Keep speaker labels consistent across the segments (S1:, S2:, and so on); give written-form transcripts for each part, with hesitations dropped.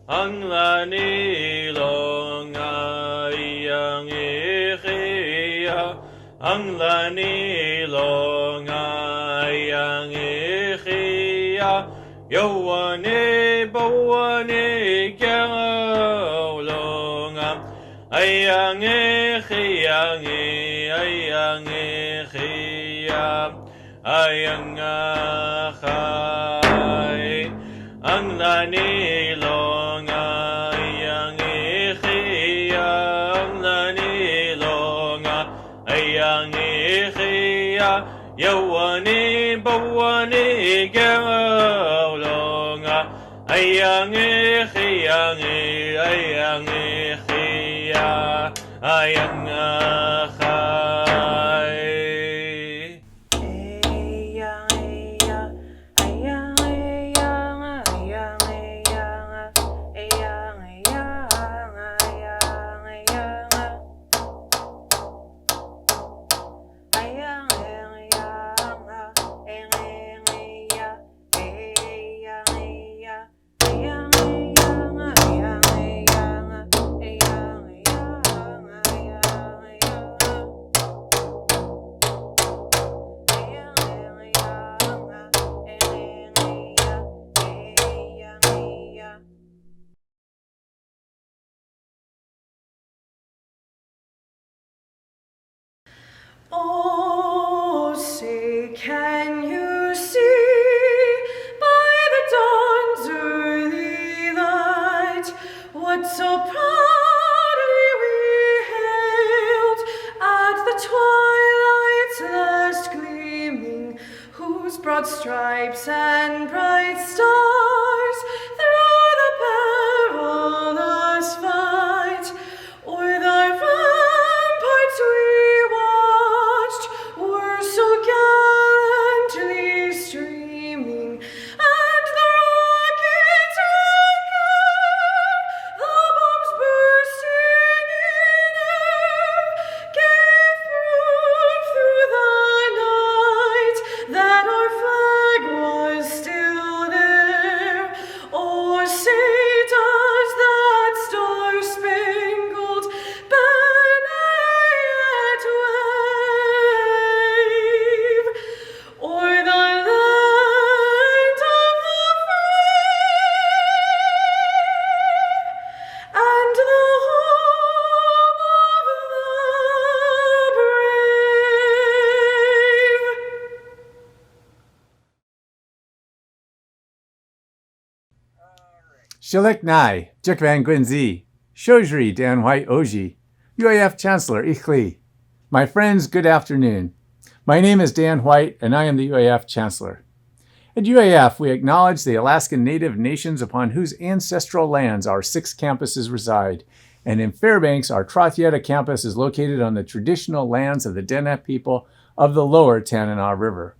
S1: ang lanilong ayang ikiya, ang lanilong ayang ikiya, yawane bawane kyang ayang ikiya, ayang ikiya, ayang akay, ang lanilong ayang ikiya, ang lanilong ayang ikiya, yawane bawane gawlong ayang ikiya, ayang ikiya, ayang akay.
S2: Oh, say, can you see by the dawn's early light what so proudly we hailed at the twilight's last gleaming, whose broad stripes and bright stars through the perilous fight o'er the ramparts we watched were so gallantly streaming, and the rockets rang out, the bombs bursting in air gave proof through the night that our flag was still there. Oh, say does that star-spangled banner yet wave o'er the land of the free and the home of the brave?
S3: Shalik Nai, Juk Van Gwinzi, Shojri Dan White Oji, UAF Chancellor Ichli. My friends, good afternoon. My name is Dan White, and I am the UAF Chancellor. At UAF, we acknowledge the Alaskan Native nations upon whose ancestral lands our 6 campuses reside, and in Fairbanks, our Trothieta campus is located on the traditional lands of the Dene people of the lower Tanana River.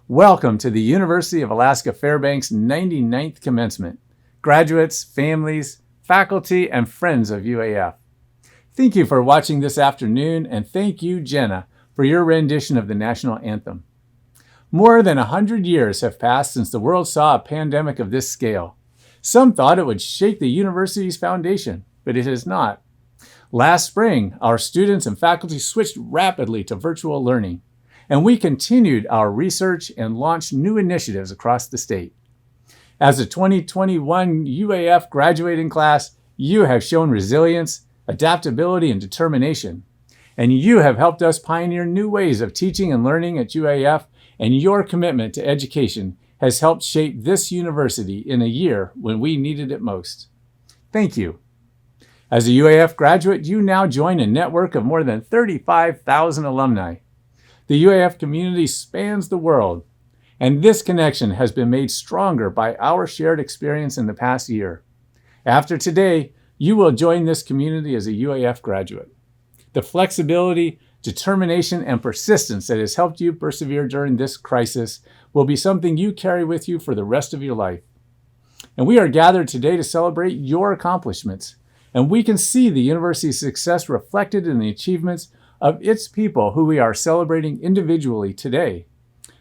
S3: Welcome to the University of Alaska Fairbanks 99th Commencement. Graduates, families, faculty, and friends of UAF. Thank you for watching this afternoon, and thank you, Jenna, for your rendition of the national anthem. More than 100 years have passed since the world saw a pandemic of this scale. Some thought it would shake the university's foundation, but it has not. Last spring, our students and faculty switched rapidly to virtual learning, and we continued our research and launched new initiatives across the state. As a 2021 UAF graduating class, you have shown resilience, adaptability, and determination. And you have helped us pioneer new ways of teaching and learning at UAF, and your commitment to education has helped shape this university in a year when we needed it most. Thank you. As a UAF graduate, you now join a network of more than 35,000 alumni. The UAF community spans the world, and this connection has been made stronger by our shared experience in the past year. After today, you will join this community as a UAF graduate. The flexibility, determination, and persistence that has helped you persevere during this crisis will be something you carry with you for the rest of your life. And we are gathered today to celebrate your accomplishments, and we can see the university's success reflected in the achievements of its people who we are celebrating individually today.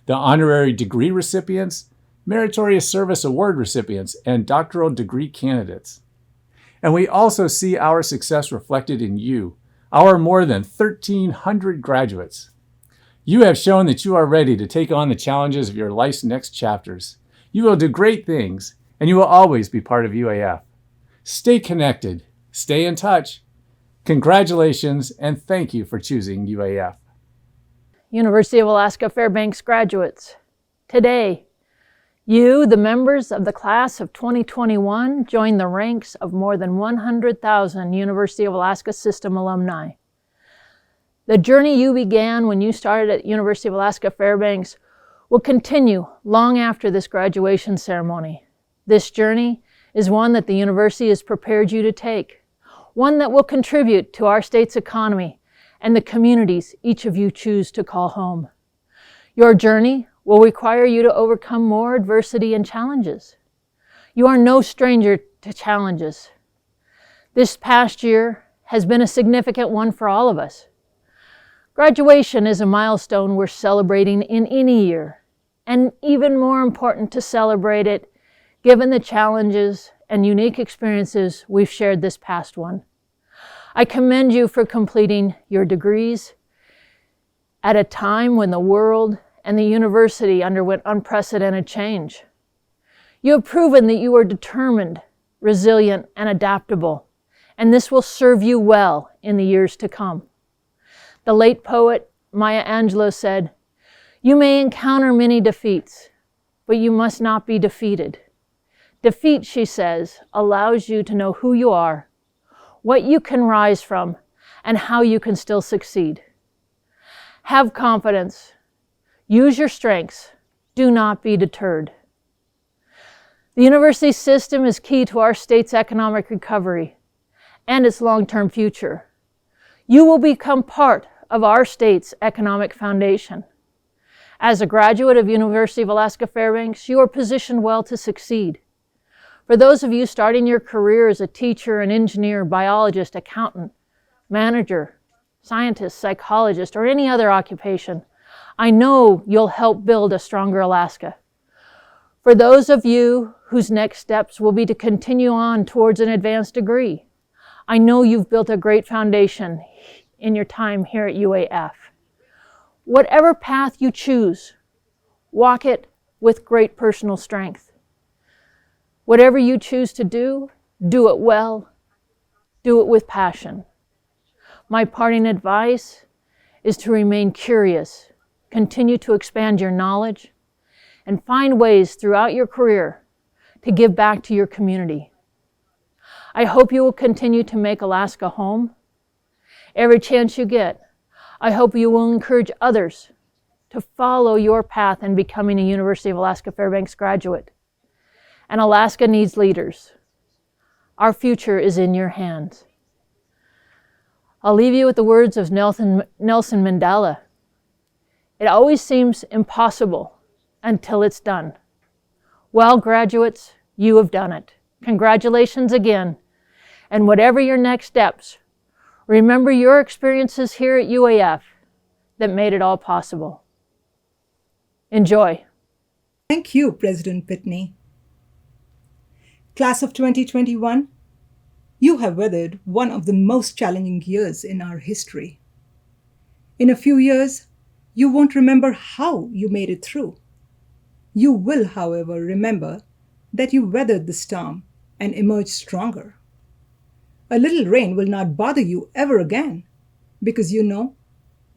S3: The honorary degree recipients, meritorious service award recipients, and doctoral degree candidates. And we also see our success reflected in you, our more than 1,300 graduates. You have shown that you are ready to take on the challenges of your life's next chapters. You will do great things, and you will always be part of UAF. Stay connected, stay in touch. Congratulations, and thank you for choosing UAF.
S4: University of Alaska Fairbanks graduates, today, you, the members of the class of 2021, join the ranks of more than 100,000 University of Alaska System alumni. The journey you began when you started at University of Alaska Fairbanks will continue long after this graduation ceremony. This journey is one that the university has prepared you to take, one that will contribute to our state's economy and the communities each of you choose to call home. Your journey will require you to overcome more adversity and challenges. You are no stranger to challenges. This past year has been a significant one for all of us. Graduation is a milestone we're celebrating in any year, and even more important to celebrate it given the challenges and unique experiences we've shared this past one. I commend you for completing your degrees at a time when the world and the university underwent unprecedented change. You have proven that you are determined, resilient, and adaptable, and this will serve you well in the years to come. The late poet Maya Angelou said, "You may encounter many defeats, but you must not be defeated." Defeat, she says, allows you to know who you are, what you can rise from, and how you can still succeed. Have confidence. Use your strengths. Do not be deterred. The university system is key to our state's economic recovery and its long-term future. You will become part of our state's economic foundation. As a graduate of University of Alaska Fairbanks, you are positioned well to succeed. For those of you starting your career as a teacher, an engineer, biologist, accountant, manager, scientist, psychologist, or any other occupation, I know you'll help build a stronger Alaska. For those of you whose next steps will be to continue on towards an advanced degree, I know you've built a great foundation in your time here at UAF. Whatever path you choose, walk it with great personal strength. Whatever you choose to do it well, do it with passion. My parting advice is to remain curious, continue to expand your knowledge, and find ways throughout your career to give back to your community. I hope you will continue to make Alaska home. Every chance you get, I hope you will encourage others to follow your path in becoming a University of Alaska Fairbanks graduate. And Alaska needs leaders. Our future is in your hands. I'll leave you with the words of Nelson Mandela. It always seems impossible until it's done. Well, graduates, you have done it. Congratulations again. And whatever your next steps, remember your experiences here at UAF that made it all possible. Enjoy.
S5: Thank you, President Pitney. Class of 2021, you have weathered one of the most challenging years in our history. In a few years, you won't remember how you made it through. You will, however, remember that you weathered the storm and emerged stronger. A little rain will not bother you ever again because you know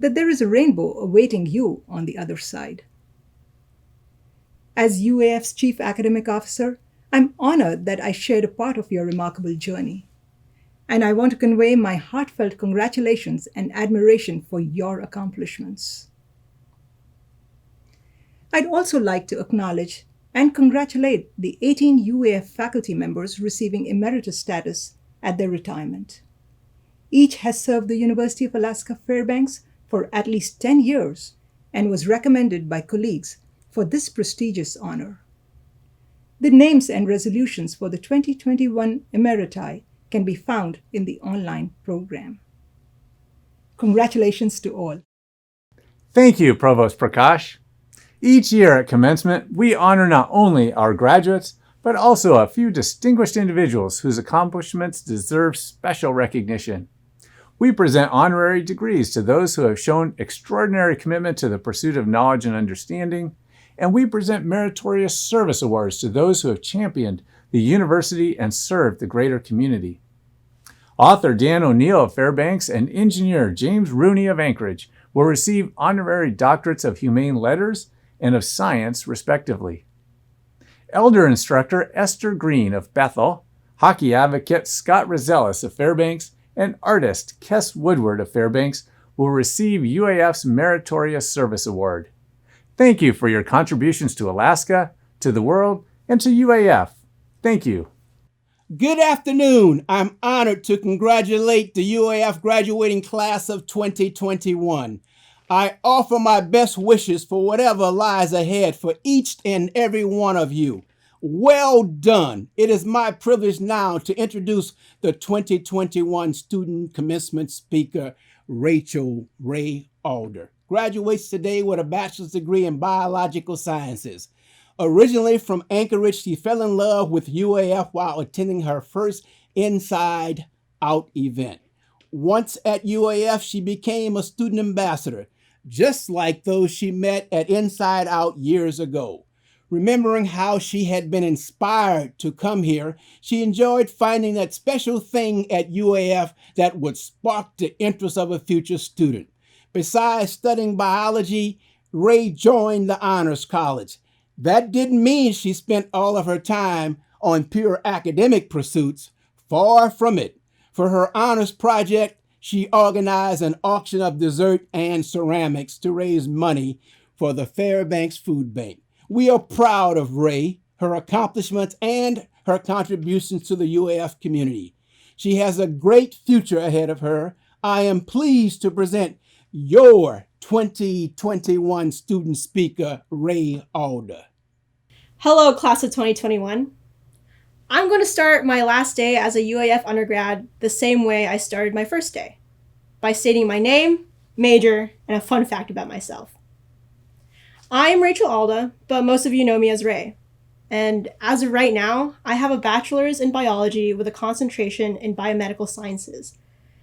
S5: that there is a rainbow awaiting you on the other side. As UAF's Chief Academic Officer, I'm honored that I shared a part of your remarkable journey, and I want to convey my heartfelt congratulations and admiration for your accomplishments. I'd also like to acknowledge and congratulate the 18 UAF faculty members receiving emeritus status at their retirement. Each has served the University of Alaska Fairbanks for at least 10 years and was recommended by colleagues for this prestigious honor. The names and resolutions for the 2021 emeriti can be found in the online program. Congratulations to all.
S3: Thank you, Provost Prakash. Each year at commencement, we honor not only our graduates, but also a few distinguished individuals whose accomplishments deserve special recognition. We present honorary degrees to those who have shown extraordinary commitment to the pursuit of knowledge and understanding, and we present meritorious service awards to those who have championed the university and served the greater community. Author Dan O'Neill of Fairbanks and engineer James Rooney of Anchorage will receive honorary doctorates of humane letters and of science, respectively. Elder instructor Esther Green of Bethel, hockey advocate Scott Rosellis of Fairbanks, and artist Kess Woodward of Fairbanks will receive UAF's Meritorious Service Award. Thank you for your contributions to Alaska, to the world, and to UAF. Thank you.
S6: Good afternoon. I'm honored to congratulate the UAF graduating class of 2021. I offer my best wishes for whatever lies ahead for each and every one of you. Well done. It is my privilege now to introduce the 2021 student commencement speaker, Rachel Ray Alder. Graduates today with a bachelor's degree in biological sciences. Originally from Anchorage, she fell in love with UAF while attending her first Inside Out event. Once at UAF, she became a student ambassador, just like those she met at Inside Out years ago. Remembering how she had been inspired to come here, she enjoyed finding that special thing at UAF that would spark the interest of a future student. Besides studying biology, Ray joined the Honors College. That didn't mean she spent all of her time on pure academic pursuits. Far from it. For her honors project, she organized an auction of dessert and ceramics to raise money for the Fairbanks Food Bank. We are proud of Ray, her accomplishments, and her contributions to the UAF community. She has a great future ahead of her. I am pleased to present your 2021 student speaker, Ray Alder.
S7: Hello, class of 2021. I'm going to start my last day as a UAF undergrad the same way I started my first day, by stating my name, major, and a fun fact about myself. I am Rachel Alda, but most of you know me as Ray. And as of right now, I have a bachelor's in biology with a concentration in biomedical sciences.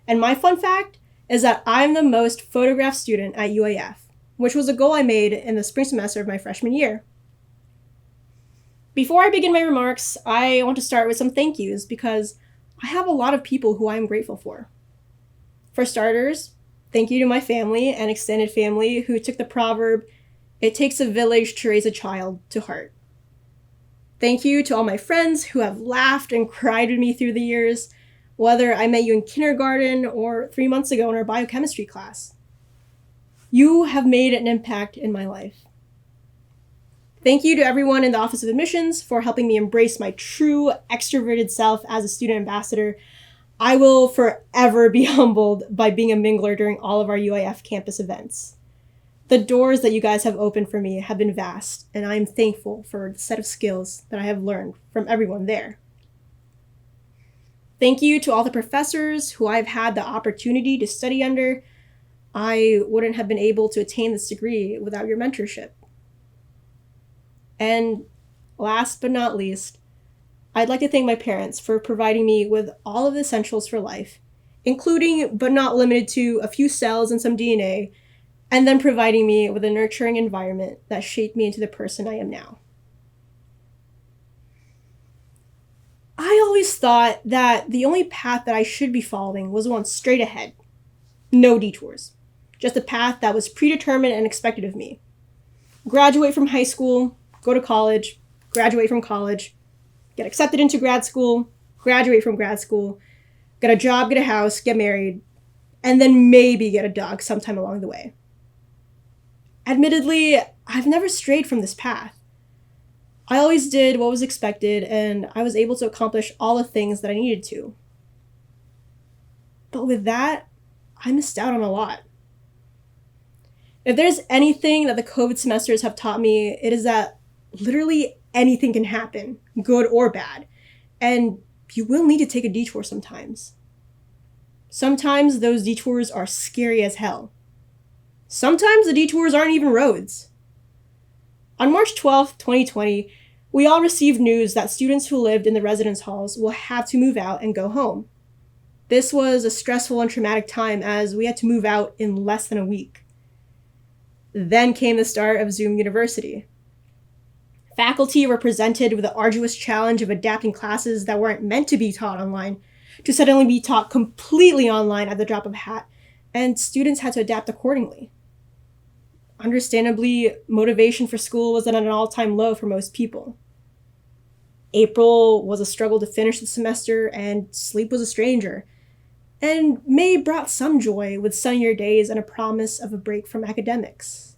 S7: And my fun fact is that I'm the most photographed student at UAF, which was a goal I made in the spring semester of my freshman year. Before I begin my remarks, I want to start with some thank yous because I have a lot of people who I am grateful for. For starters, thank you to my family and extended family who took the proverb, "It takes a village to raise a child," to heart. Thank you to all my friends who have laughed and cried with me through the years, whether I met you in kindergarten or 3 months ago in our biochemistry class. You have made an impact in my life. Thank you to everyone in the Office of Admissions for helping me embrace my true extroverted self as a student ambassador. I will forever be humbled by being a mingler during all of our UAF campus events. The doors that you guys have opened for me have been vast, and I am thankful for the set of skills that I have learned from everyone there. Thank you to all the professors who I've had the opportunity to study under. I wouldn't have been able to attain this degree without your mentorship. And last but not least, I'd like to thank my parents for providing me with all of the essentials for life, including but not limited to a few cells and some DNA, and then providing me with a nurturing environment that shaped me into the person I am now. I always thought that the only path that I should be following was one straight ahead. No detours. Just a path that was predetermined and expected of me. Graduate from high school, go to college, graduate from college, get accepted into grad school, graduate from grad school, get a job, get a house, get married, and then maybe get a dog sometime along the way. Admittedly, I've never strayed from this path. I always did what was expected, and I was able to accomplish all the things that I needed to. But with that, I missed out on a lot. If there's anything that the COVID semesters have taught me, it is that literally anything can happen, good or bad, and you will need to take a detour sometimes. Sometimes those detours are scary as hell. Sometimes the detours aren't even roads. On March 12th, 2020, we all received news that students who lived in the residence halls will have to move out and go home. This was a stressful and traumatic time as we had to move out in less than a week. Then came the start of Zoom University. Faculty were presented with the arduous challenge of adapting classes that weren't meant to be taught online to suddenly be taught completely online at the drop of a hat, and students had to adapt accordingly. Understandably, motivation for school was at an all-time low for most people. April was a struggle to finish the semester, and sleep was a stranger. And May brought some joy with sunnier days and a promise of a break from academics.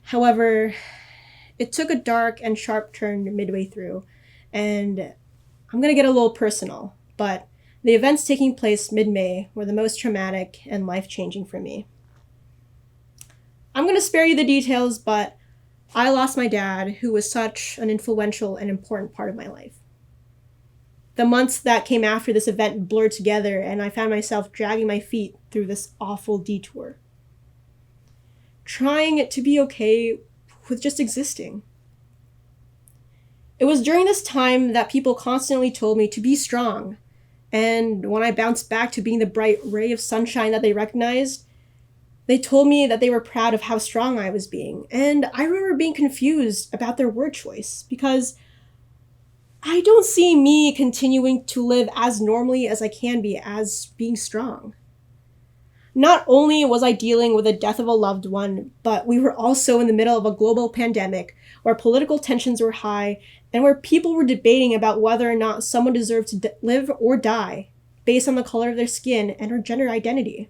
S7: However, it took a dark and sharp turn midway through, and I'm going to get a little personal, but the events taking place mid-May were the most traumatic and life-changing for me. I'm going to spare you the details, but I lost my dad, who was such an influential and important part of my life. The months that came after this event blurred together, and I found myself dragging my feet through this awful detour. Trying to be okay with just existing. It was during this time that people constantly told me to be strong, and when I bounced back to being the bright ray of sunshine that they recognized, they told me that they were proud of how strong I was being, and I remember being confused about their word choice, because I don't see me continuing to live as normally as I can be as being strong. Not only was I dealing with the death of a loved one, but we were also in the middle of a global pandemic where political tensions were high and where people were debating about whether or not someone deserved to live or die based on the color of their skin and her gender identity.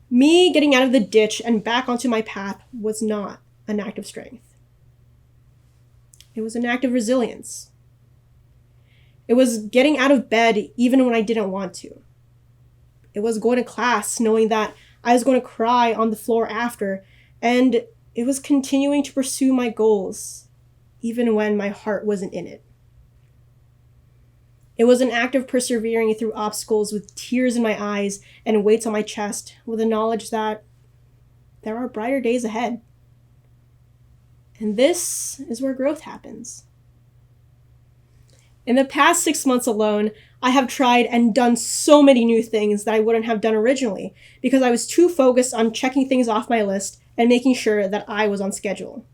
S7: Me getting out of the ditch and back onto my path was not an act of strength. It was an act of resilience. It was getting out of bed even when I didn't want to. It was going to class knowing that I was going to cry on the floor after, and it was continuing to pursue my goals even when my heart wasn't in it. It was an act of persevering through obstacles with tears in my eyes and weights on my chest, with the knowledge that there are brighter days ahead. And this is where growth happens. In the past 6 months alone, I have tried and done so many new things that I wouldn't have done originally because I was too focused on checking things off my list and making sure that I was on schedule.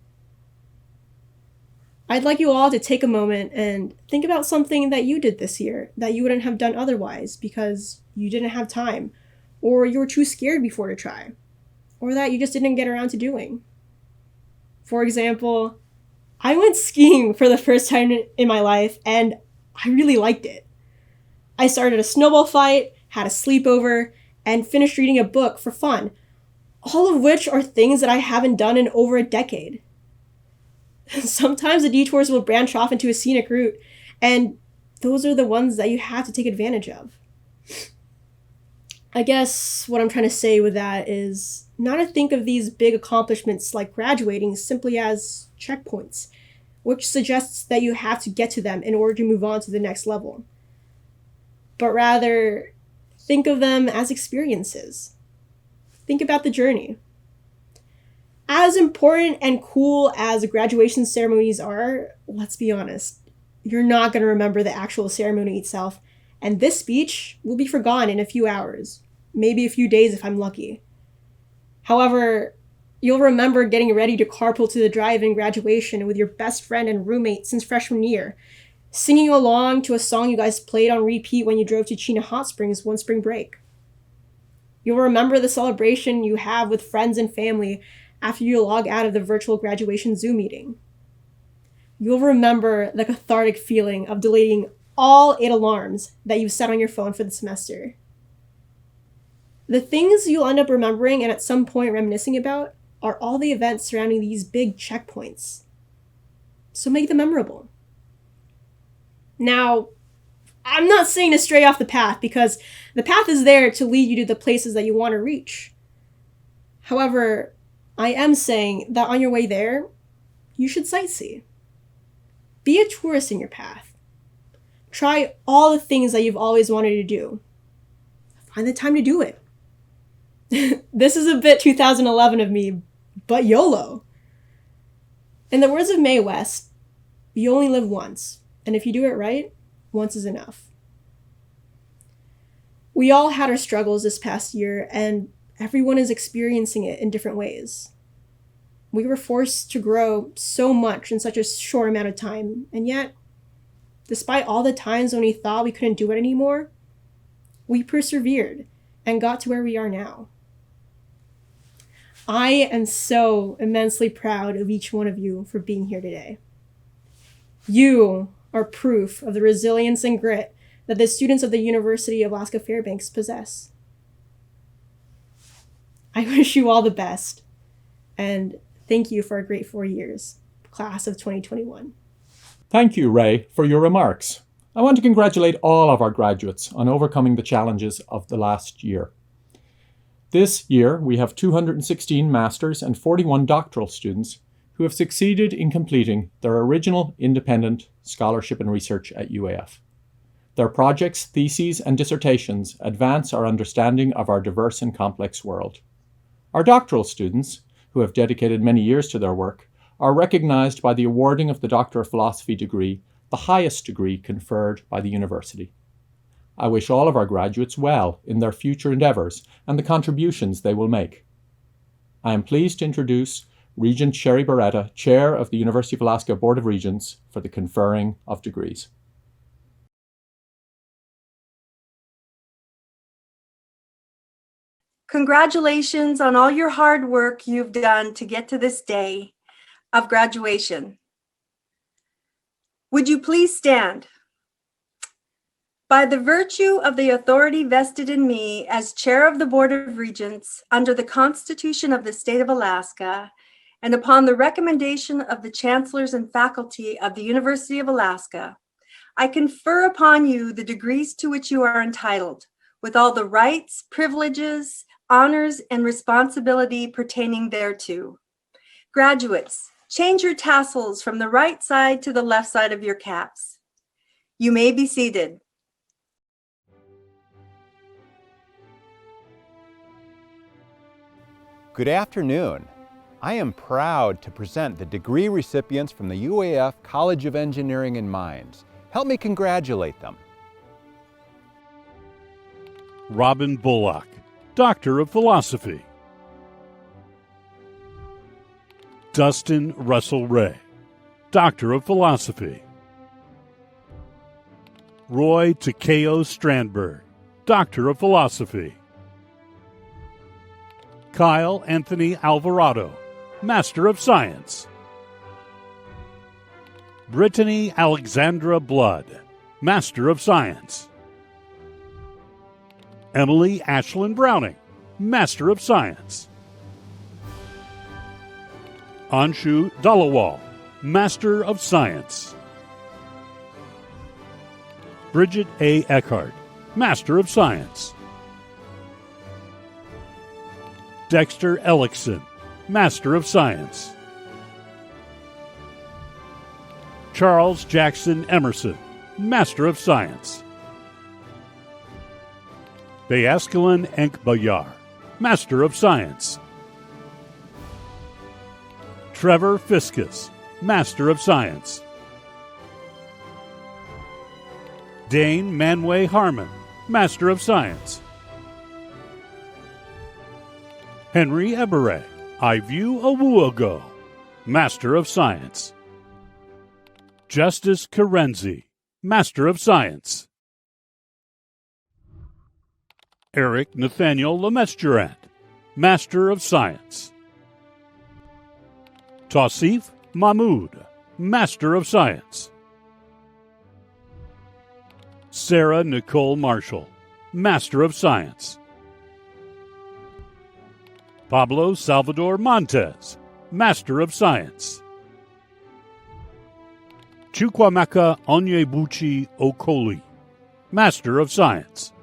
S7: I'd like you all to take a moment and think about something that you did this year that you wouldn't have done otherwise because you didn't have time, or you were too scared before to try, or that you just didn't get around to doing. For example, I went skiing for the first time in my life, and I really liked it. I started a snowball fight, had a sleepover, and finished reading a book for fun, all of which are things that I haven't done in over a decade. Sometimes the detours will branch off into a scenic route, and those are the ones that you have to take advantage of. I guess what I'm trying to say with that is not to think of these big accomplishments like graduating simply as checkpoints, which suggests that you have to get to them in order to move on to the next level. But rather, think of them as experiences. Think about the journey. As important and cool as graduation ceremonies are, let's be honest, you're not going to remember the actual ceremony itself, and this speech will be forgotten in a few hours, maybe a few days if I'm lucky. However, you'll remember getting ready to carpool to the drive-in graduation with your best friend and roommate since freshman year, singing along to a song you guys played on repeat when you drove to Chena Hot Springs one spring break. You'll remember the celebration you have with friends and family after you log out of the virtual graduation Zoom meeting. You'll remember the cathartic feeling of deleting all 8 alarms that you've set on your phone for the semester. The things you'll end up remembering and at some point reminiscing about are all the events surrounding these big checkpoints. So make them memorable. Now, I'm not saying to stray off the path because the path is there to lead you to the places that you want to reach. However, I am saying that on your way there, you should sightsee. Be a tourist in your path. Try all the things that you've always wanted to do. Find the time to do it. This is a bit 2011 of me, but YOLO. In the words of Mae West, you only live once, and if you do it right, once is enough. We all had our struggles this past year, and everyone is experiencing it in different ways. We were forced to grow so much in such a short amount of time, and yet, despite all the times when we thought we couldn't do it anymore, we persevered and got to where we are now. I am so immensely proud of each one of you for being here today. You are proof of the resilience and grit that the students of the University of Alaska Fairbanks possess. I wish you all the best, and thank you for a great 4 years, class of 2021.
S8: Thank you, Ray, for your remarks. I want to congratulate all of our graduates on overcoming the challenges of the last year. This year, we have 216 master's and 41 doctoral students who have succeeded in completing their original independent scholarship and research at UAF. Their projects, theses, and dissertations advance our understanding of our diverse and complex world. Our doctoral students, who have dedicated many years to their work, are recognized by the awarding of the Doctor of Philosophy degree, the highest degree conferred by the university. I wish all of our graduates well in their future endeavors and the contributions they will make. I am pleased to introduce Regent Sherry Beretta, Chair of the University of Alaska Board of Regents, for the conferring of degrees.
S9: Congratulations on all your hard work you've done to get to this day of graduation. Would you please stand? By the virtue of the authority vested in me as Chair of the Board of Regents under the Constitution of the State of Alaska, and upon the recommendation of the chancellors and faculty of the University of Alaska, I confer upon you the degrees to which you are entitled, with all the rights, privileges, honors, and responsibility pertaining thereto. Graduates, change your tassels from the right side to the left side of your caps. You may be seated.
S10: Good afternoon. I am proud to present the degree recipients from the UAF College of Engineering and Mines. Help me congratulate them.
S11: Robin Bullock, Doctor of Philosophy. Dustin Russell Ray, Doctor of Philosophy. Roy Takeo Strandberg, Doctor of Philosophy. Kyle Anthony Alvarado, Master of Science. Brittany Alexandra Blood, Master of Science. Emily Ashlyn Browning, Master of Science. Anshu Dalawal, Master of Science. Bridget A. Eckhart, Master of Science. Dexter Ellickson, Master of Science. Charles Jackson Emerson, Master of Science. Beyaskalan Enkbayar, Master of Science. Trevor Fiskus, Master of Science. Dane Manway Harmon, Master of Science. Henry Ebere, Ivu Owuogo, Master of Science. Justice Karenzi, Master of Science. Eric Nathaniel Lemesturant, Master of Science. Tausif Mahmood, Master of Science. Sarah Nicole Marshall, Master of Science. Pablo Salvador Montez, Master of Science. Chukwamaka Onyebuchi Okoli, Master of Science.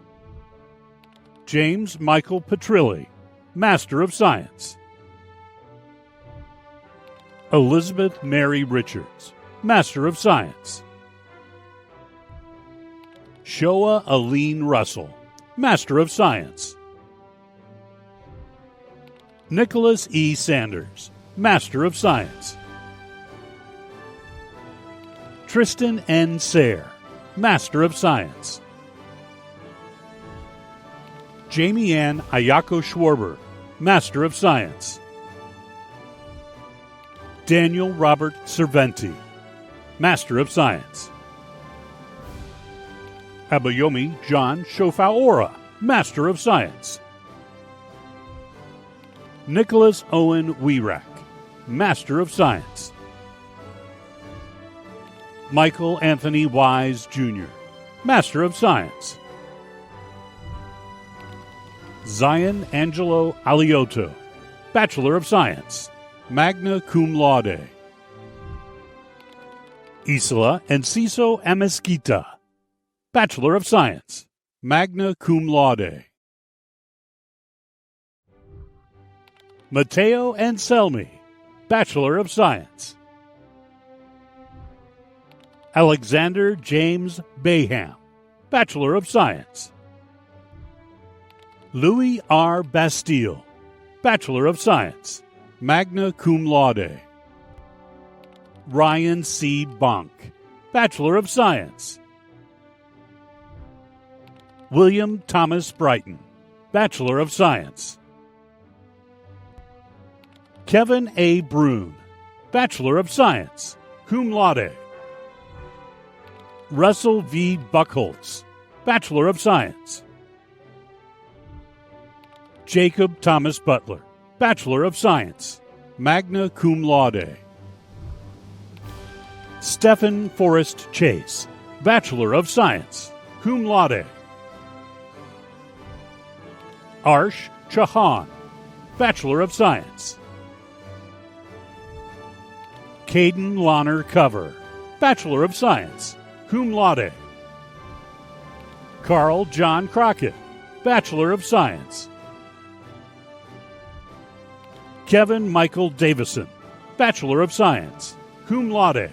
S11: James Michael Petrilli, Master of Science. Elizabeth Mary Richards, Master of Science. Shoa Aline Russell, Master of Science. Nicholas E. Sanders, Master of Science. Tristan N. Sayre, Master of Science. Jamie Ann Ayako Schwarber, Master of Science. Daniel Robert Cerventi, Master of Science. Abayomi John Shofaora, Master of Science. Nicholas Owen Wierak, Master of Science. Michael Anthony Wise, Jr., Master of Science. Zion Angelo Aliotto, Bachelor of Science, magna cum laude. Isla Enciso Amesquita, Bachelor of Science, magna cum laude. Matteo Anselmi, Bachelor of Science. Alexander James Bayham, Bachelor of Science. Louis R. Bastille, Bachelor of Science, magna cum laude. Ryan C. Bonk, Bachelor of Science. William Thomas Brighton, Bachelor of Science. Kevin A. Brune, Bachelor of Science, cum laude. Russell V. Buckholtz, Bachelor of Science. Jacob Thomas Butler, Bachelor of Science, magna cum laude. Stephen Forrest Chase, Bachelor of Science, cum laude. Arsh Chauhan, Bachelor of Science. Caden Lonner Cover, Bachelor of Science, cum laude. Carl John Crockett, Bachelor of Science. Kevin Michael Davison, Bachelor of Science, cum laude.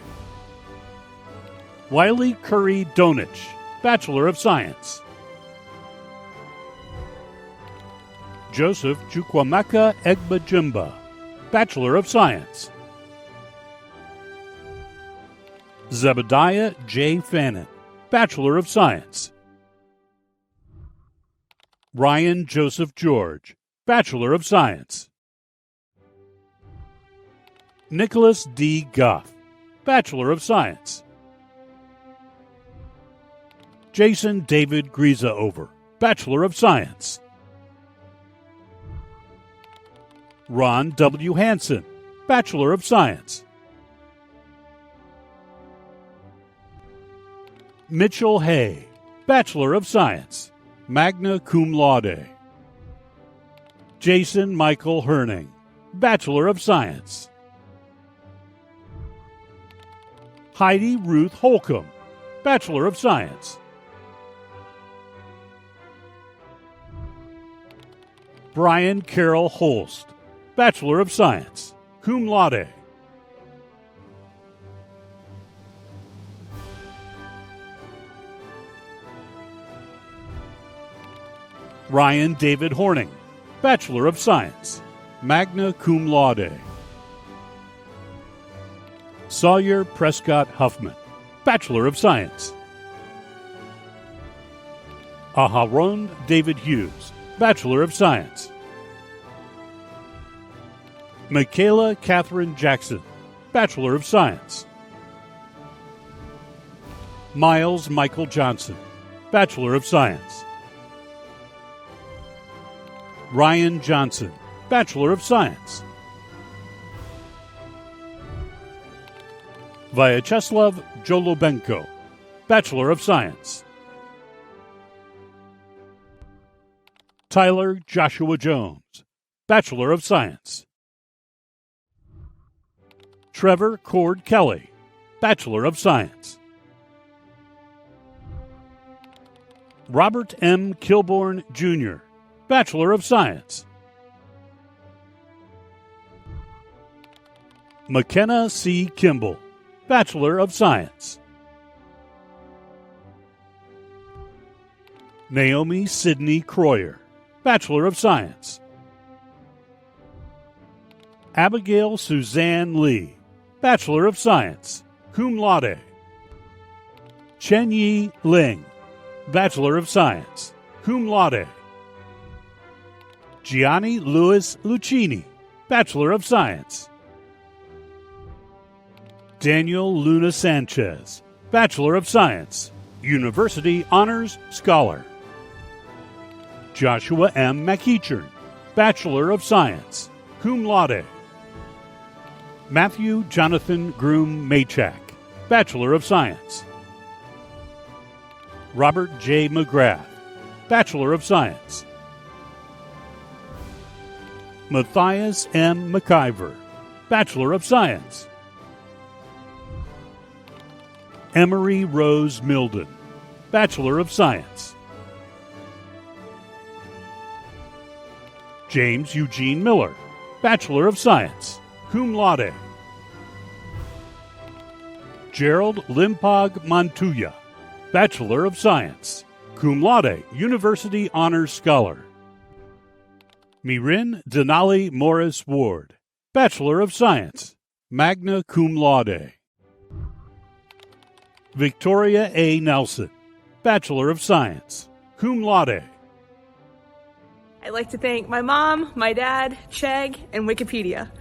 S11: Wiley Curry Donich, Bachelor of Science. Joseph Chukwamaka Egbajimba, Bachelor of Science. Zebediah J. Fannin, Bachelor of Science. Ryan Joseph George, Bachelor of Science. Nicholas D. Goff, Bachelor of Science. Jason David Grieseover, Bachelor of Science. Ron W. Hansen, Bachelor of Science. Mitchell Hay, Bachelor of Science, magna cum laude. Jason Michael Herning, Bachelor of Science. Heidi Ruth Holcomb, Bachelor of Science. Brian Carroll Holst, Bachelor of Science, cum laude. Ryan David Horning, Bachelor of Science, magna cum laude. Sawyer Prescott Huffman, Bachelor of Science. Aharon David Hughes, Bachelor of Science. Michaela Catherine Jackson, Bachelor of Science. Miles Michael Johnson, Bachelor of Science. Ryan Johnson, Bachelor of Science. Vyacheslav Jolobenko, Bachelor of Science. Tyler Joshua Jones, Bachelor of Science. Trevor Cord Kelly, Bachelor of Science. Robert M. Kilborn, Jr., Bachelor of Science. McKenna C. Kimball, Bachelor of Science. Naomi Sidney Croyer, Bachelor of Science. Abigail Suzanne Lee, Bachelor of Science, cum laude. Chen-Yi Ling, Bachelor of Science, cum laude. Gianni Louis Lucchini, Bachelor of Science. Daniel Luna Sanchez, Bachelor of Science, University Honors Scholar. Joshua M. McEachern, Bachelor of Science, cum laude. Matthew Jonathan Groom Machak, Bachelor of Science. Robert J. McGrath, Bachelor of Science. Matthias M. McIver, Bachelor of Science. Emery Rose Milden, Bachelor of Science. James Eugene Miller, Bachelor of Science, cum laude. Gerald Limpog Montuya, Bachelor of Science, cum laude, University Honors Scholar. Mirin Denali Morris Ward, Bachelor of Science, magna cum laude. Victoria A. Nelson, Bachelor of Science, cum laude.
S2: I'd like to thank my mom, my dad, Chegg, and Wikipedia.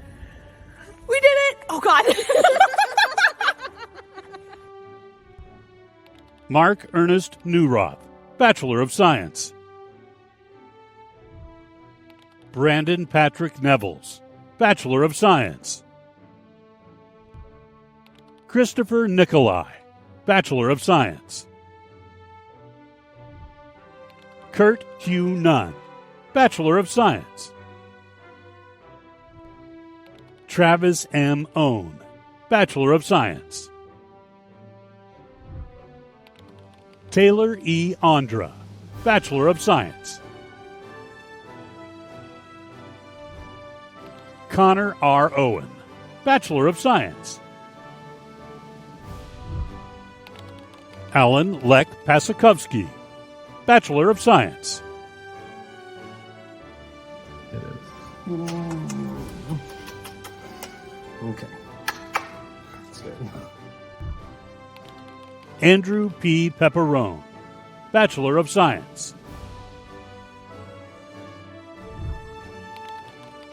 S2: We did it! Oh, God.
S11: Mark Ernest Newroth, Bachelor of Science. Brandon Patrick Nevels, Bachelor of Science. Christopher Nikolai, Bachelor of Science. Kurt Hugh Nunn, Bachelor of Science. Travis M. Owen, Bachelor of Science. Taylor E. Andra, Bachelor of Science. Connor R. Owen, Bachelor of Science. Alan Lech Pasikowski, Bachelor of Science.
S12: Okay. That's it.
S11: Andrew P. Pepperone, Bachelor of Science.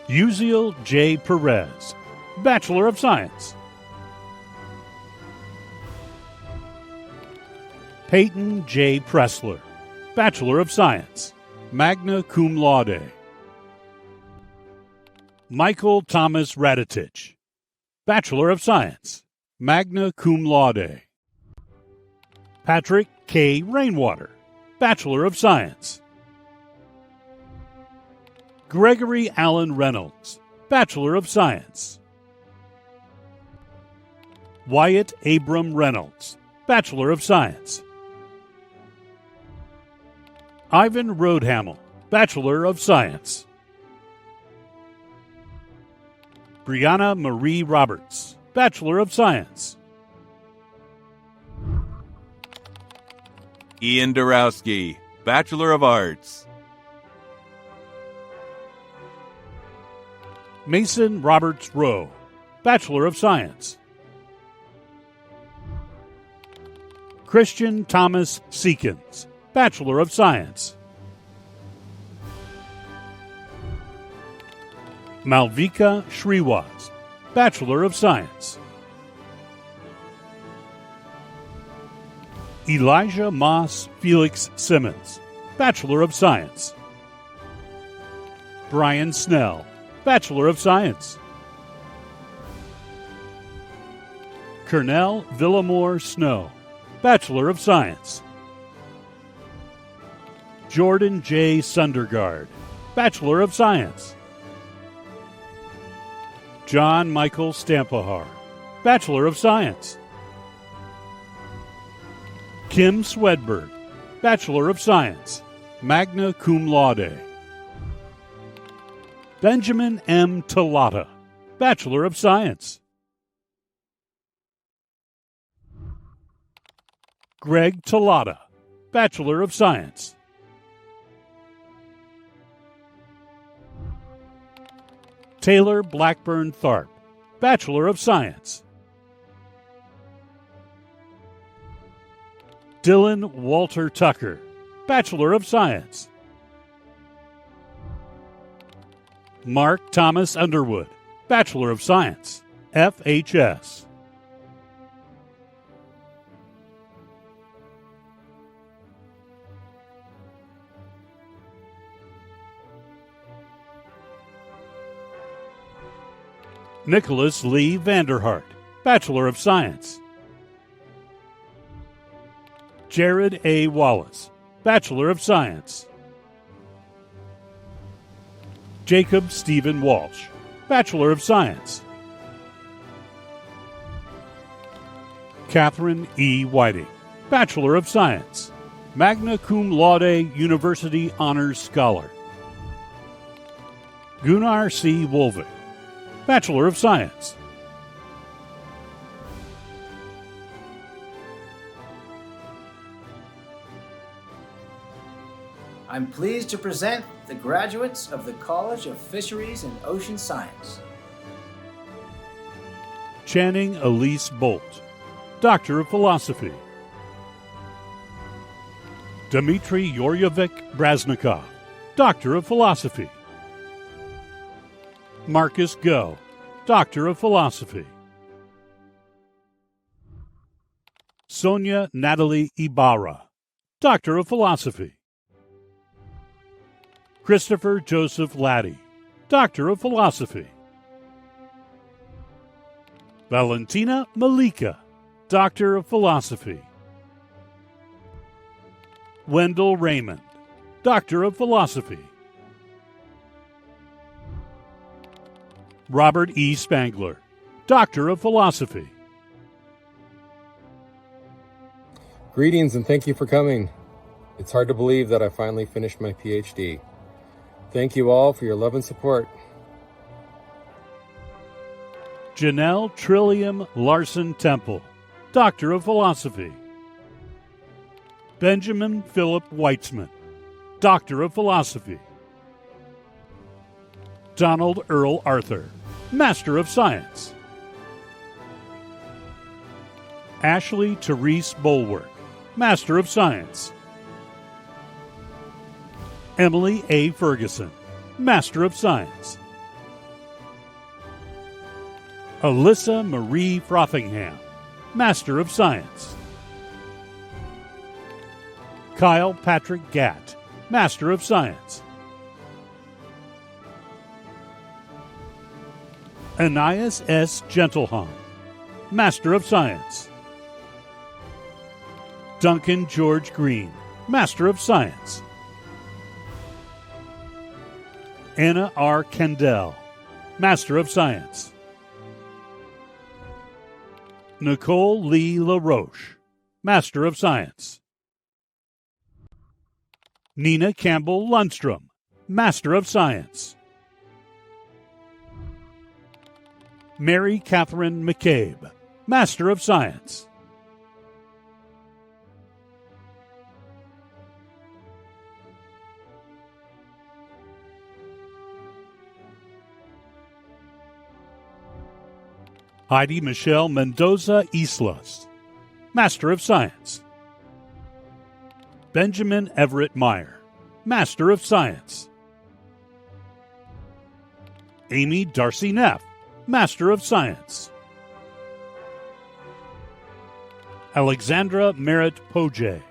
S11: Uziel J. Perez, Bachelor of Science. Peyton J. Pressler, Bachelor of Science, magna cum laude. Michael Thomas Raditich, Bachelor of Science, magna cum laude. Patrick K. Rainwater, Bachelor of Science. Gregory Allen Reynolds, Bachelor of Science. Wyatt Abram Reynolds, Bachelor of Science. Ivan Roadhamel, Bachelor of Science. Brianna Marie Roberts, Bachelor of Science.
S13: Ian Dorowski, Bachelor of Arts.
S11: Mason Roberts Rowe, Bachelor of Science. Christian Thomas Seekins, Bachelor of Science. Malvika Sriwas, Bachelor of Science. Elijah Moss Felix Simmons, Bachelor of Science. Brian Snell, Bachelor of Science. Cornell Villamore Snow, Bachelor of Science. Jordan J. Sundergaard, Bachelor of Science. John Michael Stampahar, Bachelor of Science. Kim Swedberg, Bachelor of Science, magna cum laude. Benjamin M. Talata, Bachelor of Science. Greg Talata, Bachelor of Science. Taylor Blackburn Tharp, Bachelor of Science. Dylan Walter Tucker, Bachelor of Science. Mark Thomas Underwood, Bachelor of Science, FHS. Nicholas Lee Vanderhart, Bachelor of Science. Jared A. Wallace, Bachelor of Science. Jacob Stephen Walsh, Bachelor of Science. Catherine E. Whiting, Bachelor of Science, magna cum laude University Honors Scholar. Gunnar C. Wolvik, Bachelor of Science.
S14: I'm pleased to present the graduates of the College of Fisheries and Ocean Science.
S11: Channing Elise Bolt, Doctor of Philosophy. Dmitry Yoryevich Braznikov, Doctor of Philosophy. Marcus Go, Doctor of Philosophy. Sonia Natalie Ibarra, Doctor of Philosophy. Christopher Joseph Laddie, Doctor of Philosophy. Valentina Malika, Doctor of Philosophy. Wendell Raymond, Doctor of Philosophy. Robert E. Spangler, Doctor of Philosophy.
S15: Greetings and thank you for coming. It's hard to believe that I finally finished my PhD. Thank you all for your love and support.
S11: Janelle Trillium Larson Temple, Doctor of Philosophy. Benjamin Philip Weitzman, Doctor of Philosophy. Donald Earl Arthur, Master of Science. Ashley Therese Bulwark, Master of Science. Emily A. Ferguson, Master of Science. Alyssa Marie Frothingham, Master of Science. Kyle Patrick Gatt, Master of Science. Anais S. Gentlehon, Master of Science. Duncan George Green, Master of Science. Anna R. Kendall, Master of Science. Nicole Lee LaRoche, Master of Science. Nina Campbell Lundstrom, Master of Science. Mary Catherine McCabe, Master of Science. Heidi Michelle Mendoza Islas, Master of Science. Benjamin Everett Meyer, Master of Science. Amy Darcy Neff, Master of Science. Alexandra Merritt Poje,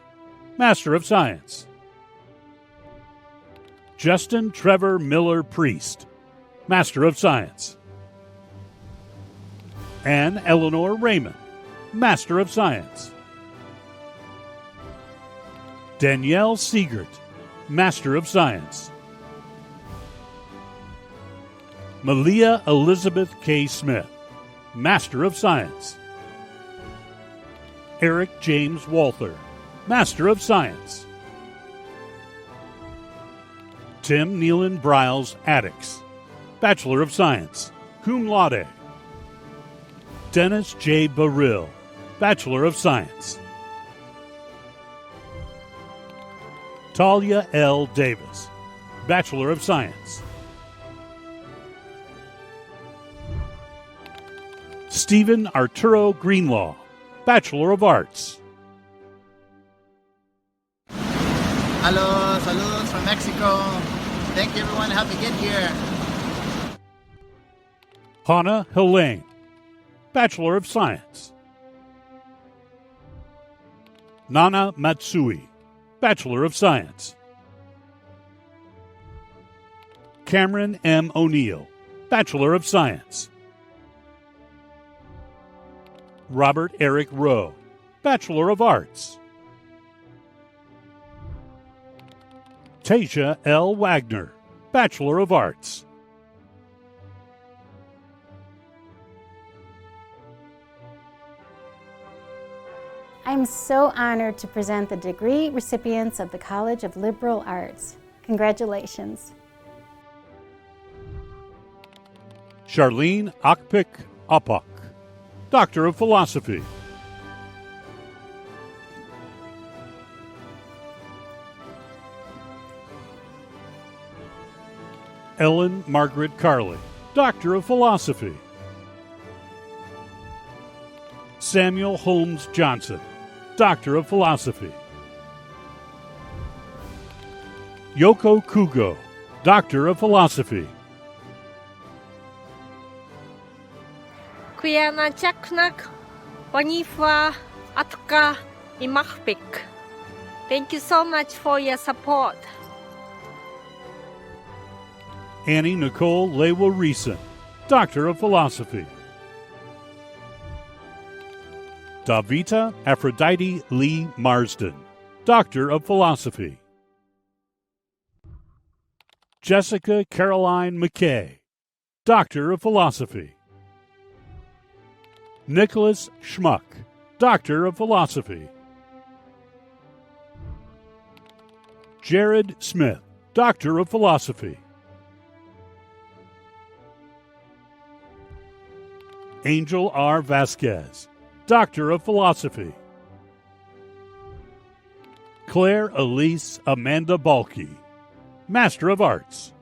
S11: Master of Science. Justin Trevor Miller Priest, Master of Science. Anne Eleanor Raymond, Master of Science. Danielle Siegert, Master of Science. Malia Elizabeth K. Smith, Master of Science. Eric James Walther, Master of Science. Tim Nealon Briles Addix, Bachelor of Science, cum laude. Dennis J. Baril, Bachelor of Science. Talia L. Davis, Bachelor of Science. Stephen Arturo Greenlaw, Bachelor of Arts.
S14: Hello, saludos from Mexico. Thank you everyone to help me get here.
S11: Hana Helene, Bachelor of Science. Nana Matsui, Bachelor of Science. Cameron M. O'Neill, Bachelor of Science. Robert Eric Rowe, Bachelor of Arts. Tasia L. Wagner, Bachelor of Arts.
S16: I'm so honored to present the degree recipients of the College of Liberal Arts. Congratulations.
S11: Charlene Akpik Apak, Doctor of Philosophy. Ellen Margaret Carley, Doctor of Philosophy. Samuel Holmes Johnson, Doctor of Philosophy. Yoko Kugo, Doctor of Philosophy.
S17: Kuyana Chaknak, Wanifa Atka Imakpik. Thank you so much for your support.
S11: Annie Nicole Lewa Reeson, Doctor of Philosophy. Davita Aphrodite Lee Marsden, Doctor of Philosophy. Jessica Caroline McKay, Doctor of Philosophy. Nicholas Schmuck, Doctor of Philosophy. Jared Smith, Doctor of Philosophy. Angel R. Vasquez, Doctor of Philosophy. Claire Elise Amanda Balke, Master of Arts.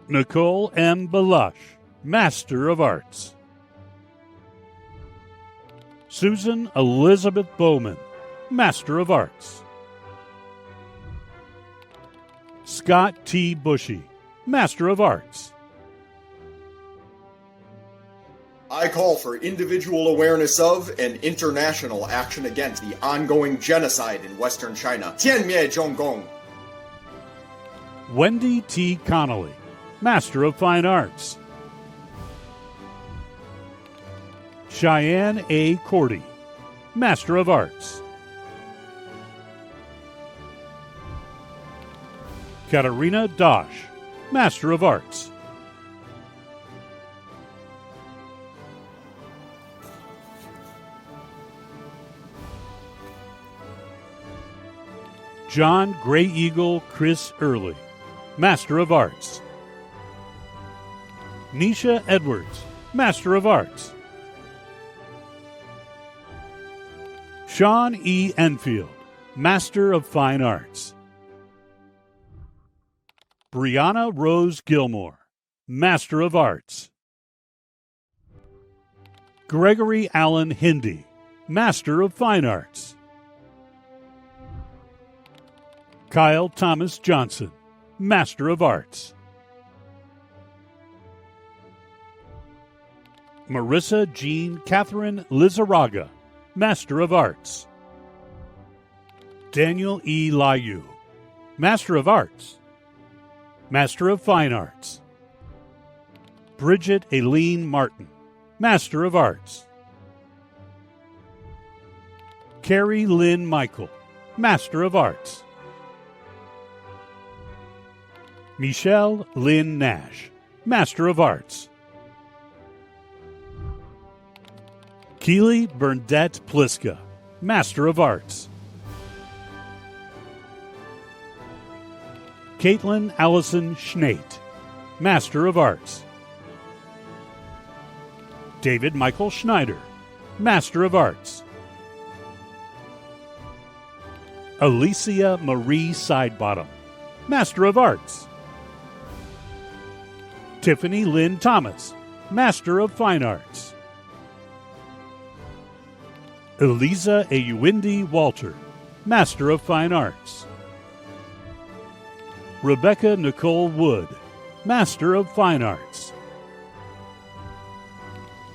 S11: Nicole M. Balash, Master of Arts. Susan Elizabeth Bowman, Master of Arts. Scott T. Bushy, Master of Arts.
S18: I call for individual awareness of and international action against the ongoing genocide in Western China. 歼灭中共.
S11: Wendy T. Connolly, Master of Fine Arts. Cheyenne A. Cordy, Master of Arts. Katarina Dosh, Master of Arts. John Gray Eagle Chris Early, Master of Arts. Nisha Edwards, Master of Arts. Sean E. Enfield, Master of Fine Arts. Brianna Rose Gilmore, Master of Arts. Gregory Allen Hindy, Master of Fine Arts. Kyle Thomas Johnson, Master of Arts. Marissa Jean Catherine Lizarraga, Master of Arts. Daniel E. Layu, Master of Arts. Master of Fine Arts. Bridget Aileen Martin, Master of Arts. Carrie Lynn Michael, Master of Arts. Michelle Lynn Nash, Master of Arts. Keely Bernadette Pliska, Master of Arts. Caitlin Allison Schnate, Master of Arts. David Michael Schneider, Master of Arts. Alicia Marie Sidebottom, Master of Arts. Tiffany Lynn Thomas, Master of Fine Arts. Eliza Ayuwindi Walter, Master of Fine Arts. Rebecca Nicole Wood, Master of Fine Arts.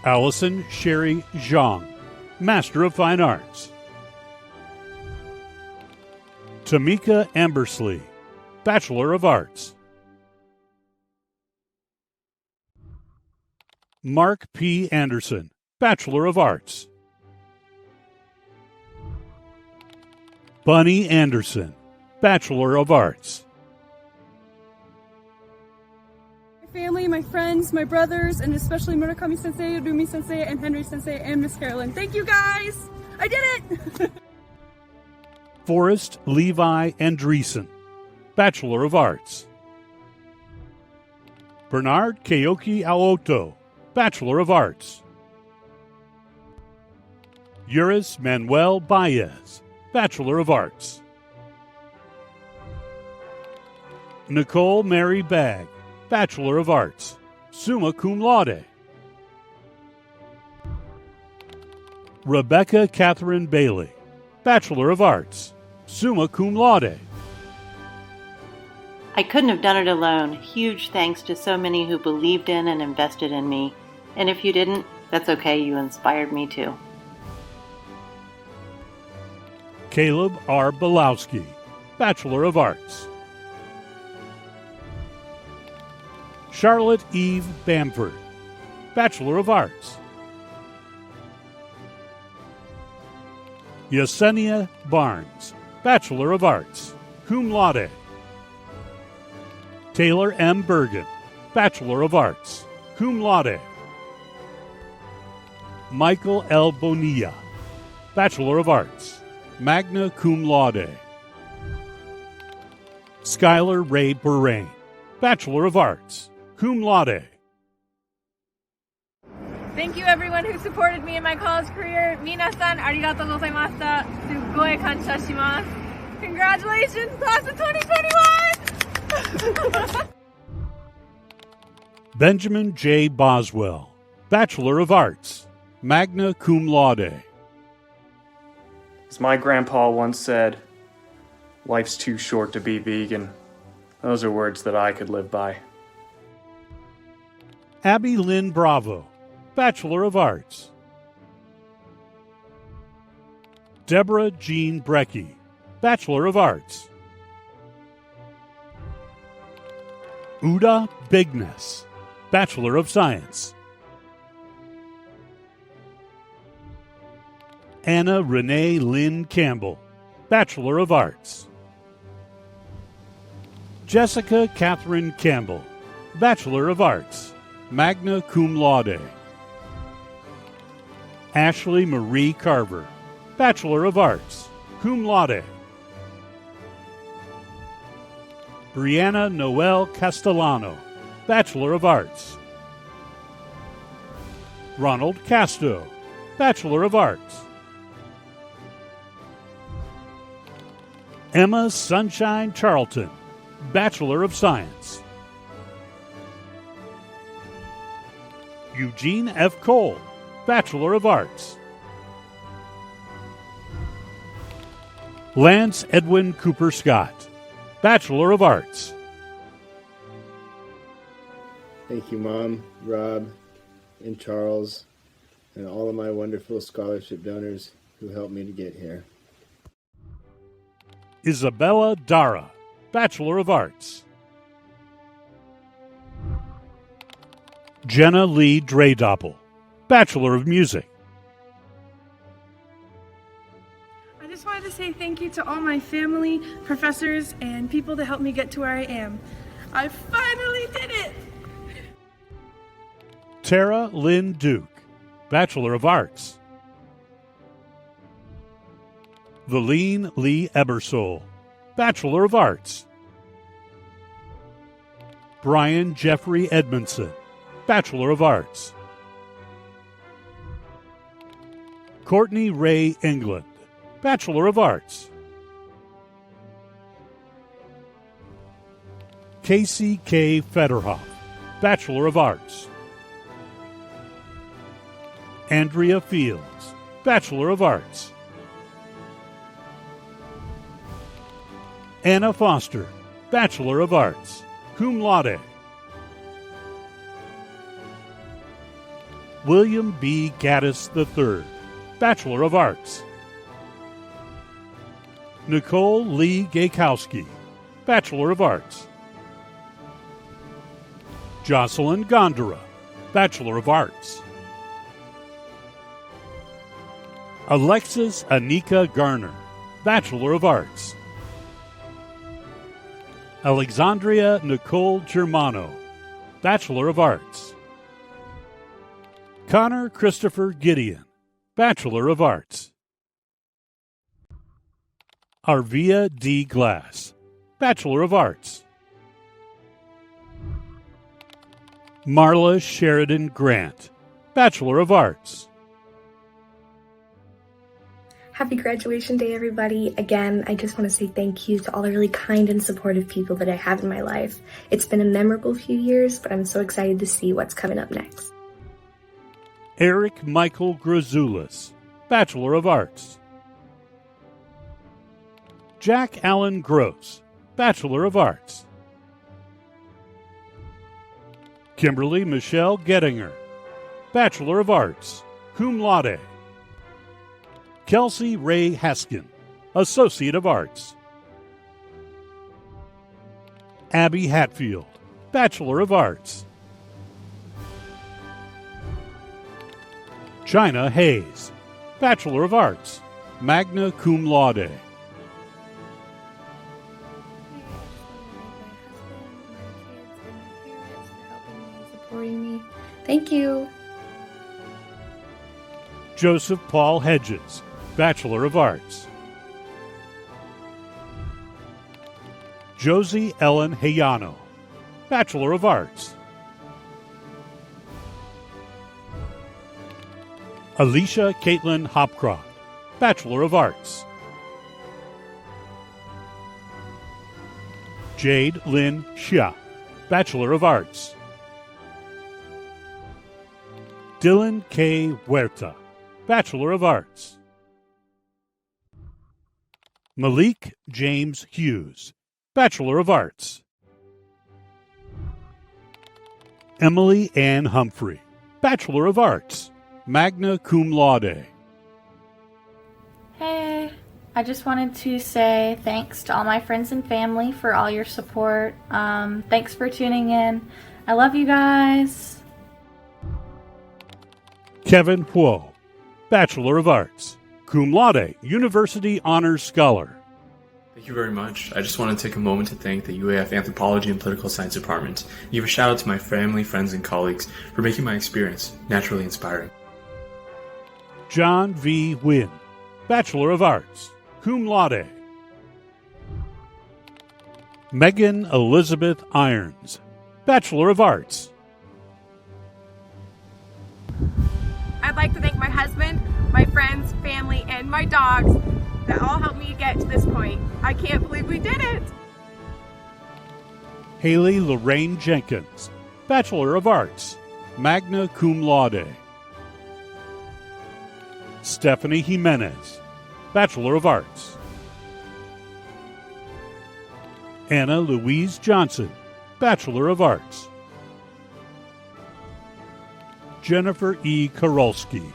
S11: Allison Sherry Zhang, Master of Fine Arts. Tamika Ambersley, Bachelor of Arts. Mark P. Anderson, Bachelor of Arts. Bunny Anderson, Bachelor of Arts.
S2: My family, my friends, my brothers, and especially Murakami Sensei, Rumi Sensei, and Henry Sensei, and Miss Carolyn. Thank you guys! I did it!
S11: Forrest Levi Andreessen, Bachelor of Arts. Bernard Keoki Aoto, Bachelor of Arts. Yuris Manuel Baez, Bachelor of Arts. Nicole Mary Bagg, Bachelor of Arts, summa cum laude. Rebecca Catherine Bailey, Bachelor of Arts, summa cum laude.
S19: I couldn't have done it alone. Huge thanks to so many who believed in and invested in me. And if you didn't, that's okay, you inspired me too.
S11: Caleb R. Belowski, Bachelor of Arts. Charlotte Eve Bamford, Bachelor of Arts. Yesenia Barnes, Bachelor of Arts, cum laude. Taylor M. Bergen, Bachelor of Arts, cum laude. Michael L. Bonilla, Bachelor of Arts, magna cum laude. Skylar Ray Burain, Bachelor of Arts, cum laude.
S2: Thank you everyone who supported me in my college career. Minasan, arigatou gozaimashita. Sugoi kansha shimasu. Congratulations, class of 2021!
S11: Benjamin J. Boswell, Bachelor of Arts, magna cum laude.
S20: As my grandpa once said, life's too short to be vegan. Those are words that I could live by.
S11: Abby Lynn Bravo, Bachelor of Arts. Deborah Jean Brecky, Bachelor of Arts. Uda Bigness, Bachelor of Science. Anna Renee Lynn Campbell, Bachelor of Arts. Jessica Catherine Campbell, Bachelor of Arts, magna cum laude. Ashley Marie Carver, Bachelor of Arts, cum laude. Brianna Noel Castellano, Bachelor of Arts. Ronald Casto, Bachelor of Arts. Emma Sunshine Charlton, Bachelor of Science. Eugene F. Cole, Bachelor of Arts. Lance Edwin Cooper Scott, Bachelor of Arts.
S21: Thank you, Mom, Rob, and Charles, and all of my wonderful scholarship donors who helped me to get here.
S11: Isabella Dara, Bachelor of Arts. Jenna Lee Dredoppel, Bachelor of Music.
S2: I just wanted to say thank you to all my family, professors, and people that helped me get to where I am. I finally did it!
S11: Tara Lynn Duke, Bachelor of Arts. Valine Lee Ebersole, Bachelor of Arts. Brian Jeffrey Edmondson, Bachelor of Arts. Courtney Ray England, Bachelor of Arts. Casey K. Federhoff, Bachelor of Arts. Andrea Fields, Bachelor of Arts. Anna Foster, Bachelor of Arts, cum laude. William B. Gaddis III, Bachelor of Arts. Nicole Lee Gaykowski, Bachelor of Arts. Jocelyn Gondara, Bachelor of Arts. Alexis Anika Garner, Bachelor of Arts. Alexandria Nicole Germano, Bachelor of Arts. Connor Christopher Gideon, Bachelor of Arts. Arvia D. Glass, Bachelor of Arts. Marla Sheridan Grant, Bachelor of Arts.
S1: Happy graduation day, everybody. Again, I just want to say thank you to all the really kind and supportive people that I have in my life. It's been a memorable few years, but I'm so excited to see what's coming up next.
S11: Eric Michael Grazoulis, Bachelor of Arts. Jack Allen Gross, Bachelor of Arts. Kimberly Michelle Gettinger, Bachelor of Arts, cum laude. Kelsey Ray Haskin, Associate of Arts. Abby Hatfield, Bachelor of Arts. China Hayes, Bachelor of Arts, magna cum laude.
S1: Supporting me. Thank you.
S11: Joseph Paul Hedges, Bachelor of Arts. Josie Ellen Hayano, Bachelor of Arts. Alicia Caitlin Hopcroft, Bachelor of Arts. Jade Lynn Xia, Bachelor of Arts. Dylan K. Huerta, Bachelor of Arts. Malik James Hughes, Bachelor of Arts. Emily Ann Humphrey, Bachelor of Arts, magna cum laude.
S22: Hey, I just wanted to say thanks to all my friends and family for all your support. Thanks for tuning in. I love you guys.
S11: Kevin Huo, Bachelor of Arts, cum laude, University Honors Scholar.
S23: Thank you very much. I just want to take a moment to thank the UAF Anthropology and Political Science Department and give a shout out to my family, friends, and colleagues for making my experience naturally inspiring.
S11: John V. Wynn, Bachelor of Arts, cum laude. Megan Elizabeth Irons, Bachelor of Arts.
S24: I'd like to thank my husband, my friends, family, and my dogs that all helped me get to this point. I can't believe we did it!
S11: Haley Lorraine Jenkins, Bachelor of Arts, magna cum laude. Stephanie Jimenez, Bachelor of Arts. Anna Louise Johnson, Bachelor of Arts. Jennifer E. Karolski,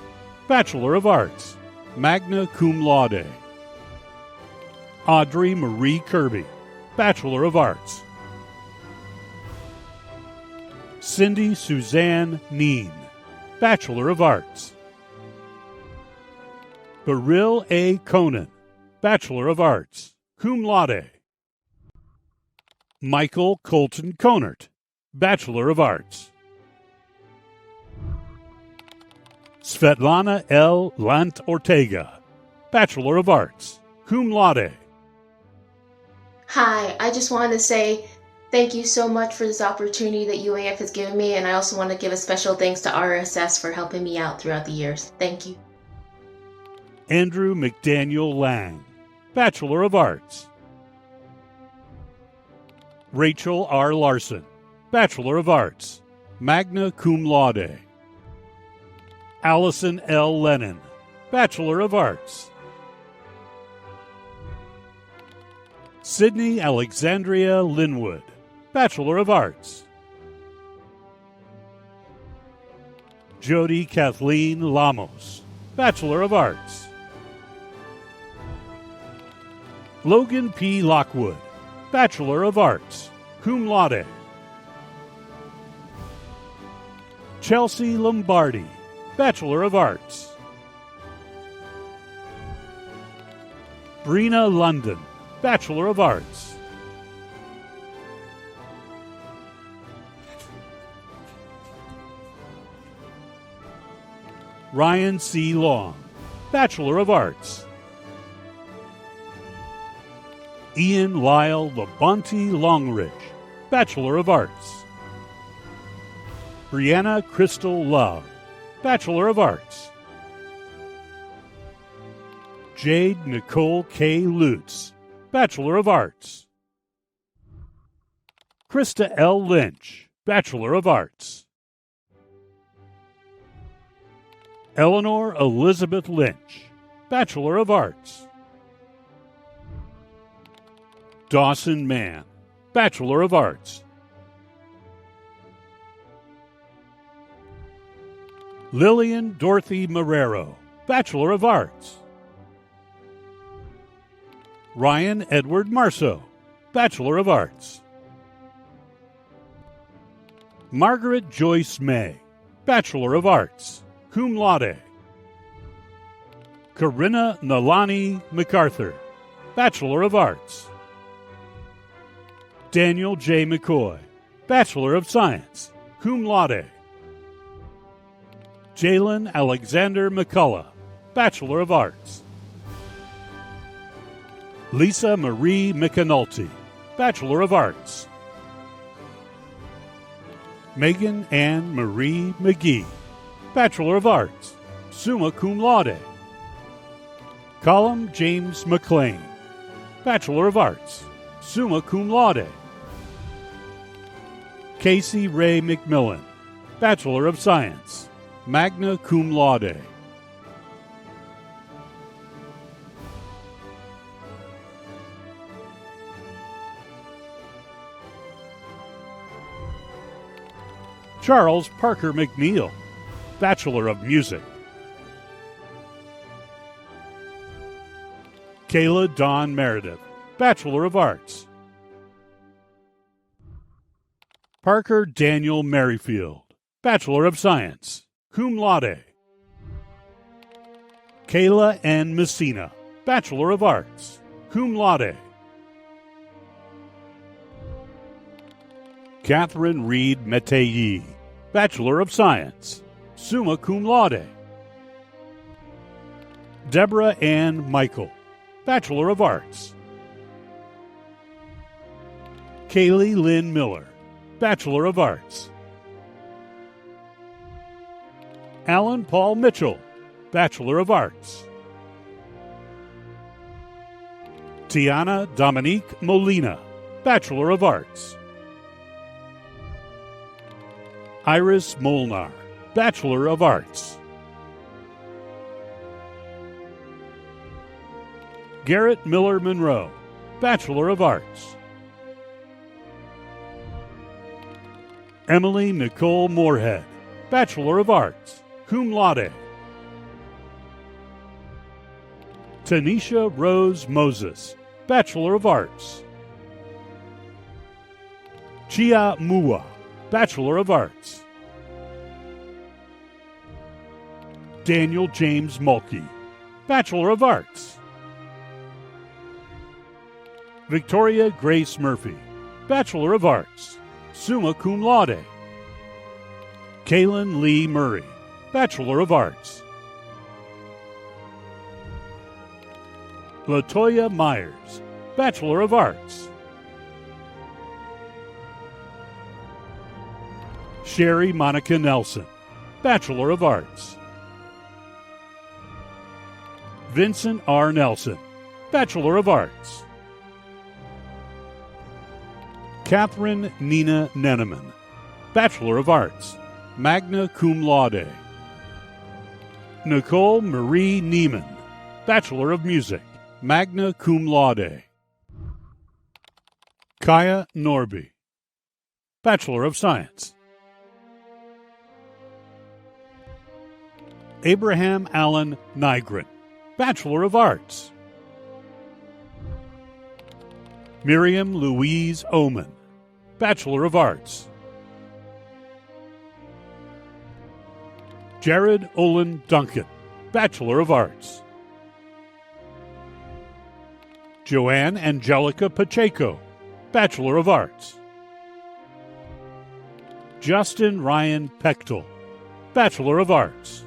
S11: Bachelor of Arts, magna cum laude. Audrey Marie Kirby, Bachelor of Arts. Cindy Suzanne Neen, Bachelor of Arts. Beryl A. Conan, Bachelor of Arts, cum laude. Michael Colton Conert, Bachelor of Arts. Svetlana L. Lant Ortega, Bachelor of Arts, cum laude.
S25: Hi, I just wanted to say thank you so much for this opportunity that UAF has given me, and I also want to give a special thanks to RSS for helping me out throughout the years. Thank you.
S11: Andrew McDaniel Lang, Bachelor of Arts. Rachel R. Larson, Bachelor of Arts, magna cum laude. Allison L. Lennon, Bachelor of Arts. Sydney Alexandria Linwood, Bachelor of Arts. Jody Kathleen Lamos, Bachelor of Arts. Logan P. Lockwood, Bachelor of Arts, cum laude. Chelsea Lombardi, Bachelor of Arts. Brina London, Bachelor of Arts. Ryan C. Long, Bachelor of Arts. Ian Lyle Labonte Longridge, Bachelor of Arts. Brianna Crystal Love, Bachelor of Arts. Jade Nicole K. Lutz, Bachelor of Arts. Krista L. Lynch, Bachelor of Arts. Eleanor Elizabeth Lynch, Bachelor of Arts. Dawson Mann, Bachelor of Arts. Lillian Dorothy Marrero, Bachelor of Arts. Ryan Edward Marceau, Bachelor of Arts. Margaret Joyce May, Bachelor of Arts, cum laude. Corinna Nalani MacArthur, Bachelor of Arts. Daniel J. McCoy, Bachelor of Science, cum laude. Jalen Alexander McCullough, Bachelor of Arts. Lisa Marie McAnulty, Bachelor of Arts. Megan Ann Marie McGee, Bachelor of Arts, summa cum laude. Colum James McLean, Bachelor of Arts, summa cum laude. Casey Ray McMillan, Bachelor of Science, magna cum laude. Charles Parker McNeil, Bachelor of Music. Kayla Dawn Meredith, Bachelor of Arts. Parker Daniel Merrifield, Bachelor of Science, cum laude. Kayla N. Messina, Bachelor of Arts, cum laude. Catherine Reed Metayi, Bachelor of Science, summa cum laude. Deborah Ann Michael, Bachelor of Arts. Kaylee Lynn Miller, Bachelor of Arts. Alan Paul Mitchell, Bachelor of Arts. Tiana Dominique Molina, Bachelor of Arts. Iris Molnar, Bachelor of Arts. Garrett Miller Monroe, Bachelor of Arts. Emily Nicole Moorhead, Bachelor of Arts, cum laude. Tanisha Rose Moses, Bachelor of Arts. Chia Mua, Bachelor of Arts. Daniel James Mulkey, Bachelor of Arts. Victoria Grace Murphy, Bachelor of Arts, summa cum laude. Kaylin Lee Murray, Bachelor of Arts. Latoya Myers, Bachelor of Arts. Sherry Monica Nelson, Bachelor of Arts. Vincent R. Nelson, Bachelor of Arts. Catherine Nina Neneman, Bachelor of Arts, magna cum laude. Nicole Marie Neiman, Bachelor of Music, magna cum laude. Kaya Norby, Bachelor of Science. Abraham Allen Nygren, Bachelor of Arts. Miriam Louise Oman, Bachelor of Arts. Jared Olin Duncan, Bachelor of Arts. Joanne Angelica Pacheco, Bachelor of Arts. Justin Ryan Pechtel, Bachelor of Arts.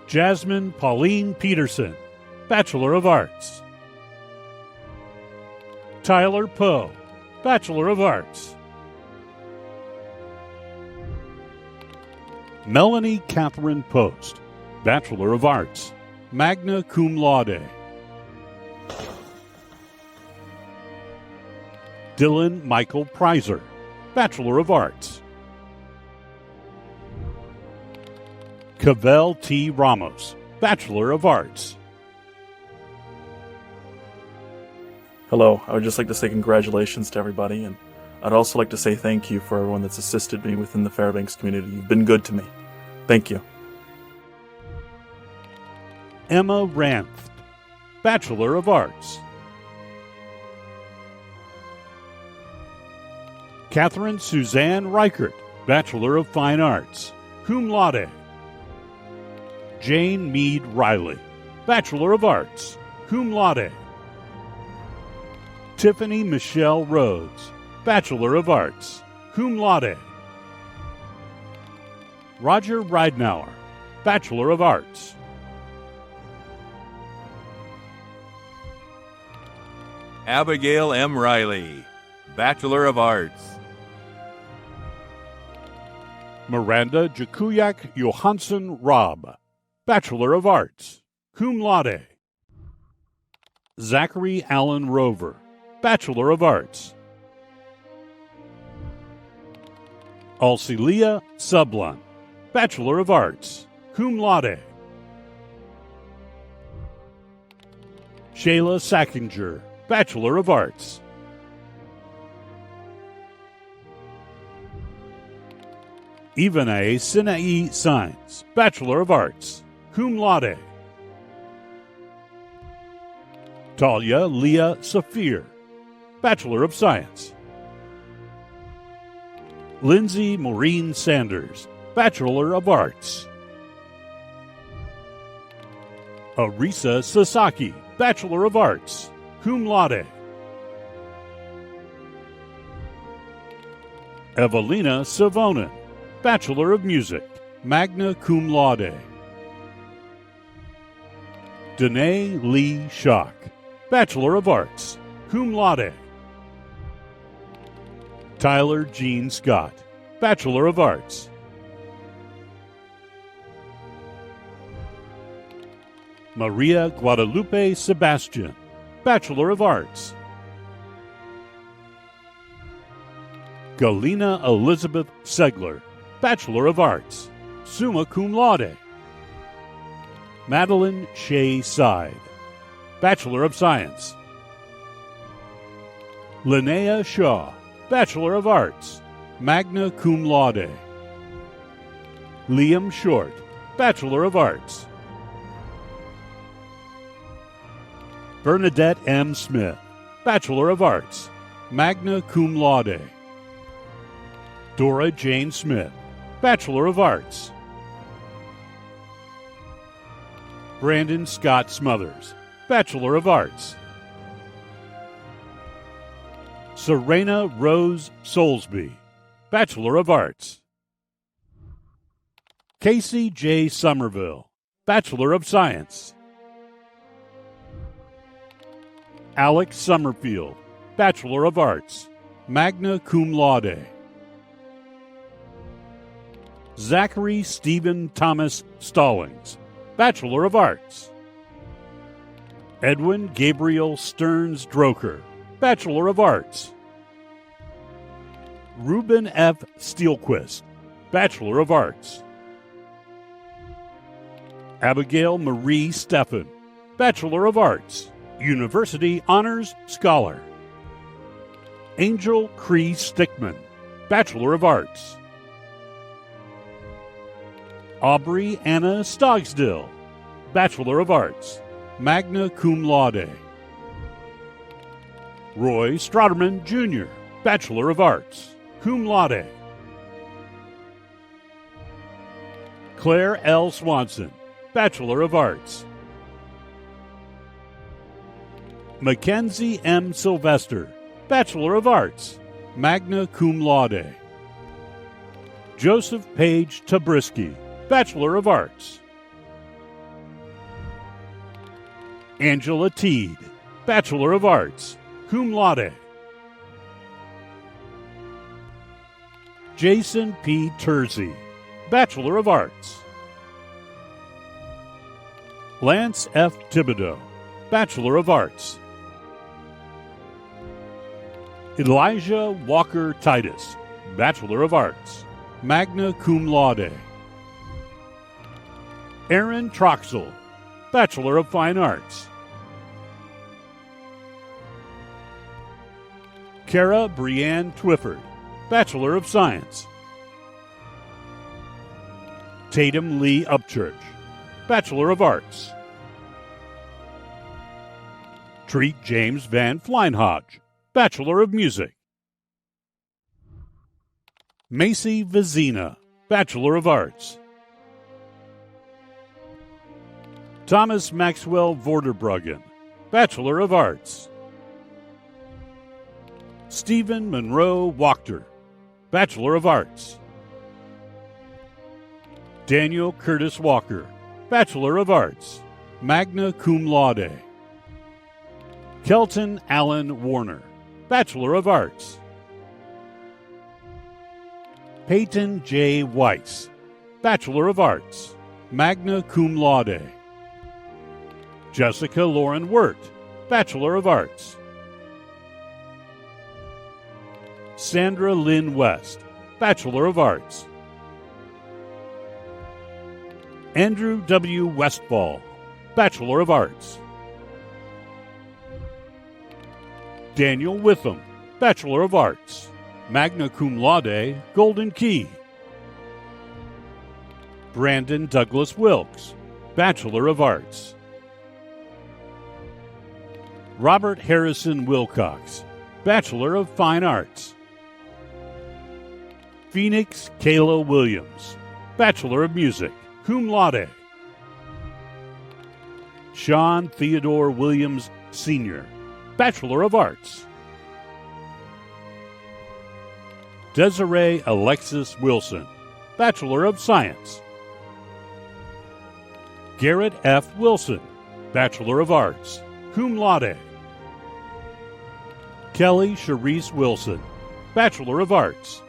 S11: Jasmine Pauline Peterson, Bachelor of Arts. Tyler Poe, Bachelor of Arts. Melanie Catherine Post, Bachelor of Arts, magna cum laude. Dylan Michael Preiser, Bachelor of Arts. Cavell T. Ramos, Bachelor of Arts.
S3: Hello, I would just like to say congratulations to everybody, and I'd also like to say thank you for everyone that's assisted me within the Fairbanks community. You've been good to me. Thank you.
S11: Emma Ranft, Bachelor of Arts. Catherine Suzanne Reichert, Bachelor of Fine Arts, cum laude. Jane Mead Riley, Bachelor of Arts, cum laude. Tiffany Michelle Rhodes, Bachelor of Arts, cum laude. Roger Ridenauer, Bachelor of Arts.
S13: Abigail M. Riley, Bachelor of Arts.
S11: Miranda Jakuyak Johansson Robb, Bachelor of Arts, cum laude. Zachary Allen Rover, Bachelor of Arts. Alcelia Sublun, Bachelor of Arts, cum laude. Shayla Sackinger, Bachelor of Arts. Ivanae Sinai Science, Bachelor of Arts, cum laude. Talia Leah Safir, Bachelor of Science. Lindsay Maureen Sanders, Bachelor of Arts. Arisa Sasaki, Bachelor of Arts, cum laude. Evelina Savonin, Bachelor of Music, magna cum laude. Danae Lee Schock, Bachelor of Arts, cum laude. Tyler Gene Scott, Bachelor of Arts. Maria Guadalupe Sebastian, Bachelor of Arts. Galina Elizabeth Segler, Bachelor of Arts, summa cum laude. Madeline Shea Side, Bachelor of Science. Linnea Shaw, Bachelor of Arts, magna cum laude. Liam Short, Bachelor of Arts. Bernadette M. Smith, Bachelor of Arts, magna cum laude. Dora Jane Smith, Bachelor of Arts. Brandon Scott Smothers, Bachelor of Arts. Serena Rose Soulsby, Bachelor of Arts. Casey J. Somerville, Bachelor of Science. Alex Summerfield, Bachelor of Arts, magna cum laude. Zachary Stephen Thomas Stallings, Bachelor of Arts. Edwin Gabriel Stearns Droker, Bachelor of Arts. Ruben F. Steelquist, Bachelor of Arts. Abigail Marie Steffen, Bachelor of Arts, University Honors Scholar. Angel Cree Stickman, Bachelor of Arts. Aubrey Anna Stogsdill, Bachelor of Arts, magna cum laude. Roy Strotterman, Jr., Bachelor of Arts, cum laude. Claire L. Swanson, Bachelor of Arts. Mackenzie M. Sylvester, Bachelor of Arts, magna cum laude. Joseph Page Tabrisky, Bachelor of Arts. Angela Teed, Bachelor of Arts, cum laude. Jason P. Tersey, Bachelor of Arts. Lance F. Thibodeau, Bachelor of Arts. Elijah Walker Titus, Bachelor of Arts, magna cum laude. Aaron Troxel, Bachelor of Fine Arts. Kara Brianne Twifford, Bachelor of Science. Tatum Lee Upchurch, Bachelor of Arts. Treat James Van Fleinhodge, Bachelor of Music. Macy Vizina, Bachelor of Arts. Thomas Maxwell Vorderbruggen, Bachelor of Arts. Stephen Monroe Wachter, Bachelor of Arts. Daniel Curtis Walker, Bachelor of Arts, magna cum laude. Kelton Allen Warner, Bachelor of Arts. Peyton J. Weiss, Bachelor of Arts, magna cum laude. Jessica Lauren Wirt, Bachelor of Arts. Sandra Lynn West, Bachelor of Arts. Andrew W. Westfall, Bachelor of Arts. Daniel Witham, Bachelor of Arts, magna cum laude, Golden Key. Brandon Douglas Wilkes, Bachelor of Arts. Robert Harrison Wilcox, Bachelor of Fine Arts. Phoenix Kayla Williams, Bachelor of Music, cum laude. Sean Theodore Williams, Sr., Bachelor of Arts. Desiree Alexis Wilson, Bachelor of Science. Garrett F. Wilson, Bachelor of Arts, cum laude. Kelly Charisse Wilson, Bachelor of Arts.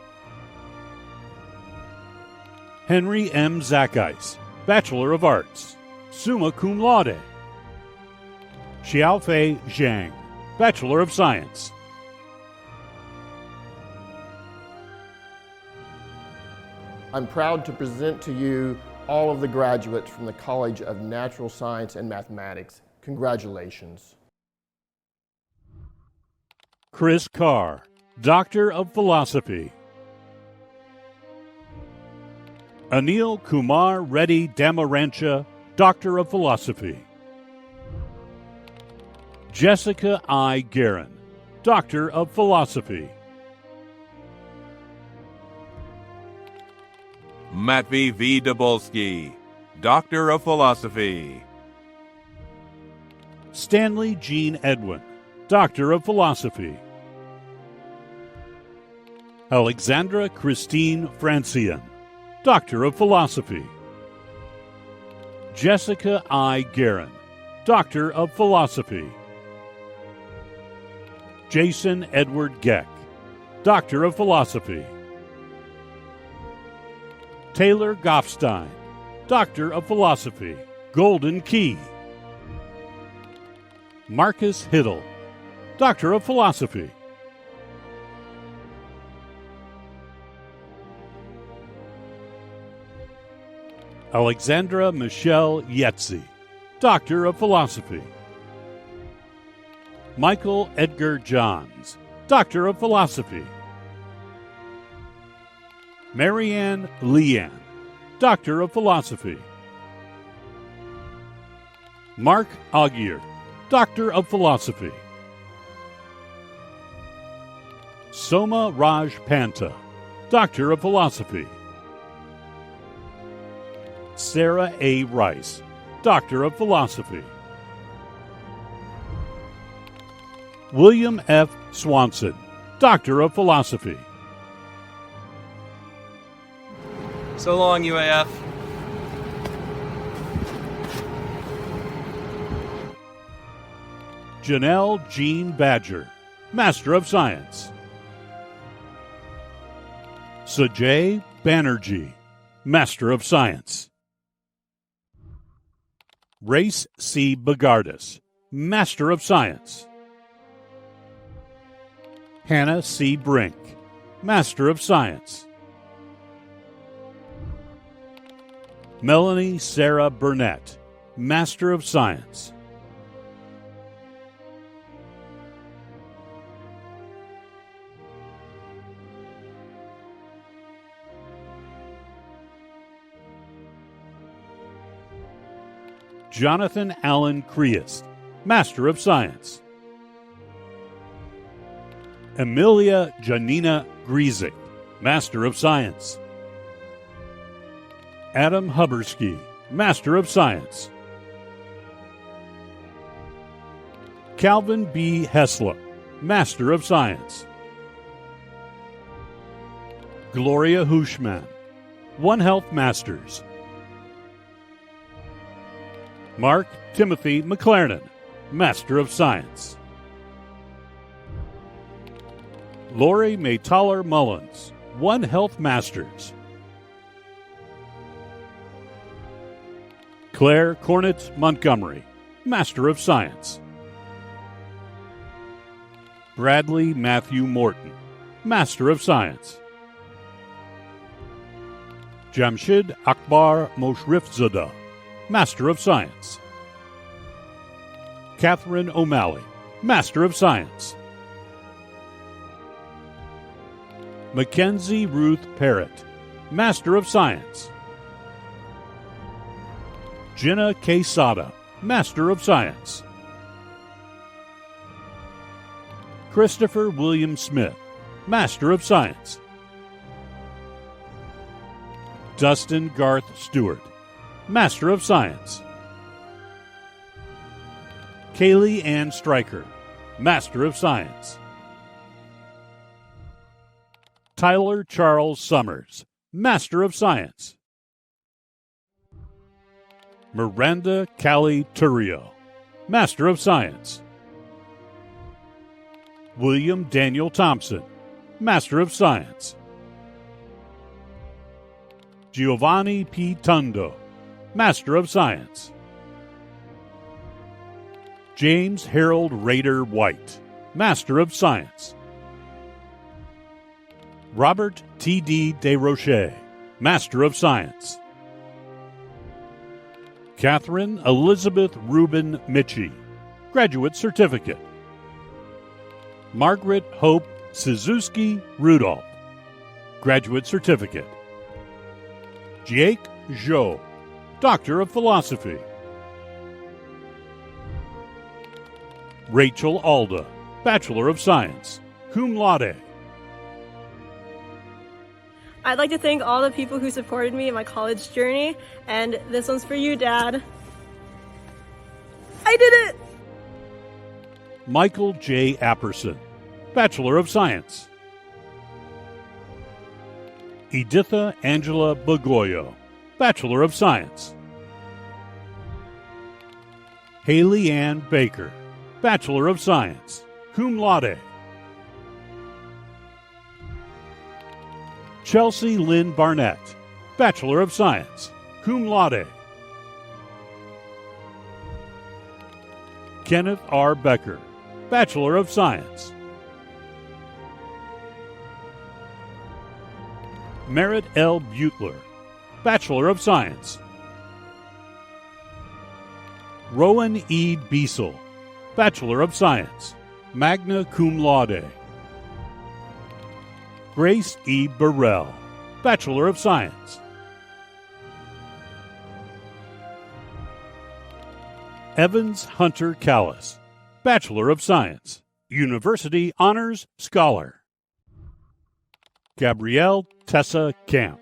S11: Henry M. Zackeis, Bachelor of Arts, summa cum laude. Xiaofei Zhang, Bachelor of Science.
S4: I'm proud to present to you all of the graduates from the College of Natural Science and Mathematics. Congratulations.
S11: Chris Carr, Doctor of Philosophy. Anil Kumar Reddy Damarancha, Doctor of Philosophy. Jessica I. Guerin, Doctor of Philosophy.
S13: Matvey V. Dabolsky, Doctor of Philosophy.
S11: Stanley Jean Edwin, Doctor of Philosophy. Alexandra Christine Francian, Doctor of Philosophy. Jessica I. Guerin, Doctor of Philosophy. Jason Edward Geck, Doctor of Philosophy. Taylor Goffstein, Doctor of Philosophy, Golden Key. Marcus Hiddle, Doctor of Philosophy. Alexandra Michelle Yetzi, Doctor of Philosophy. Michael Edgar Johns, Doctor of Philosophy. Marianne Leanne, Doctor of Philosophy. Mark Aguirre, Doctor of Philosophy. Soma Raj Panta, Doctor of Philosophy. Sarah A. Rice, Doctor of Philosophy. William F. Swanson, Doctor of Philosophy.
S5: So long, UAF.
S11: Janelle Jean Badger, Master of Science. Sajay Banerjee, Master of Science. Race C. Bagardis, Master of Science. Hannah C. Brink, Master of Science. Melanie Sarah Burnett, Master of Science. Jonathan Allen Creast, Master of Science. Emilia Janina Griesik, Master of Science. Adam Hubersky, Master of Science. Calvin B. Hessler, Master of Science. Gloria Hushman, One Health Masters. Mark Timothy McLernan, Master of Science. Lori Maytaller Mullins, One Health Masters. Claire Cornett Montgomery, Master of Science. Bradley Matthew Morton, Master of Science. Jamshid Akbar Moshrifzada, Master of Science. Catherine O'Malley, Master of Science. Mackenzie Ruth Parrott, Master of Science. Jenna Quesada, Master of Science. Christopher William Smith, Master of Science. Dustin Garth Stewart, Master of Science. Kaylee Ann Stryker, Master of Science. Tyler Charles Summers, Master of Science. Miranda Callie Turio, Master of Science. William Daniel Thompson, Master of Science. Giovanni P. Tundo, Master of Science. James Harold Rader White, Master of Science. Robert T. D. Desrochers, Master of Science. Catherine Elizabeth Rubin Mitchie, Graduate Certificate. Margaret Hope Suzuki Rudolph, Graduate Certificate. Jake Zhou, Doctor of Philosophy. Rachel Alda, Bachelor of Science, cum laude.
S6: I'd like to thank all the people who supported me in my college journey, and this one's for you, Dad. I did it!
S11: Michael J. Apperson, Bachelor of Science. Editha Angela Bagoyo, Bachelor of Science. Haley Ann Baker, Bachelor of Science, cum laude. Chelsea Lynn Barnett, Bachelor of Science, cum laude. Kenneth R. Becker, Bachelor of Science. Merritt L. Butler, Bachelor of Science. Rowan E. Biesel, Bachelor of Science, magna cum laude. Grace E. Burrell, Bachelor of Science. Evans Hunter Callis, Bachelor of Science, University Honors Scholar. Gabrielle Tessa Camp,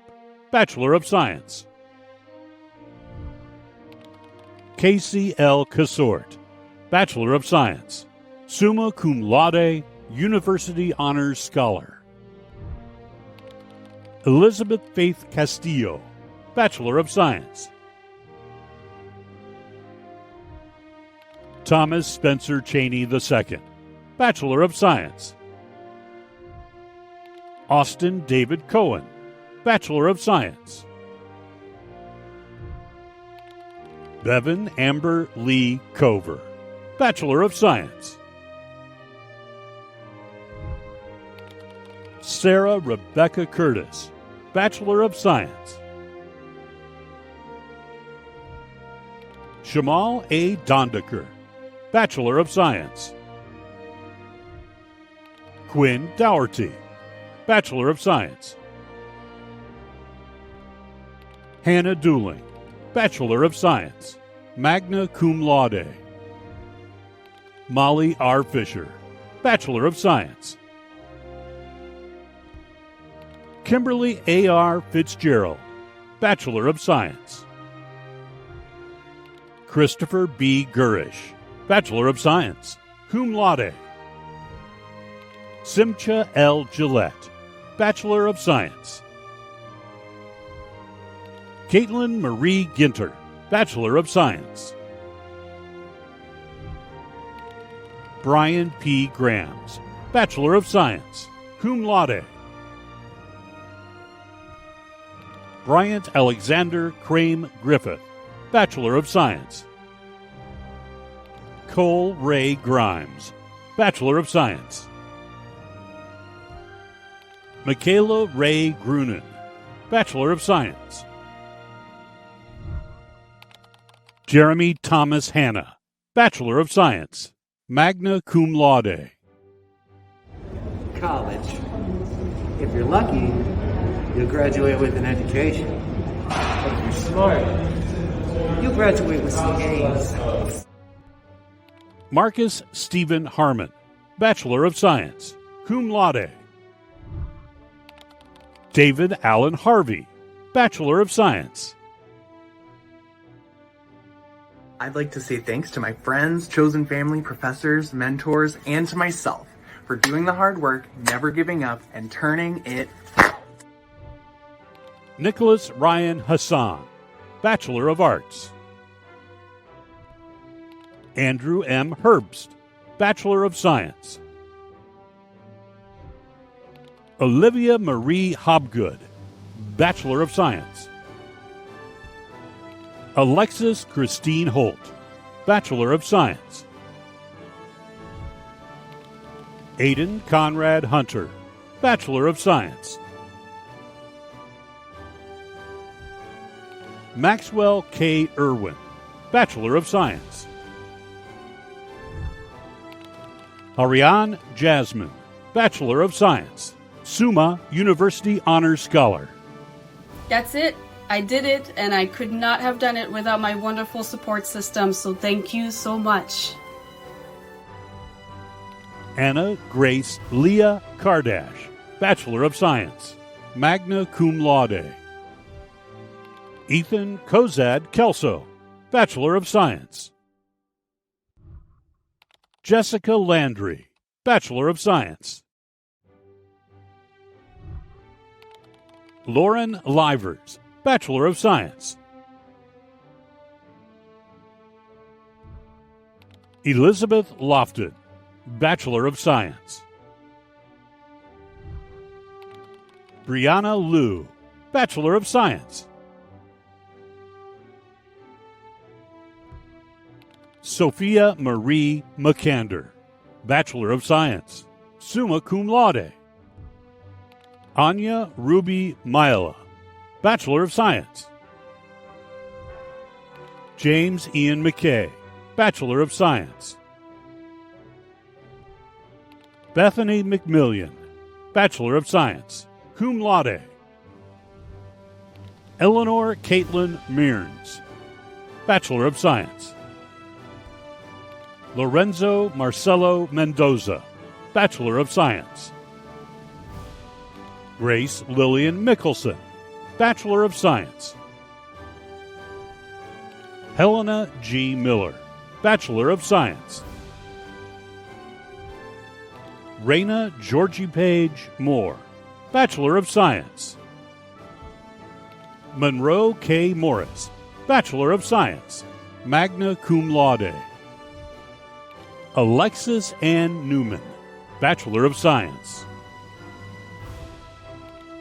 S11: Bachelor of Science. Casey L. Casort, Bachelor of Science, Summa Cum Laude, University Honors Scholar. Elizabeth Faith Castillo, Bachelor of Science. Thomas Spencer Cheney II, Bachelor of Science. Austin David Cohen, Bachelor of Science. Bevan Amber Lee Cover, Bachelor of Science. Sarah Rebecca Curtis, Bachelor of Science. Shamal A. Dondaker, Bachelor of Science. Quinn Dougherty, Bachelor of Science. Hannah Dooling, Bachelor of Science, magna cum laude. Molly R. Fisher, Bachelor of Science. Kimberly A. R. Fitzgerald, Bachelor of Science. Christopher B. Gurish, Bachelor of Science, cum laude. Simcha L. Gillette, Bachelor of Science. Caitlin Marie Ginter, Bachelor of Science. Brian P. Grams, Bachelor of Science, cum laude. Bryant Alexander Crame Griffith, Bachelor of Science. Cole Ray Grimes, Bachelor of Science. Michaela Ray Grunin, Bachelor of Science. Jeremy Thomas Hanna, Bachelor of Science, magna cum laude.
S7: College. If you're lucky, you'll graduate with an education. But if you're smart, you'll graduate with some A's.
S11: Marcus Stephen Harmon, Bachelor of Science, cum laude. David Allen Harvey, Bachelor of Science.
S8: I'd like to say thanks to my friends, chosen family, professors, mentors, and to myself for doing the hard work, never giving up, and turning it out.
S11: Nicholas Ryan Hassan, Bachelor of Arts. Andrew M. Herbst, Bachelor of Science. Olivia Marie Hobgood, Bachelor of Science. Alexis Christine Holt, Bachelor of Science. Aiden Conrad Hunter, Bachelor of Science. Maxwell K. Irwin, Bachelor of Science. Ariane Jasmine, Bachelor of Science, Summa University Honors Scholar.
S2: That's it. I did it, and I could not have done it without my wonderful support system, so thank you so much.
S11: Anna Grace Leah Kardash, Bachelor of Science, magna cum laude. Ethan Kozad Kelso, Bachelor of Science. Jessica Landry, Bachelor of Science. Lauren Livers, Bachelor of Science. Elizabeth Lofton, Bachelor of Science. Brianna Liu, Bachelor of Science. Sophia Marie McCander, Bachelor of Science, summa cum laude. Anya Ruby Maila, Bachelor of Science. James Ian McKay, Bachelor of Science. Bethany McMillian, Bachelor of Science, cum laude. Eleanor Caitlin Mearns, Bachelor of Science. Lorenzo Marcelo Mendoza, Bachelor of Science. Grace Lillian Mickelson, Bachelor of Science. Helena G. Miller, Bachelor of Science. Raina Georgie Page Moore, Bachelor of Science. Monroe K. Morris, Bachelor of Science, magna cum laude. Alexis Ann Newman, Bachelor of Science.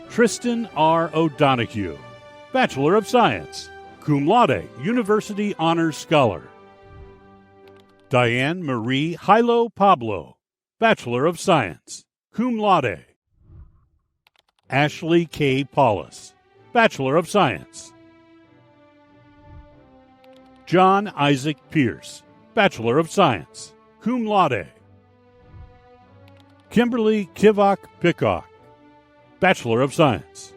S11: Tristan R. O'Donoghue, Bachelor of Science, cum laude, University Honors Scholar. Diane Marie Hilo Pablo, Bachelor of Science, cum laude. Ashley K. Paulus, Bachelor of Science. John Isaac Pierce, Bachelor of Science, cum laude. Kimberly Kivok Pickok, Bachelor of Science.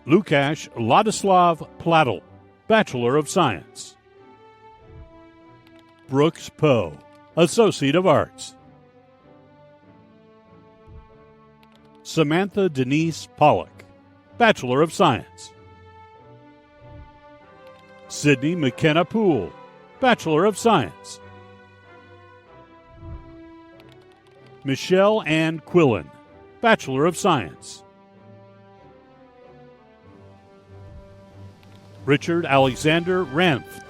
S11: Lukasz Ladislav Plattel, Bachelor of Science. Brooks Poe, Associate of Arts. Samantha Denise Pollock, Bachelor of Science. Sydney McKenna Poole, Bachelor of Science. Michelle Ann Quillen, Bachelor of Science. Richard Alexander Ranft,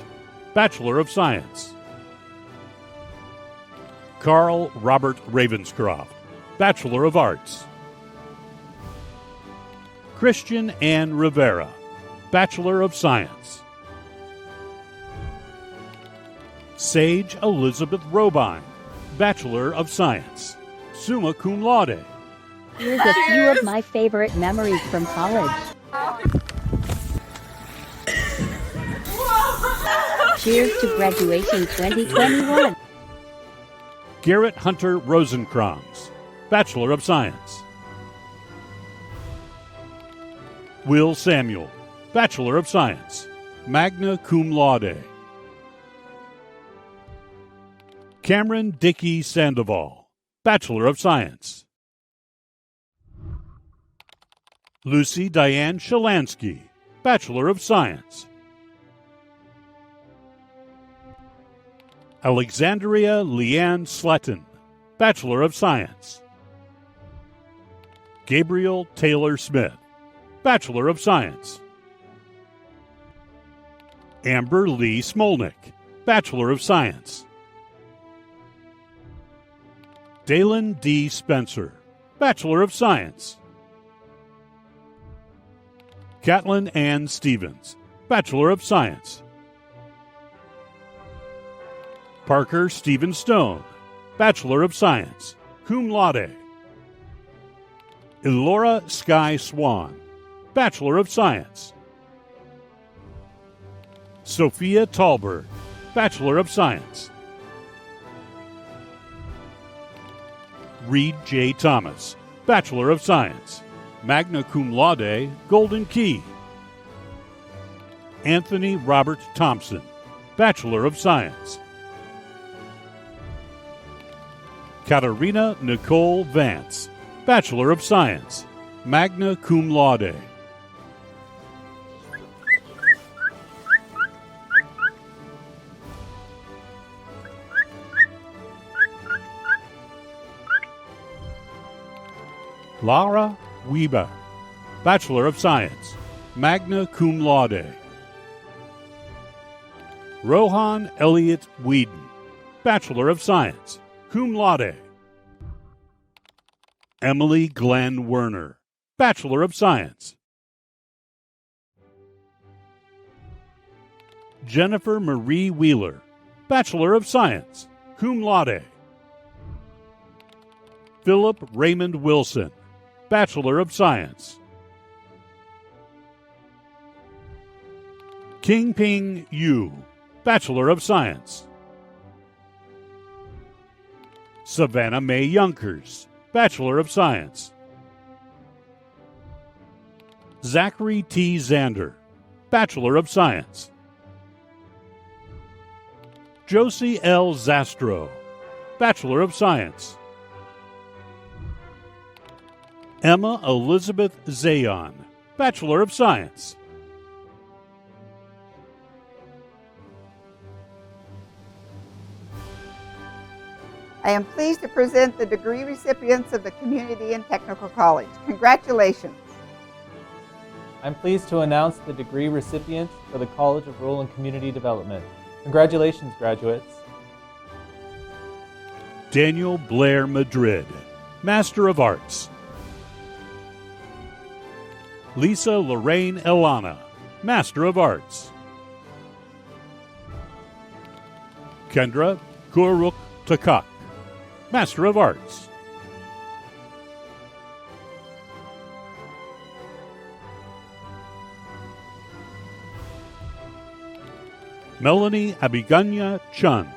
S11: Bachelor of Science. Carl Robert Ravenscroft, Bachelor of Arts. Christian Ann Rivera, Bachelor of Science. Sage Elizabeth Robine, Bachelor of Science, summa cum laude.
S9: Here's a few of my favorite memories from college. Cheers to graduation 2021.
S11: Garrett Hunter Rosenkranz, Bachelor of Science. Will Samuel, Bachelor of Science, magna cum laude. Cameron Dickey Sandoval, Bachelor of Science. Lucy Diane Shalansky, Bachelor of Science. Alexandria Leanne Sletton, Bachelor of Science. Gabriel Taylor Smith, Bachelor of Science. Amber Lee Smolnick, Bachelor of Science. Dalen D. Spencer, Bachelor of Science. Catlin Ann Stevens, Bachelor of Science. Parker Stephen Stone, Bachelor of Science, cum laude. Elora Sky Swan, Bachelor of Science. Sophia Talberg, Bachelor of Science. Reed J. Thomas, Bachelor of Science, magna cum laude, Golden Key. Anthony Robert Thompson, Bachelor of Science. Katarina Nicole Vance, Bachelor of Science, magna cum laude. Lara Weber, Bachelor of Science, magna cum laude. Rohan Elliott Whedon, Bachelor of Science, cum laude. Emily Glenn Werner, Bachelor of Science. Jennifer Marie Wheeler, Bachelor of Science, cum laude. Philip Raymond Wilson, Bachelor of Science. Kingping Yu, Bachelor of Science. Savannah Mae Yonkers, Bachelor of Science. Zachary T. Zander, Bachelor of Science. Josie L. Zastro, Bachelor of Science. Emma Elizabeth Zayon, Bachelor of Science.
S10: I am pleased to present the degree recipients of the Community and Technical College. Congratulations.
S12: I'm pleased to announce the degree recipients for the College of Rural and Community Development. Congratulations, graduates.
S11: Daniel Blair Madrid, Master of Arts. Lisa Lorraine Elana, Master of Arts. Kendra Kuruk Takak, Master of Arts. Melanie Abiganya Chun,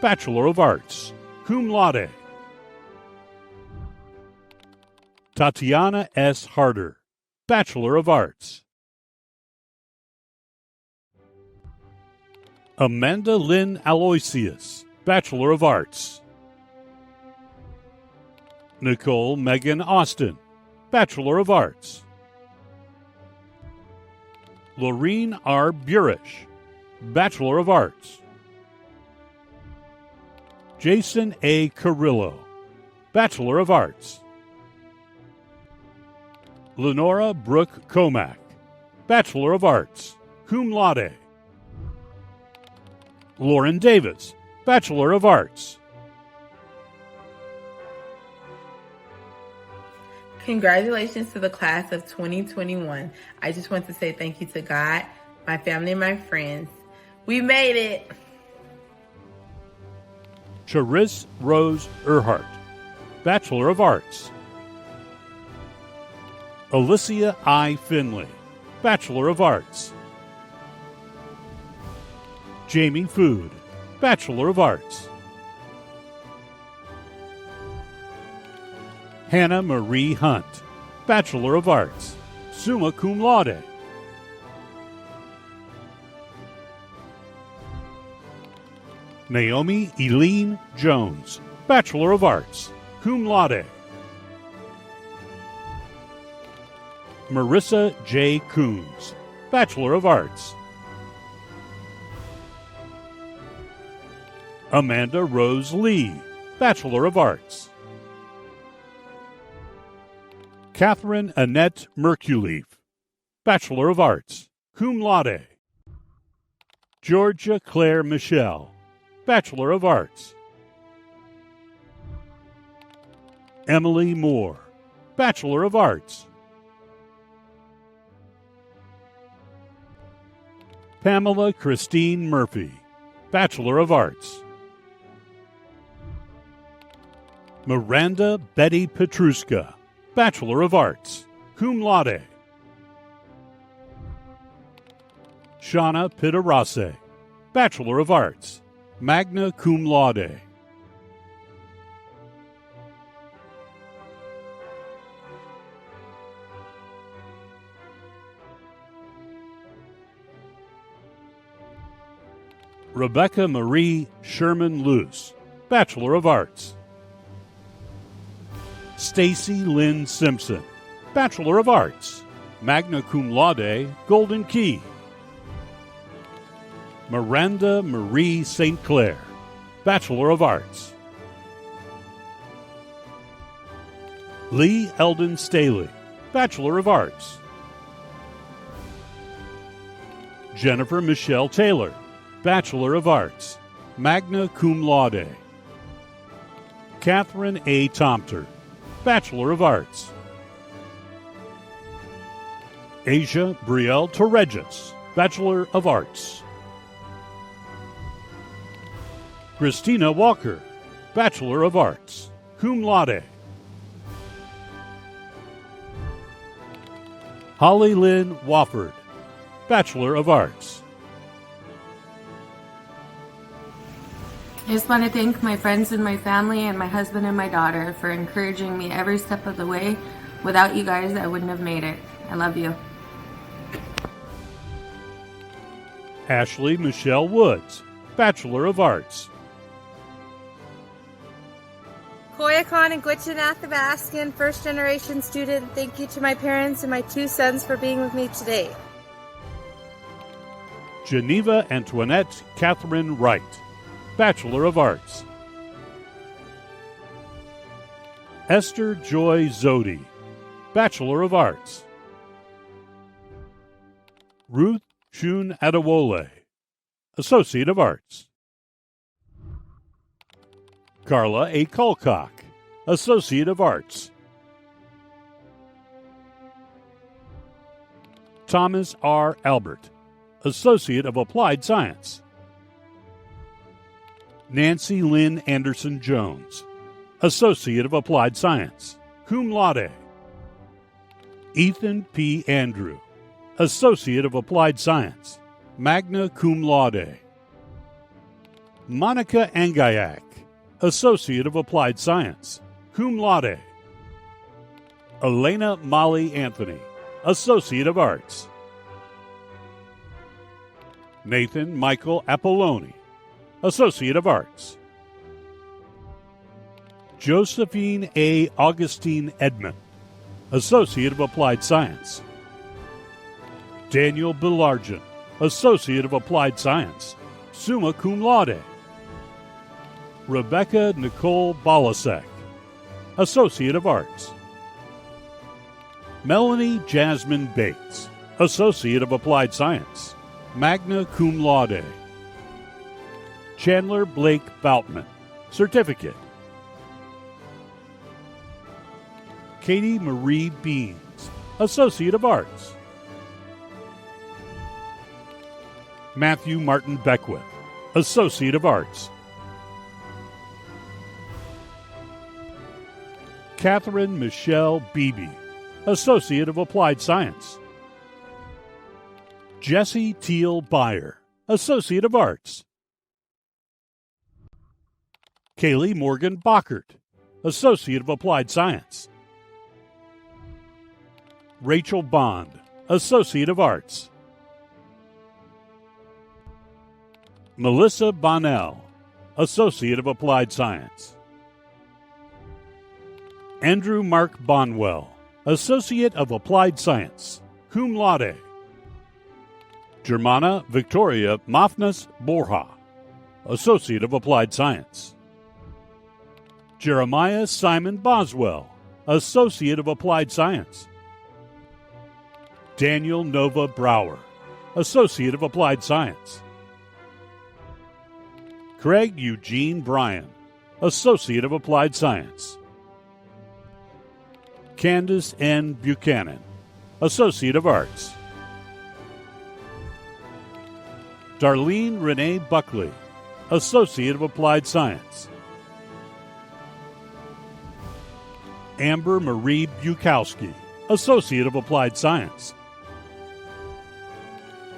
S11: Bachelor of Arts, cum laude. Tatiana S. Harder, Bachelor of Arts. Amanda Lynn Aloysius, Bachelor of Arts. Nicole Megan Austin, Bachelor of Arts. Laureen R. Burish, Bachelor of Arts. Jason A. Carrillo, Bachelor of Arts. Lenora Brooke Comack, Bachelor of Arts, cum laude. Lauren Davis, Bachelor of Arts.
S14: Congratulations to the class of 2021. I just want to say thank you to God, my family, and my friends. We made it.
S11: Charisse Rose Erhart, Bachelor of Arts. Alicia I. Finley, Bachelor of Arts. Jamie Food, Bachelor of Arts. Hannah Marie Hunt, Bachelor of Arts, summa cum laude. Naomi Eileen Jones, Bachelor of Arts, cum laude. Marissa J. Coons, Bachelor of Arts. Amanda Rose Lee, Bachelor of Arts. Catherine Annette Merculeaf, Bachelor of Arts, cum laude. Georgia Claire Michelle, Bachelor of Arts. Emily Moore, Bachelor of Arts. Pamela Christine Murphy, Bachelor of Arts. Miranda Betty Petruska, Bachelor of Arts, cum laude. Shauna Pitarace, Bachelor of Arts, magna cum laude. Rebecca Marie Sherman Luce, Bachelor of Arts. Stacy Lynn Simpson, Bachelor of Arts, magna cum laude, Golden Key. Miranda Marie St. Clair, Bachelor of Arts. Lee Eldon Staley, Bachelor of Arts. Jennifer Michelle Taylor, Bachelor of Arts, magna cum laude. Catherine A. Tomter, Bachelor of Arts. Asia Brielle Torregis, Bachelor of Arts. Christina Walker, Bachelor of Arts, cum laude. Holly Lynn Wofford, Bachelor of Arts.
S24: I just want to thank my friends and my family and my husband and my daughter for encouraging me every step of the way. Without you guys, I wouldn't have made it. I love you.
S11: Ashley Michelle Woods, Bachelor of Arts.
S15: Koyakon and Gwitchin Athabaskan, first generation student. Thank you to my parents and my 2 sons for being with me today.
S11: Geneva Antoinette Catherine Wright, Bachelor of Arts. Esther Joy Zodi, Bachelor of Arts. Ruth Shun Adewole, Associate of Arts. Carla A. Colcock, Associate of Arts. Thomas R. Albert, Associate of Applied Science. Nancy Lynn Anderson Jones, Associate of Applied Science, cum laude. Ethan P. Andrew, Associate of Applied Science, magna cum laude. Monica Angayak, Associate of Applied Science, cum laude. Elena Molly Anthony, Associate of Arts. Nathan Michael Apolloni, Associate of Arts. Josephine A. Augustine Edmond, Associate of Applied Science. Daniel Belargin, Associate of Applied Science, summa cum laude. Rebecca Nicole Balasek, Associate of Arts. Melanie Jasmine Bates, Associate of Applied Science, magna cum laude. Chandler Blake Boutman, Certificate. Katie Marie Beans, Associate of Arts. Matthew Martin Beckwith, Associate of Arts. Catherine Michelle Beebe, Associate of Applied Science. Jesse Teal Byer, Associate of Arts. Kaylee Morgan Bockert, Associate of Applied Science. Rachel Bond, Associate of Arts. Melissa Bonnell, Associate of Applied Science. Andrew Mark Bonwell, Associate of Applied Science, cum laude. Germana Victoria Mafnas Borja, Associate of Applied Science. Jeremiah Simon Boswell, Associate of Applied Science. Daniel Nova Brower, Associate of Applied Science. Craig Eugene Bryan, Associate of Applied Science. Candace N. Buchanan, Associate of Arts. Darlene Renee Buckley, Associate of Applied Science. Amber Marie Bukowski, Associate of Applied Science.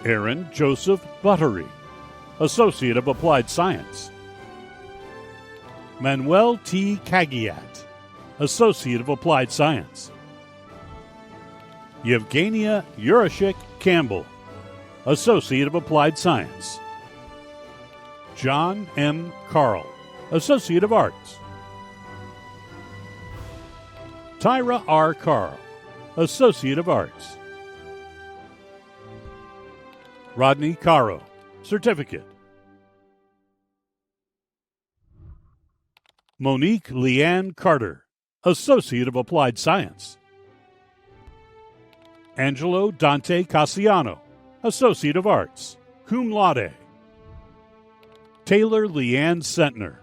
S11: Aaron Joseph Buttery, Associate of Applied Science. Manuel T. Kagiat, Associate of Applied Science. Yevgenia Yurashik Campbell, Associate of Applied Science. John M. Carl, Associate of Arts. Tyra R. Carl, Associate of Arts. Rodney Caro, Certificate. Monique Leanne Carter, Associate of Applied Science. Angelo Dante Cassiano, Associate of Arts, cum laude. Taylor Leanne Sentner,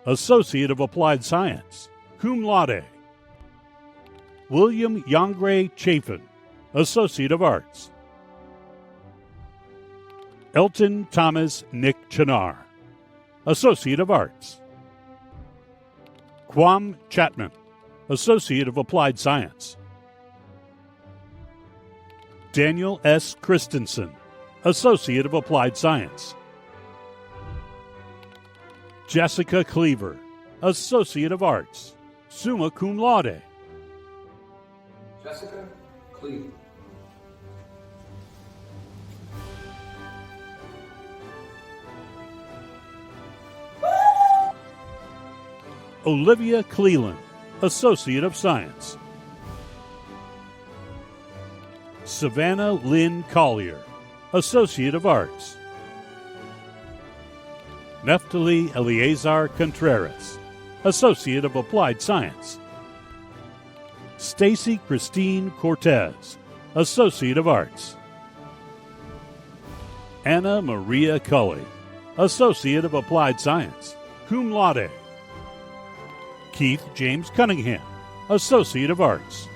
S11: Associate of Applied Science, cum laude. William Yongre Chafin, Associate of Arts. Elton Thomas Nick Chinar, Associate of Arts. Quam Chapman, Associate of Applied Science. Daniel S. Christensen, Associate of Applied Science. Jessica Cleaver, Associate of Arts, summa cum laude.
S16: Jessica Cleaver.
S11: Olivia Cleland, Associate of Science. Savannah Lynn Collier, Associate of Arts. Neftali Eleazar Contreras, Associate of Applied Science. Stacy Christine Cortez, Associate of Arts. Anna Maria Cully, Associate of Applied Science, cum laude. Keith James Cunningham, Associate of Arts.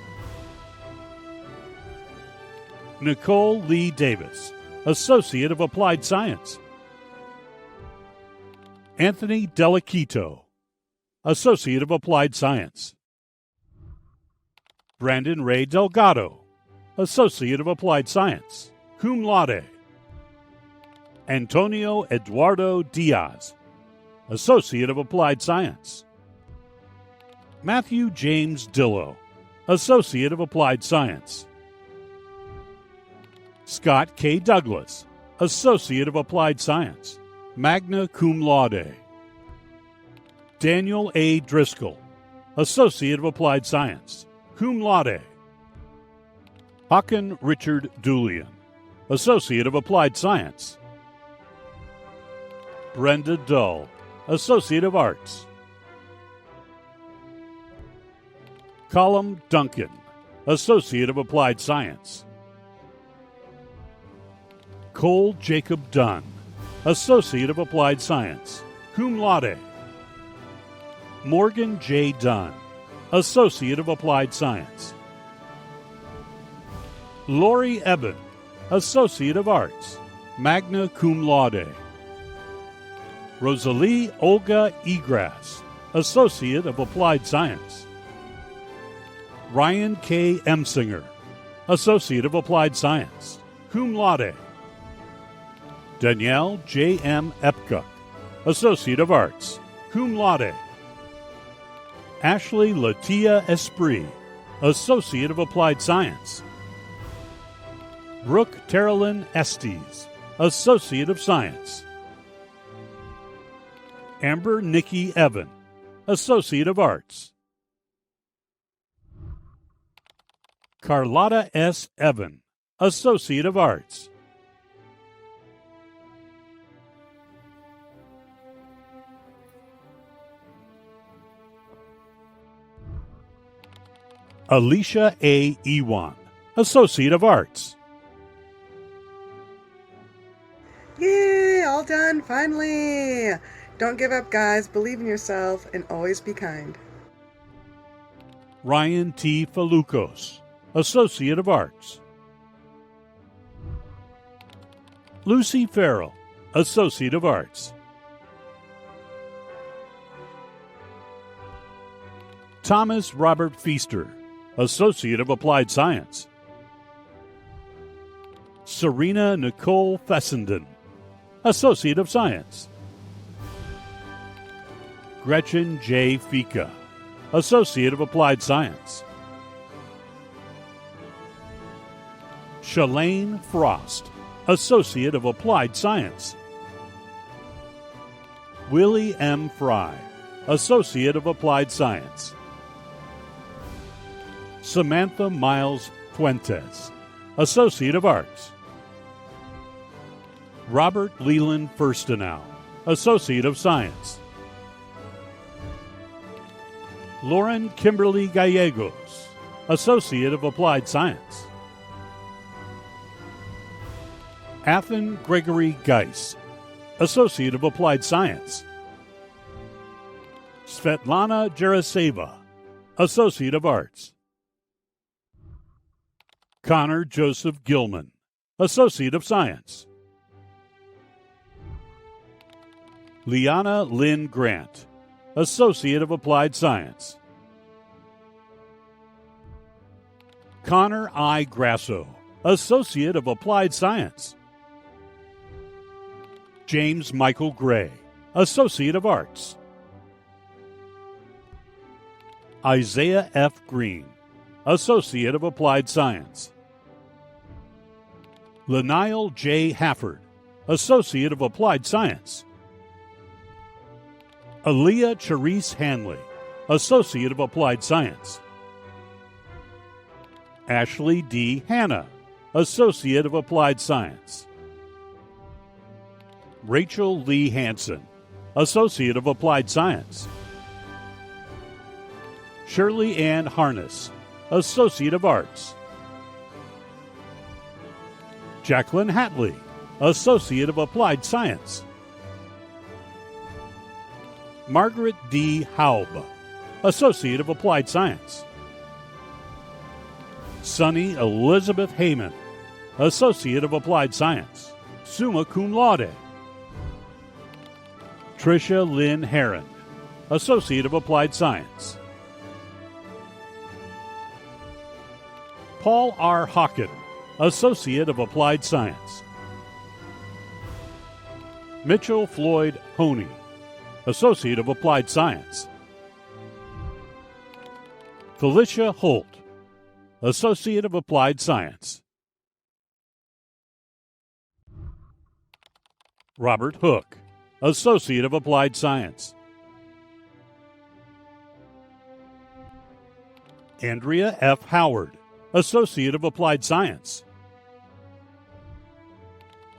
S11: Nicole Lee Davis, Associate of Applied Science. Anthony Delaquito, Associate of Applied Science. Brandon Ray Delgado, Associate of Applied Science, cum laude. Antonio Eduardo Diaz, Associate of Applied Science. Matthew James Dillow, Associate of Applied Science. Scott K. Douglas, Associate of Applied Science, magna cum laude. Daniel A. Driscoll, Associate of Applied Science, cum laude. Hakan Richard Dulian, Associate of Applied Science. Brenda Dull, Associate of Arts. Colum Duncan, Associate of Applied Science. Cole Jacob Dunn, Associate of Applied Science, cum laude. Morgan J. Dunn, Associate of Applied Science. Lori Eben, Associate of Arts, magna cum laude. Rosalie Olga Egras, Associate of Applied Science. Ryan K. Emsinger, Associate of Applied Science, cum laude. Danielle J. M. Epcock, Associate of Arts, cum laude. Ashley Latia Esprit, Associate of Applied Science. Brooke Terrelyn Estes, Associate of Science. Amber Nikki Evan, Associate of Arts. Carlotta S. Evan, Associate of Arts. Alicia A. Ewan, Associate of Arts.
S17: Yay! All done, finally! Don't give up, guys. Believe in yourself and always be kind.
S11: Ryan T. Falucos, Associate of Arts. Lucy Farrell, Associate of Arts. Thomas Robert Feaster, Associate of Applied Science. Serena Nicole Fessenden, Associate of Science. Gretchen J. Fika, Associate of Applied Science. Shalane Frost, Associate of Applied Science. Willie M. Fry, Associate of Applied Science. Samantha Miles Fuentes, Associate of Arts. Robert Leland Furstenau, Associate of Science. Lauren Kimberly Gallegos, Associate of Applied Science. Athen Gregory Geis, Associate of Applied Science. Svetlana Jaraseva, Associate of Arts. Connor Joseph Gilman, Associate of Science. Liana Lynn Grant, Associate of Applied Science. Connor I. Grasso, Associate of Applied Science. James Michael Gray, Associate of Arts. Isaiah F. Green, Associate of Applied Science. Leniel J. Hafford, Associate of Applied Science. Aaliyah Charisse Hanley, Associate of Applied Science. Ashley D. Hanna, Associate of Applied Science. Rachel Lee Hansen, Associate of Applied Science. Shirley Ann Harness, Associate of Arts. Jacqueline Hatley, Associate of Applied Science. Margaret D. Haub, Associate of Applied Science. Sunny Elizabeth Heyman, Associate of Applied Science, summa cum laude. Tricia Lynn Heron, Associate of Applied Science. Paul R. Hawken, Associate of Applied Science. Mitchell Floyd Honey, Associate of Applied Science. Felicia Holt, Associate of Applied Science. Robert Hook, Associate of Applied Science. Andrea F. Howard, Associate of Applied Science.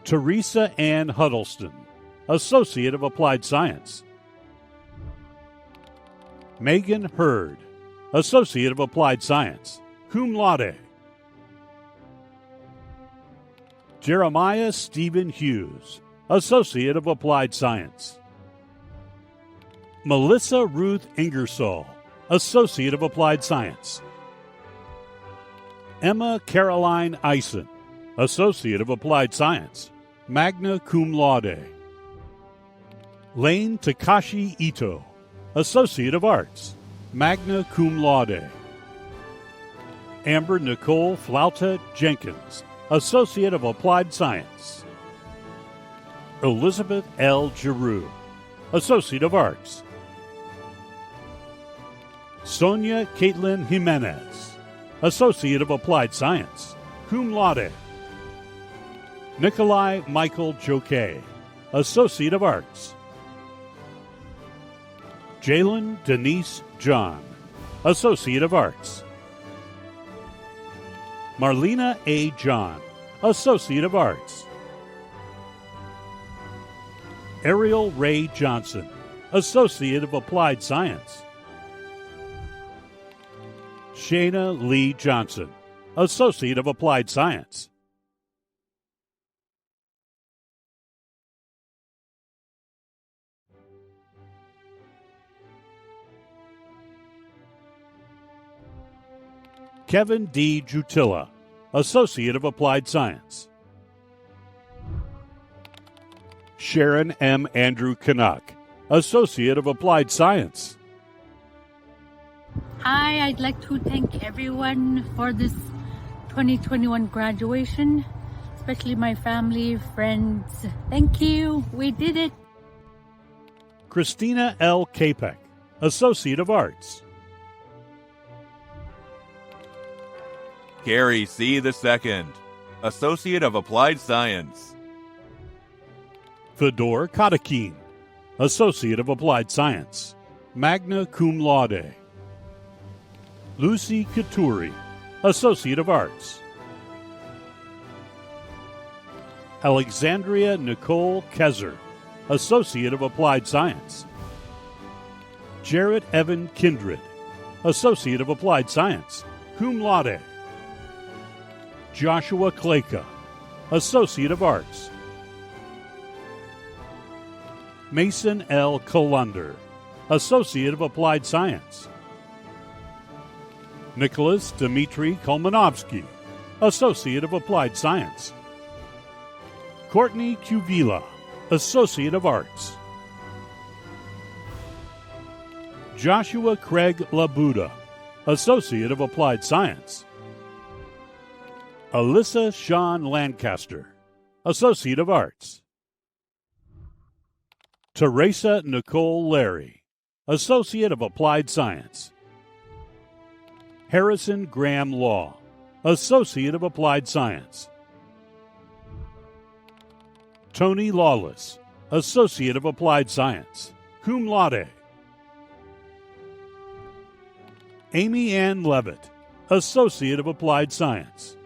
S11: Teresa Ann Huddleston, Associate of Applied Science. Megan Hurd, Associate of Applied Science, cum laude. Jeremiah Stephen Hughes, Associate of Applied Science. Melissa Ruth Ingersoll, Associate of Applied Science. Emma Caroline Eisen, Associate of Applied Science, magna cum laude. Lane Takashi Ito, Associate of Arts, magna cum laude. Amber Nicole Flauta Jenkins, Associate of Applied Science. Elizabeth L. Giroux, Associate of Arts. Sonia Caitlin Jimenez, Associate of Applied Science, cum laude. Nikolai Michael Joquet, Associate of Arts. Jalen Denise John, Associate of Arts. Marlena A. John, Associate of Arts. Ariel Ray Johnson, Associate of Applied Science. Shayna Lee Johnson, Associate of Applied Science. Kevin D. Jutilla, Associate of Applied Science. Sharon M. Andrew Canuck, Associate of Applied Science.
S16: Hi, I'd like to thank everyone for this 2021 graduation, especially my family, friends. Thank you. We did it.
S11: Christina L. Capek, Associate of Arts.
S13: Gary C. II, Associate of Applied Science.
S11: Fedor Katakin, Associate of Applied Science, magna cum laude. Lucy Katuri, Associate of Arts. Alexandria Nicole Kezer, Associate of Applied Science. Jarrett Evan Kindred, Associate of Applied Science, cum laude. Joshua Kleka, Associate of Arts. Mason L. Colunder, Associate of Applied Science. Nicholas Dmitry Kolmanovsky, Associate of Applied Science. Courtney Cuvila, Associate of Arts. Joshua Craig Labuda, Associate of Applied Science. Alyssa Sean Lancaster, Associate of Arts. Teresa Nicole Larry, Associate of Applied Science. Harrison Graham Law, Associate of Applied Science. Tony Lawless, Associate of Applied Science, cum laude. Amy Ann Levitt, Associate of Applied Science.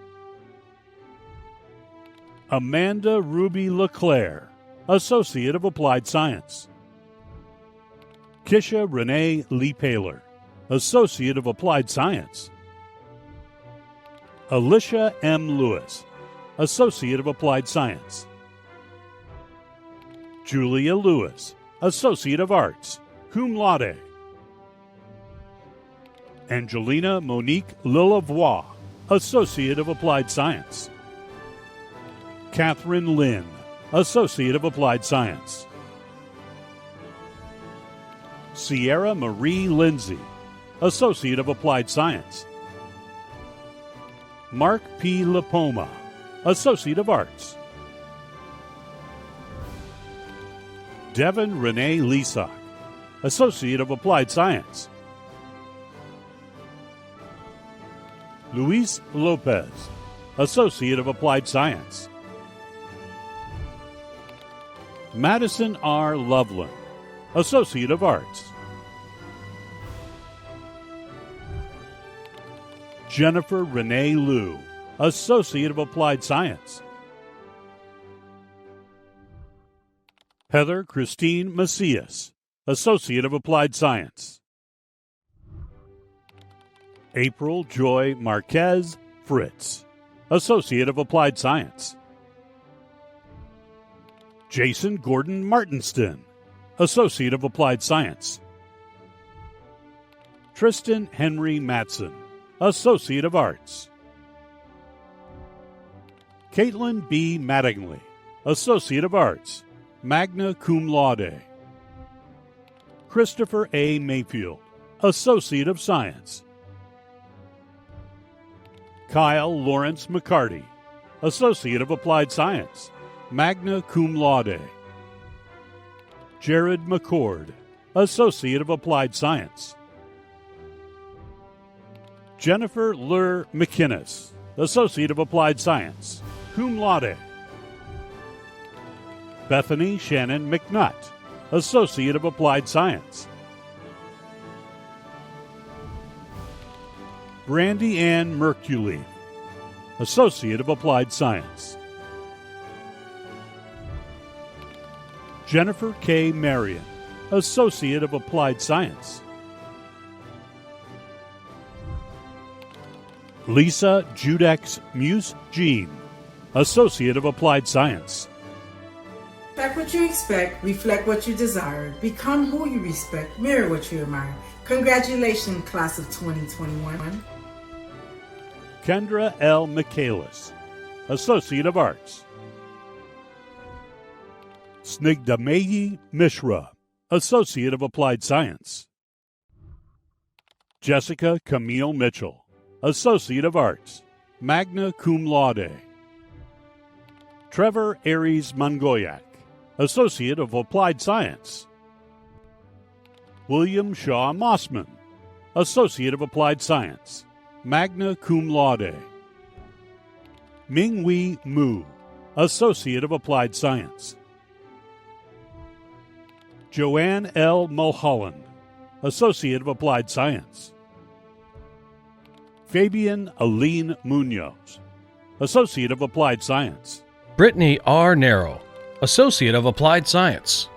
S11: Amanda Ruby LeClaire, Associate of Applied Science. Kisha Renee Lee Paler, Associate of Applied Science. Alicia M. Lewis, Associate of Applied Science. Julia Lewis, Associate of Arts, cum laude. Angelina Monique Lillavois, Associate of Applied Science. Catherine Lynn, Associate of Applied Science. Sierra Marie Lindsay, Associate of Applied Science. Mark P. Lapoma, Associate of Arts. Devin Renee Leasock, Associate of Applied Science. Luis Lopez, Associate of Applied Science. Madison R. Loveland, Associate of Arts. Jennifer Renee Liu, Associate of Applied Science. Heather Christine Macias, Associate of Applied Science. April Joy Marquez Fritz, Associate of Applied Science. Jason Gordon Martinston, Associate of Applied Science. Tristan Henry Matson, Associate of Arts. Caitlin B. Mattingly, Associate of Arts, magna cum laude. Christopher A. Mayfield, Associate of Science. Kyle Lawrence McCarty, Associate of Applied Science, magna cum laude. Jared McCord, Associate of Applied Science. Jennifer Lur McInnes, Associate of Applied Science, cum laude. Bethany Shannon McNutt, Associate of Applied Science. Brandy Ann Mercury, Associate of Applied Science. Jennifer K. Marion, Associate of Applied Science. Lisa Judex Muse Jean, Associate of Applied Science.
S1: Expect what you expect, reflect what you desire, become who you respect, mirror what you admire. Congratulations, class of 2021.
S11: Kendra L. Michaelis, Associate of Arts. Snigdhameyi Mishra, Associate of Applied Science. Jessica Camille Mitchell, Associate of Arts, magna cum laude. Trevor Aries Mangoyak, Associate of Applied Science. William Shaw Mossman, Associate of Applied Science, magna cum laude. Mingwei Mu, Associate of Applied Science. Joanne L. Mulholland, Associate of Applied Science. Fabian Aline Munoz, Associate of Applied Science.
S18: Brittany R. Narrow, Associate of Applied Science.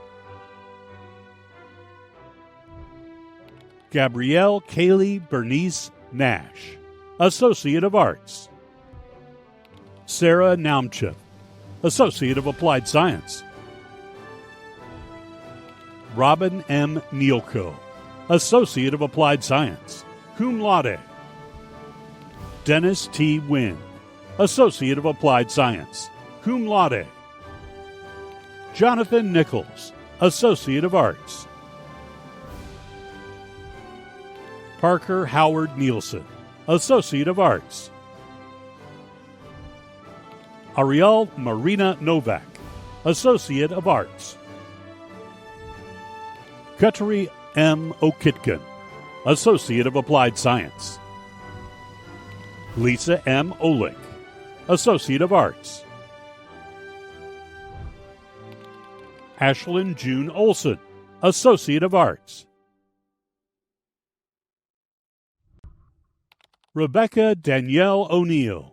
S11: Gabrielle Kaylee Bernice Nash, Associate of Arts. Sarah Naumchip, Associate of Applied Science. Robin M. Nielko, Associate of Applied Science, cum laude. Dennis T. Wynn, Associate of Applied Science, cum laude. Jonathan Nichols, Associate of Arts. Parker Howard Nielsen, Associate of Arts. Ariel Marina Novak, Associate of Arts. Kuturi M. Okitkin, Associate of Applied Science. Lisa M. Olick, Associate of Arts. Ashlyn June Olson, Associate of Arts. Rebecca Danielle O'Neill,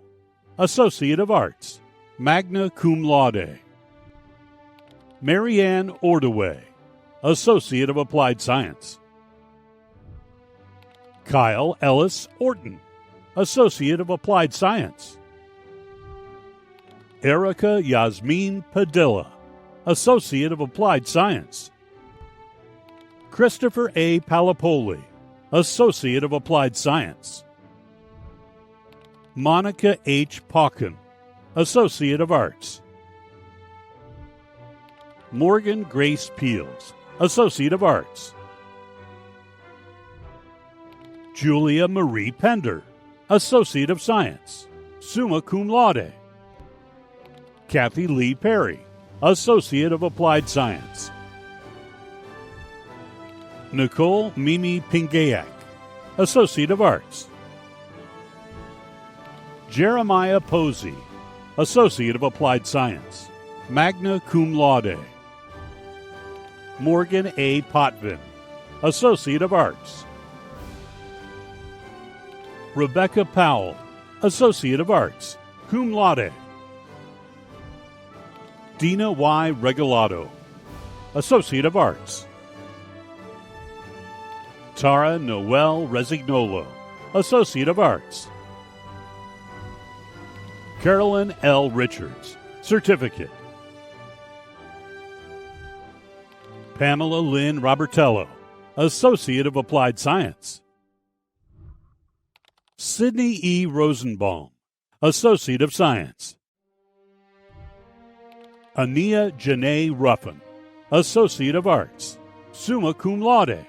S11: Associate of Arts, magna cum laude. Marianne Ordaway, Associate of Applied Science. Kyle Ellis Orton, Associate of Applied Science. Erica Yasmin Padilla, Associate of Applied Science. Christopher A. Palapoli, Associate of Applied Science. Monica H. Pauken, Associate of Arts. Morgan Grace Peels, Associate of Arts. Julia Marie Pender, Associate of Science, summa cum laude. Kathy Lee Perry, Associate of Applied Science. Nicole Mimi Pingayak, Associate of Arts. Jeremiah Posey, Associate of Applied Science, magna cum laude. Morgan A. Potvin, Associate of Arts. Rebecca Powell, Associate of Arts, cum laude. Dina Y. Regalado, Associate of Arts. Tara Noel Resignolo, Associate of Arts. Carolyn L. Richards, Certificate. Pamela Lynn Robertello, Associate of Applied Science. Sydney E. Rosenbaum, Associate of Science. Ania Janae Ruffin, Associate of Arts, summa cum laude.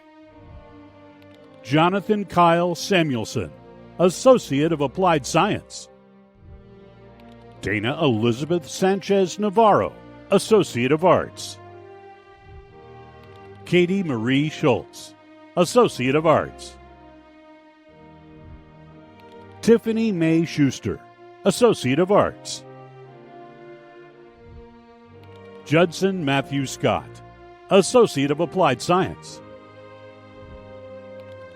S11: Jonathan Kyle Samuelson, Associate of Applied Science. Dana Elizabeth Sanchez Navarro, Associate of Arts. Katie Marie Schultz, Associate of Arts. Tiffany Mae Schuster, Associate of Arts. Judson Matthew Scott, Associate of Applied Science.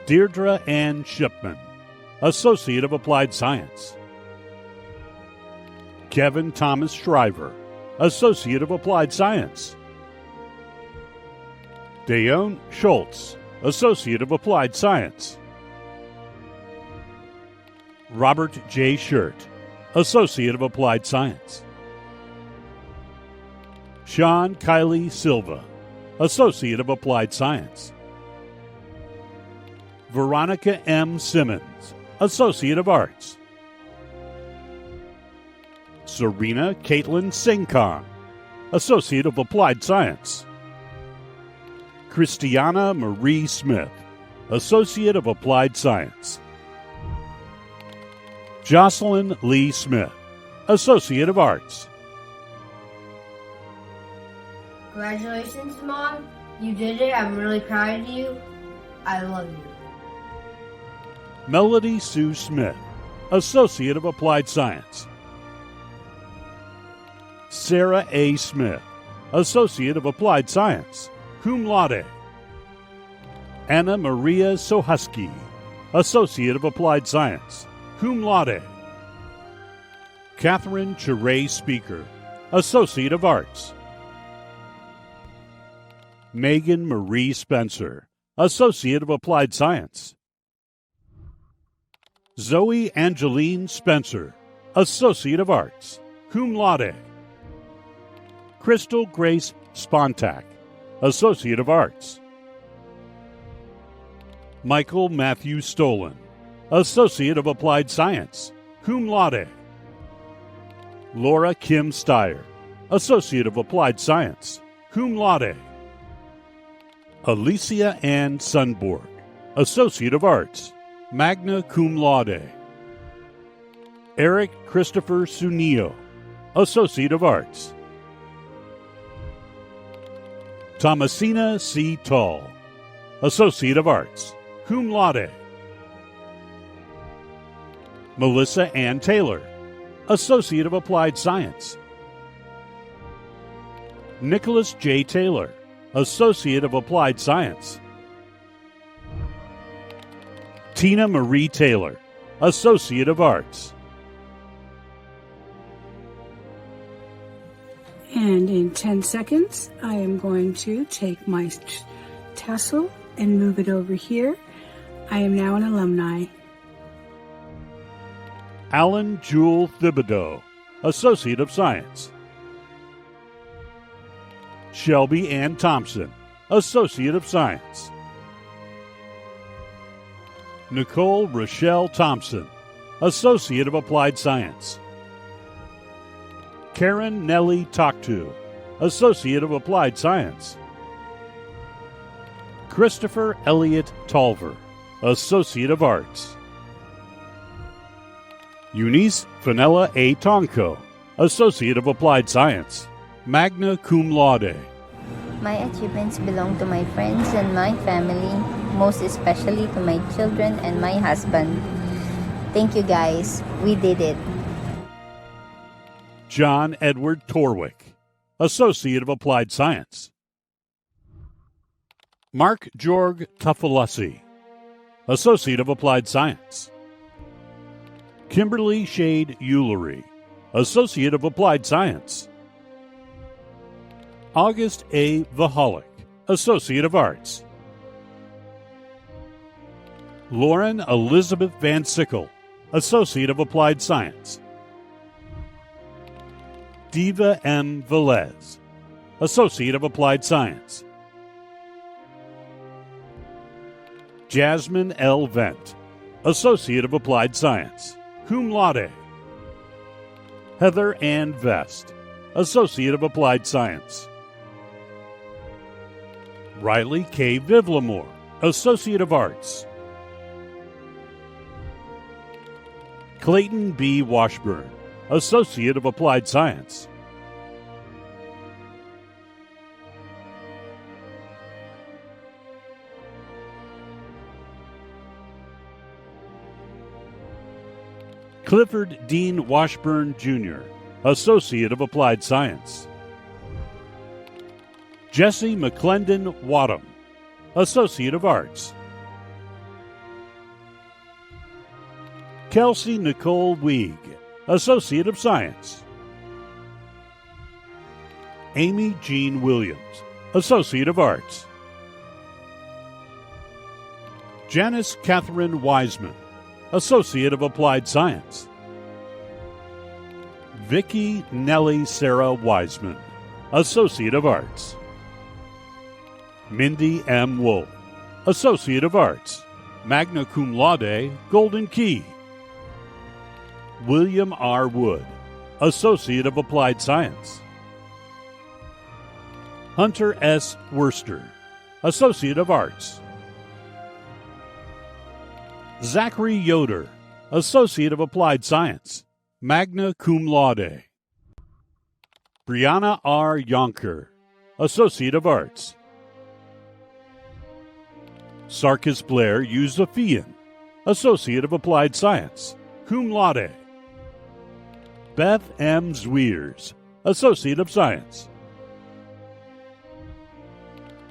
S11: Deirdre Ann Shipman, Associate of Applied Science. Kevin Thomas Shriver, Associate of Applied Science. Dayon Schultz, Associate of Applied Science. Robert J. Shirt, Associate of Applied Science. Sean Kylie Silva, Associate of Applied Science. Veronica M. Simmons, Associate of Arts. Serena Caitlin Singkong, Associate of Applied Science. Christiana Marie Smith, Associate of Applied Science. Jocelyn Lee Smith, Associate of Arts.
S19: Congratulations, Mom. You did it. I'm really proud of you. I love you.
S11: Melody Sue Smith, Associate of Applied Science. Sarah A. Smith, Associate of Applied Science, cum laude. Anna Maria Sohusky, Associate of Applied Science, cum laude. Catherine Cheray Speaker, Associate of Arts. Megan Marie Spencer, Associate of Applied Science. Zoe Angeline Spencer, Associate of Arts, cum laude. Crystal Grace Spontak, Associate of Arts. Michael Matthew Stolen, Associate of Applied Science, cum laude. Laura Kim Steyer, Associate of Applied Science, cum laude. Alicia Ann Sunborg, Associate of Arts, magna cum laude. Eric Christopher Sunio, Associate of Arts. Thomasina C. Tall, Associate of Arts, cum laude. Melissa Ann Taylor, Associate of Applied Science. Nicholas J. Taylor, Associate of Applied Science. Tina Marie Taylor, Associate of Arts.
S20: And in 10 seconds, I am going to take my tassel and move it over here. I am now an alumni.
S11: Alan Jewel Thibodeau, Associate of Science. Shelby Ann Thompson, Associate of Science. Nicole Rochelle Thompson, Associate of Applied Science. Karen Nellie Toktu, Associate of Applied Science. Christopher Elliott Tolver, Associate of Arts. Eunice Fenella A. Tonko, Associate of Applied Science, magna cum laude.
S21: My achievements belong to my friends and my family, most especially to my children and my husband. Thank you guys, we did it.
S11: John Edward Torwick, Associate of Applied Science. Mark Jorg Tufalussi, Associate of Applied Science. Kimberly Shade Eulery, Associate of Applied Science. August A. Vahalik, Associate of Arts. Lauren Elizabeth Van Sickle, Associate of Applied Science. Diva M. Velez, Associate of Applied Science. Jasmine L. Vent, Associate of Applied Science, cum laude. Heather Ann Vest, Associate of Applied Science. Riley K. Vivlamore, Associate of Arts. Clayton B. Washburn, Associate of Applied Science. Clifford Dean Washburn, Jr., Associate of Applied Science. Jesse McClendon Wadham, Associate of Arts. Kelsey Nicole Weig, Associate of Science. Amy Jean Williams, Associate of Arts. Janice Catherine Wiseman, Associate of Applied Science. Vicki Nellie Sarah Wiseman, Associate of Arts. Mindy M. Wolf, Associate of Arts, magna cum laude, Golden Key. William R. Wood, Associate of Applied Science. Hunter S. Worster, Associate of Arts. Zachary Yoder, Associate of Applied Science, magna cum laude. Brianna R. Yonker, Associate of Arts. Sarkis Blair Yuzafian, Associate of Applied Science, cum laude. Beth M. Zwiers, Associate of Science.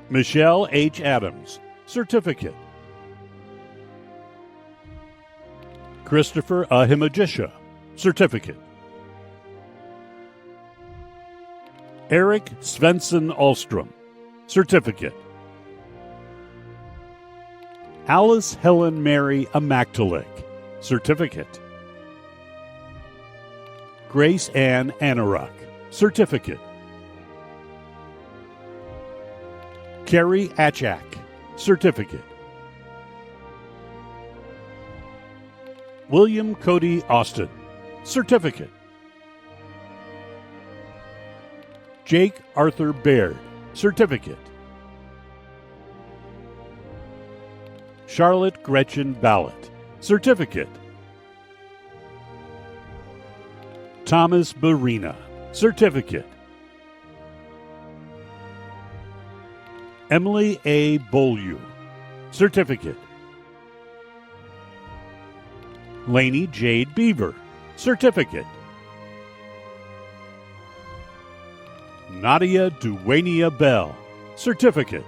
S11: Michelle H. Adams, Certificate. Christopher Ahimajisha, Certificate. Eric Svensson Alstrom, Certificate. Alice Helen Mary Amactalik, Certificate. Grace Ann Anorak, Certificate. Carrie Achak, Certificate. William Cody Austin, Certificate. Jake Arthur Baird, Certificate. Charlotte Gretchen Ballot, Certificate. Thomas Barina, Certificate. Emily A. Beaulieu, Certificate. Lainey Jade Beaver, Certificate. Nadia Duwania Bell, Certificate.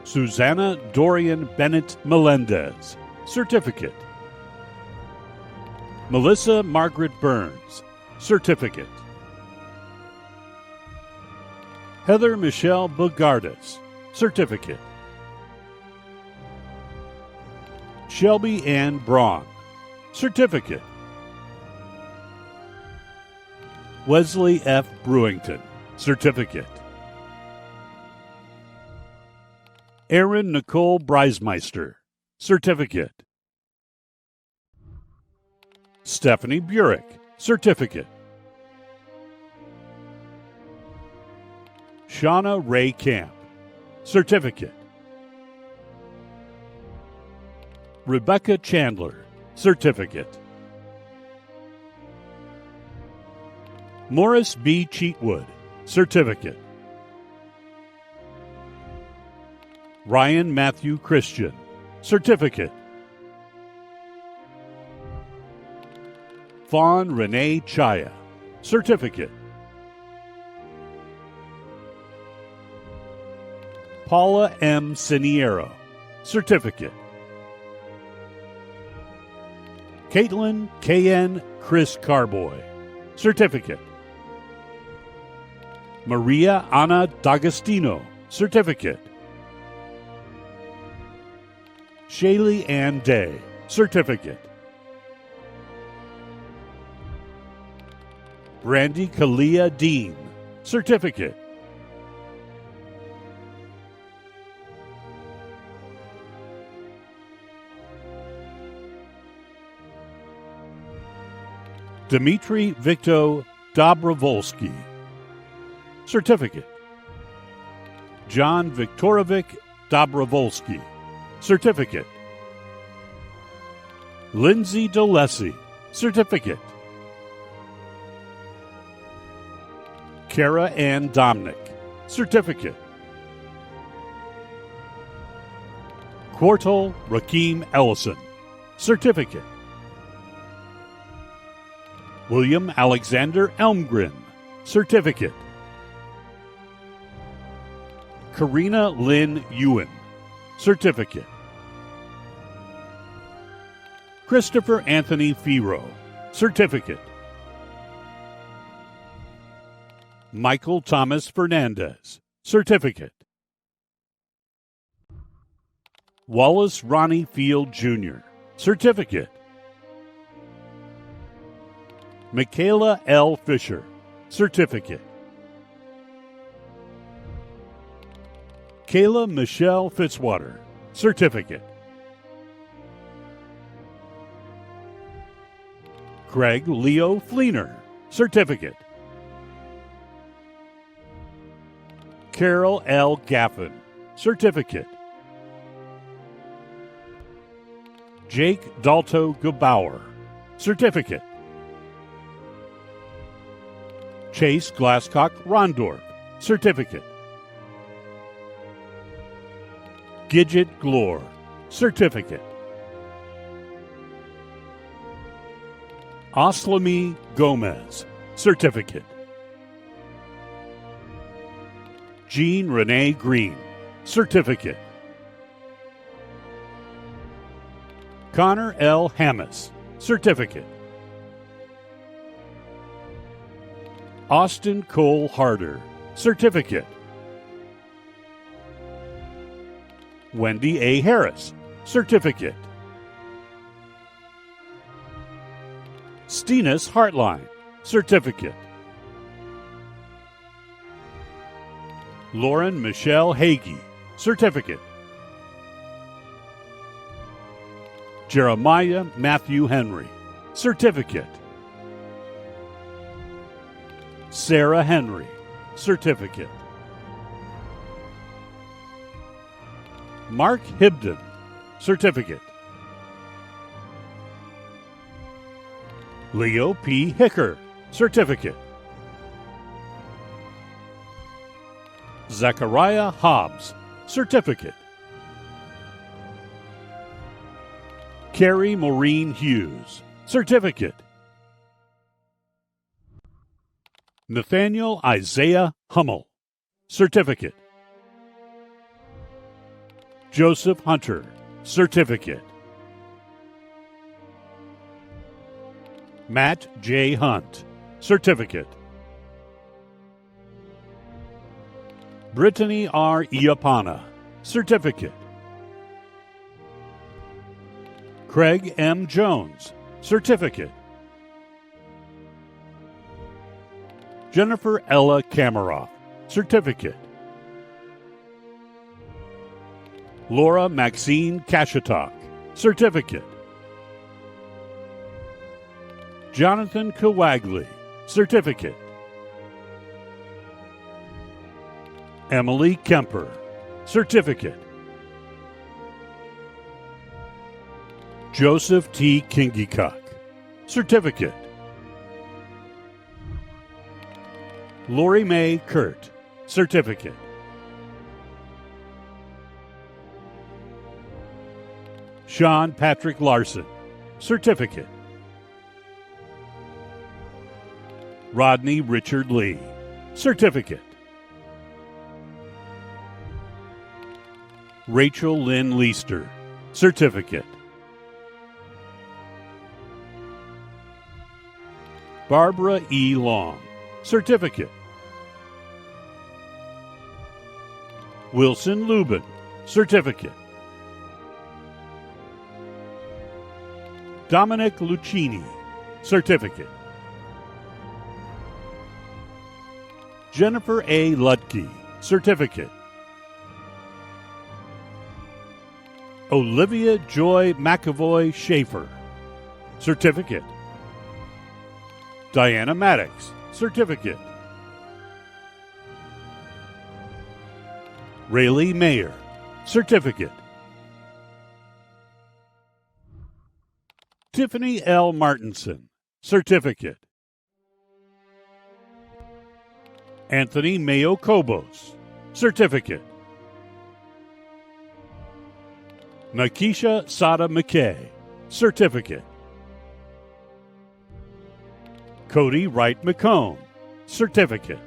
S11: Susanna Dorian Bennett Melendez, Certificate. Melissa Margaret Burns, Certificate. Heather Michelle Bogardus, Certificate. Shelby Ann Braun, Certificate. Wesley F. Brewington, Certificate. Erin Nicole Breismeister, Certificate. Stephanie Burek, Certificate. Shauna Ray Camp, Certificate. Rebecca Chandler, Certificate. Morris B. Cheatwood, Certificate. Ryan Matthew Christian, Certificate. Fawn Renee Chaya, Certificate. Paula M. Siniero, Certificate. Caitlin K.N. Chris Carboy, Certificate. Maria Ana D'Agostino, Certificate. Shaylee Ann Day, Certificate. Brandy Kalia Dean, Certificate. Dmitry Viktor Dobrovolsky, Certificate. John Viktorovic Dobrovolsky, Certificate. Lindsay DeLessie, Certificate. Kara Ann Dominic, Certificate. Quartal Rakeem Ellison, Certificate. William Alexander Elmgren, Certificate. Karina Lynn Ewan, Certificate. Christopher Anthony Firo, Certificate. Michael Thomas Fernandez, Certificate. Wallace Ronnie Field Jr., Certificate. Michaela L. Fisher, Certificate. Kayla Michelle Fitzwater, Certificate. Craig Leo Fleener, Certificate. Carol L. Gaffin, Certificate. Jake Dalto Gebauer, Certificate. Chase Glasscock Rondorf, Certificate. Gidget Glore, Certificate. Aslami Gomez, Certificate. Jean Renee Green, Certificate. Connor L. Hammis, Certificate. Austin Cole Harder, Certificate. Wendy A. Harris, Certificate. Stenis Hartline, Certificate. Lauren Michelle Hagee, Certificate. Jeremiah Matthew Henry, Certificate. Sarah Henry, Certificate. Mark Hibden, Certificate. Leo P. Hicker, Certificate. Zachariah Hobbs, Certificate. Carrie Maureen Hughes, Certificate. Nathaniel Isaiah Hummel, Certificate. Joseph Hunter, Certificate. Matt J. Hunt, Certificate. Brittany R. Iapana, Certificate. Craig M. Jones, Certificate. Jennifer Ella Kameroff, Certificate. Laura Maxine Kashatok, Certificate. Jonathan Kawagli, Certificate. Emily Kemper, Certificate. Joseph T. Kingikuk, Certificate. Lori Mae Kurt, Certificate. Sean Patrick Larson, Certificate. Rodney Richard Lee, Certificate. Rachel Lynn Leister, Certificate. Barbara E. Long, Certificate. Wilson Lubin, Certificate. Dominic Lucchini, Certificate. Jennifer A. Lutke, Certificate. Olivia Joy McAvoy Schaefer, Certificate. Diana Maddox, Certificate. Rayleigh Mayer, Certificate. Tiffany L. Martinson, Certificate. Anthony Mayo Kobos, Certificate. Nakisha Sada McKay, Certificate. Cody Wright McComb, Certificate.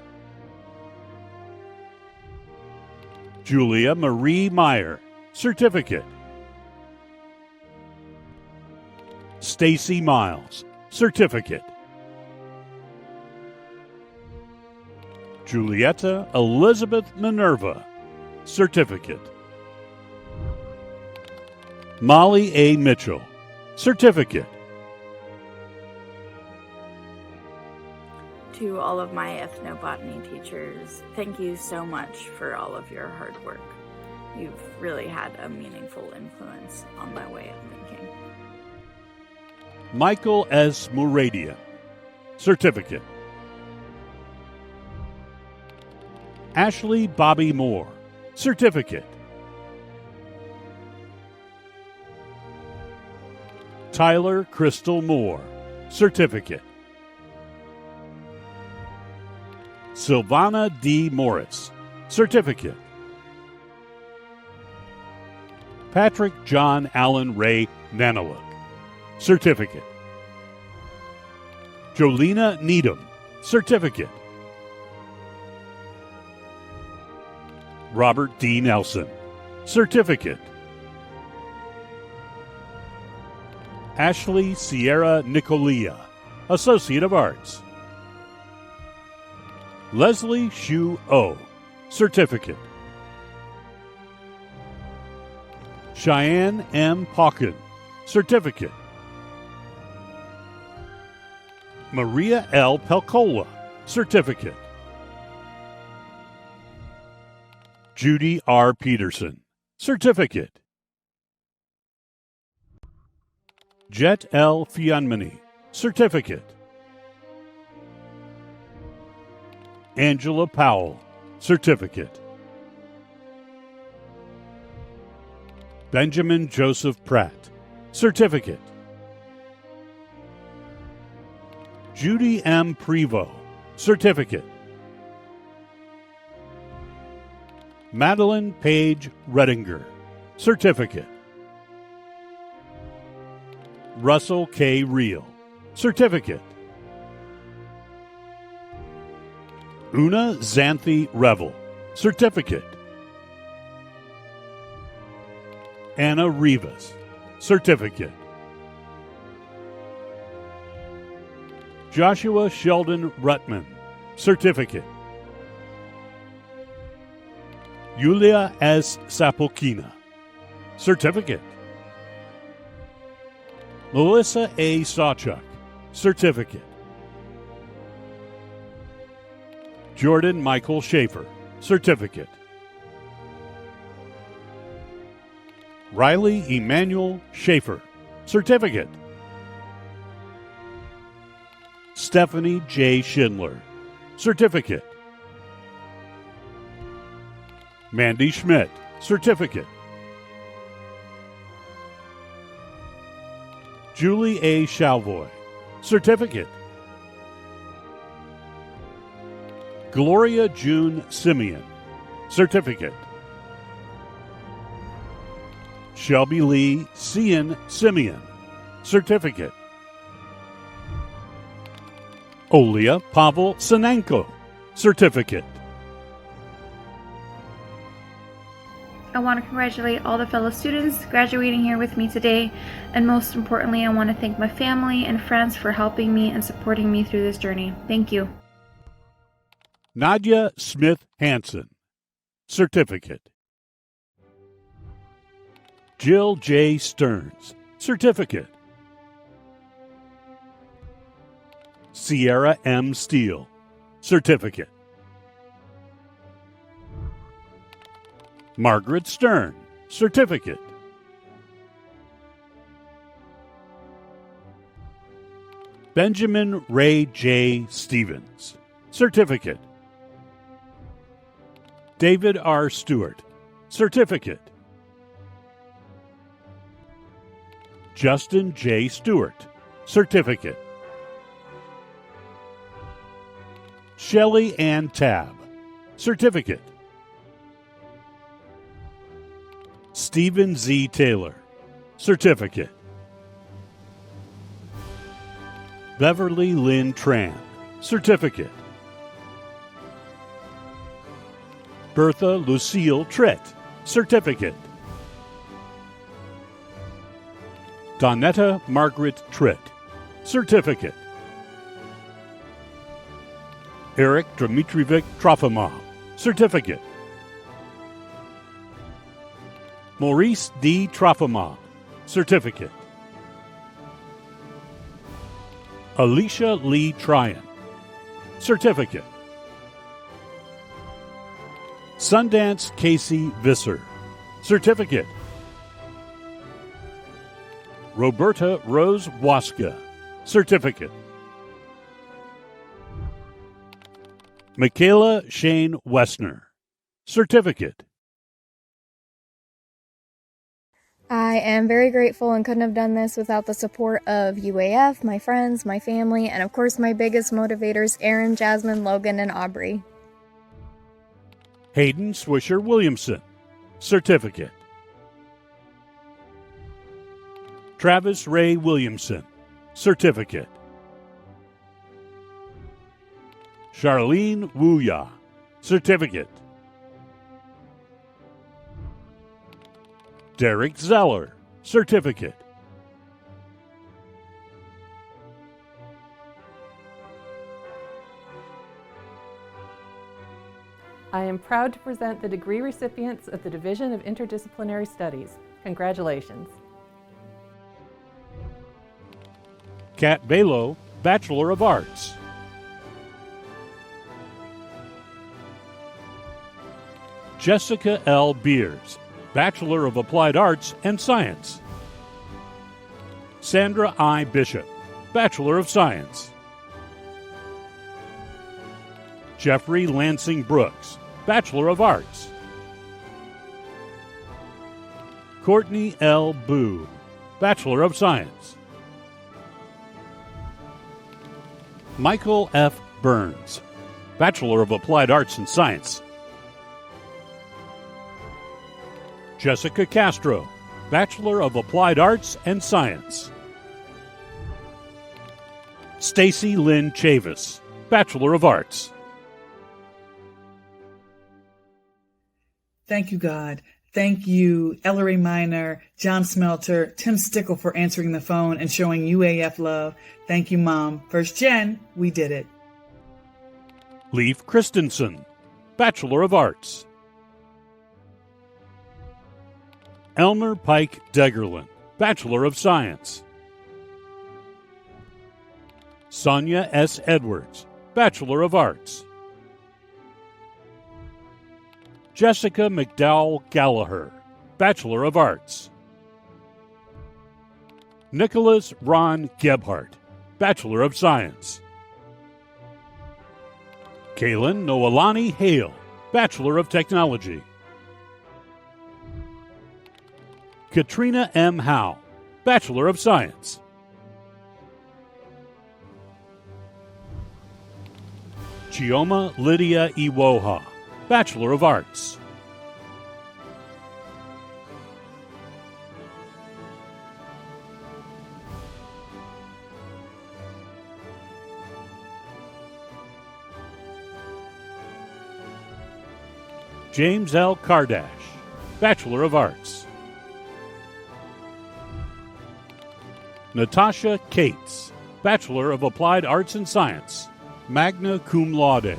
S11: Julia Marie Meyer, Certificate. Stacy Miles, Certificate. Julietta Elizabeth Minerva, Certificate. Molly A. Mitchell, Certificate.
S3: To all of my ethnobotany teachers, thank you so much for all of your hard work. You've really had a meaningful influence on my way of thinking.
S11: Michael S. Muradia, Certificate. Ashley Bobby Moore, Certificate. Tyler Crystal Moore, Certificate. Silvana D. Morris, Certificate. Patrick John Allen Ray Nanaluk, Certificate. Jolena Needham, Certificate. Robert D. Nelson, Certificate. Ashley Sierra Nicolia, Associate of Arts. Leslie Shu O, Certificate. Cheyenne M. Pauken, Certificate. Maria L. Pelcola, Certificate. Judy R. Peterson, Certificate. Jet L. Fianmani, Certificate. Angela Powell, Certificate. Benjamin Joseph Pratt, Certificate. Judy M. Prevost, Certificate. Madeline Page Redinger, Certificate. Russell K. Reel, Certificate. Una Xanthi Revel, Certificate. Anna Rivas, Certificate. Joshua Sheldon Rutman, Certificate. Yulia S. Sapolkina, Certificate. Melissa A. Sawchuk, Certificate. Jordan Michael Schaefer, Certificate. Riley Emmanuel Schaefer, Certificate. Stephanie J. Schindler, Certificate. Mandy Schmidt, Certificate. Julie A. Shalvoy, Certificate. Gloria June Simeon, Certificate. Shelby Lee Cian Simeon, Certificate. Olia Pavel Sinenko, Certificate.
S4: I want to congratulate all the fellow students graduating here with me today, and most importantly, I want to thank my family and friends for helping me and supporting me through this journey. Thank you.
S11: Nadia Smith Hansen, Certificate. Jill J. Stearns, Certificate. Sierra M. Steele, Certificate. Margaret Stern, Certificate. Benjamin Ray J. Stevens, Certificate. David R. Stewart, Certificate. Justin J. Stewart, Certificate. Shelley Ann Tabb, Certificate. Stephen Z. Taylor, Certificate. Beverly Lynn Tran, Certificate. Bertha Lucille Tritt, Certificate. Donetta Margaret Tritt, Certificate. Eric Dmitrievich Trofimov, Certificate. Maurice D. Trofimov, Certificate. Alicia Lee Tryon, Certificate. Sundance Casey Visser, Certificate. Roberta Rose Waska, Certificate. Michaela Shane Wessner, Certificate.
S5: I am very grateful and couldn't have done this without the support of UAF, my friends, my family, and of course my biggest motivators, Aaron, Jasmine, Logan, and Aubrey.
S11: Hayden Swisher Williamson, Certificate. Travis Ray Williamson, Certificate. Charlene Wuya, Certificate. Derek Zeller, Certificate.
S22: I am proud to present the degree recipients of the Division of Interdisciplinary Studies. Congratulations.
S11: Kat Balo, Bachelor of Arts. Jessica L. Beers, Bachelor of Applied Arts and Science. Sandra I. Bishop, Bachelor of Science. Jeffrey Lansing Brooks, Bachelor of Arts. Courtney L. Boo, Bachelor of Science. Michael F. Burns, Bachelor of Applied Arts and Science. Jessica Castro, Bachelor of Applied Arts and Science. Stacy Lynn Chavis, Bachelor of Arts.
S6: Thank you, God. Thank you, Ellery Miner, John Smelter, Tim Stickle for answering the phone and showing UAF love. Thank you, Mom. First Gen, we did it.
S11: Leif Christensen, Bachelor of Arts. Elmer Pike Degerlin, Bachelor of Science. Sonia S. Edwards, Bachelor of Arts. Jessica McDowell Gallagher, Bachelor of Arts. Nicholas Ron Gebhardt, Bachelor of Science. Kaylin Noelani Hale, Bachelor of Technology. Katrina M. Howe, Bachelor of Science. Chioma Lydia Iwoha, Bachelor of Arts. James L. Kardash, Bachelor of Arts. Natasha Cates, Bachelor of Applied Arts and Science, magna cum laude.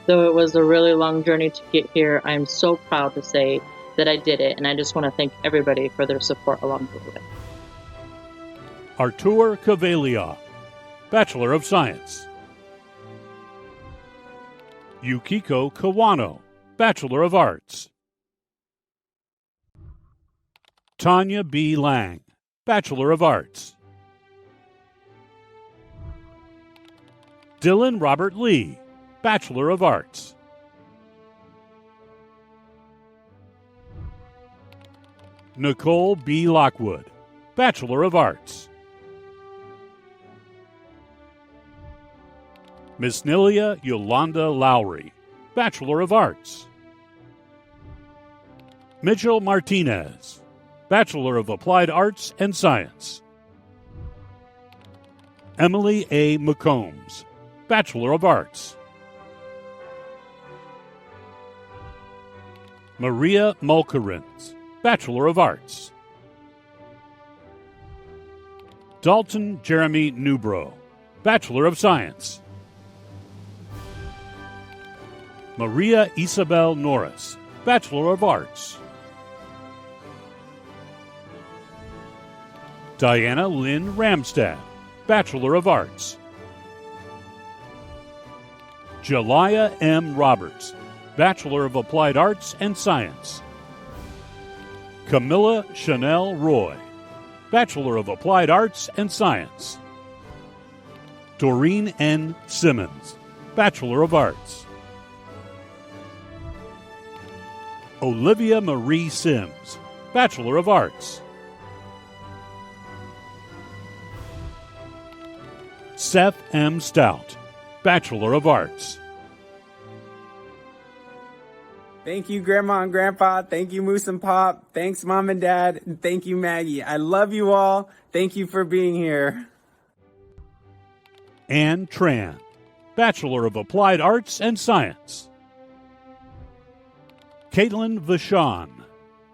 S7: Though it was a really long journey to get here, I'm so proud to say that I did it, and I just want to thank everybody for their support along the way.
S11: Artur Cavalia, Bachelor of Science. Yukiko Kawano, Bachelor of Arts. Tanya B. Lang, Bachelor of Arts. Dylan Robert Lee, Bachelor of Arts. Nicole B. Lockwood, Bachelor of Arts. Miss Nilia Yolanda Lowry, Bachelor of Arts. Mitchell Martinez, Bachelor of Applied Arts and Science. Emily A. McCombs, Bachelor of Arts. Maria Mulkerins, Bachelor of Arts. Dalton Jeremy Newbro, Bachelor of Science. Maria Isabel Norris, Bachelor of Arts. Diana Lynn Ramstad, Bachelor of Arts. Jelaya M. Roberts, Bachelor of Applied Arts and Science. Camilla Chanel Roy, Bachelor of Applied Arts and Science. Doreen N. Simmons, Bachelor of Arts. Olivia Marie Sims, Bachelor of Arts. Seth M. Stout, Bachelor of Arts.
S8: Thank you, Grandma and Grandpa. Thank you, Moose and Pop. Thanks, Mom and Dad. And thank you, Maggie. I love you all. Thank you for being here.
S11: Anne Tran, Bachelor of Applied Arts and Science. Caitlin Vachon,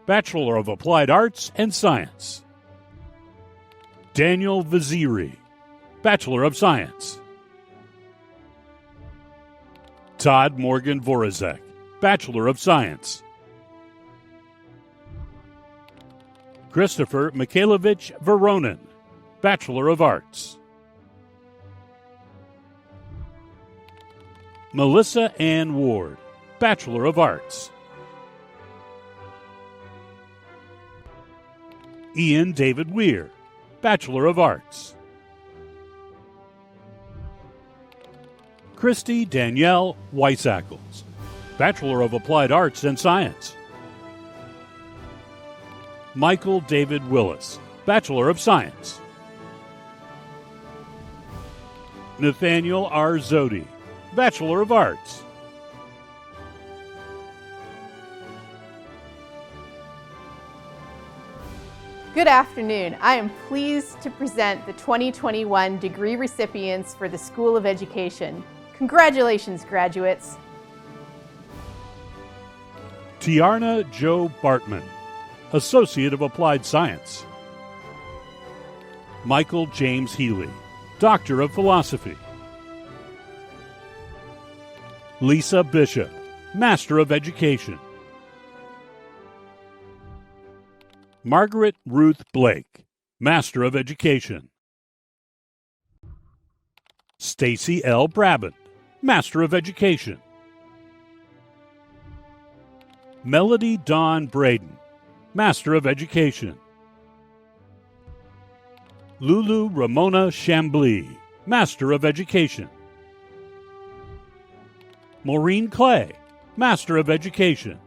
S11: Bachelor of Applied Arts and Science. Daniel Vaziri, Bachelor of Science. Todd Morgan Vorazek, Bachelor of Science. Christopher Mikhailovich Veronin, Bachelor of Arts. Melissa Ann Ward, Bachelor of Arts. Ian David Weir, Bachelor of Arts. Christy Danielle Weissackles, Bachelor of Applied Arts and Science. Michael David Willis, Bachelor of Science. Nathaniel R. Zodi, Bachelor of Arts.
S24: Good afternoon. I am pleased to present the 2021 degree recipients for the School of Education. Congratulations, graduates.
S11: Tiarna Jo Bartman, Associate of Applied Science. Michael James Healy, Doctor of Philosophy. Lisa Bishop, Master of Education. Margaret Ruth Blake, Master of Education. Stacy L. Brabant, Master of Education. Melody Dawn Braden, Master of Education. Lulu Ramona Chambly, Master of Education. Maureen Clay, Master of Education.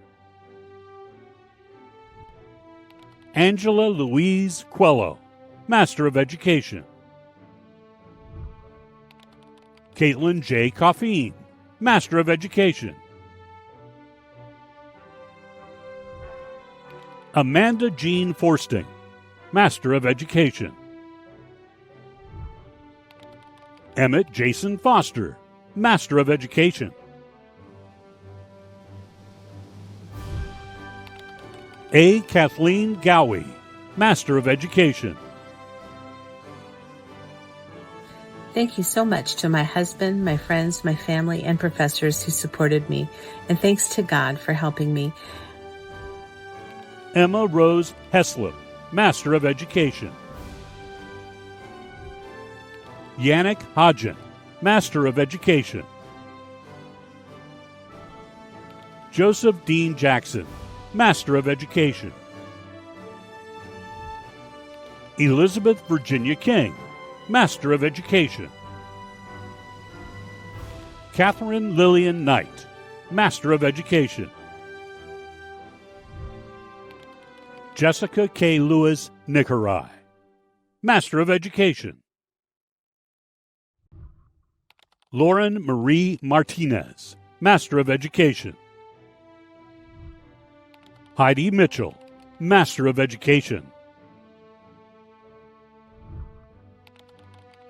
S11: Angela Louise Quello, Master of Education. Caitlin J. Coffeen, Master of Education. Amanda Jean Forsting, Master of Education. Emmett Jason Foster, Master of Education. A. Kathleen Gowie, Master of Education.
S2: Thank you so much to my husband, my friends, my family, and professors who supported me, and thanks to God for helping me.
S11: Emma Rose Heslop, Master of Education. Yannick Hodgen, Master of Education. Joseph Dean Jackson, Master of Education. Elizabeth Virginia King, Master of Education. Catherine Lillian Knight, Master of Education. Jessica K. Lewis Nicorai, Master of Education. Lauren Marie Martinez, Master of Education. Heidi Mitchell, Master of Education.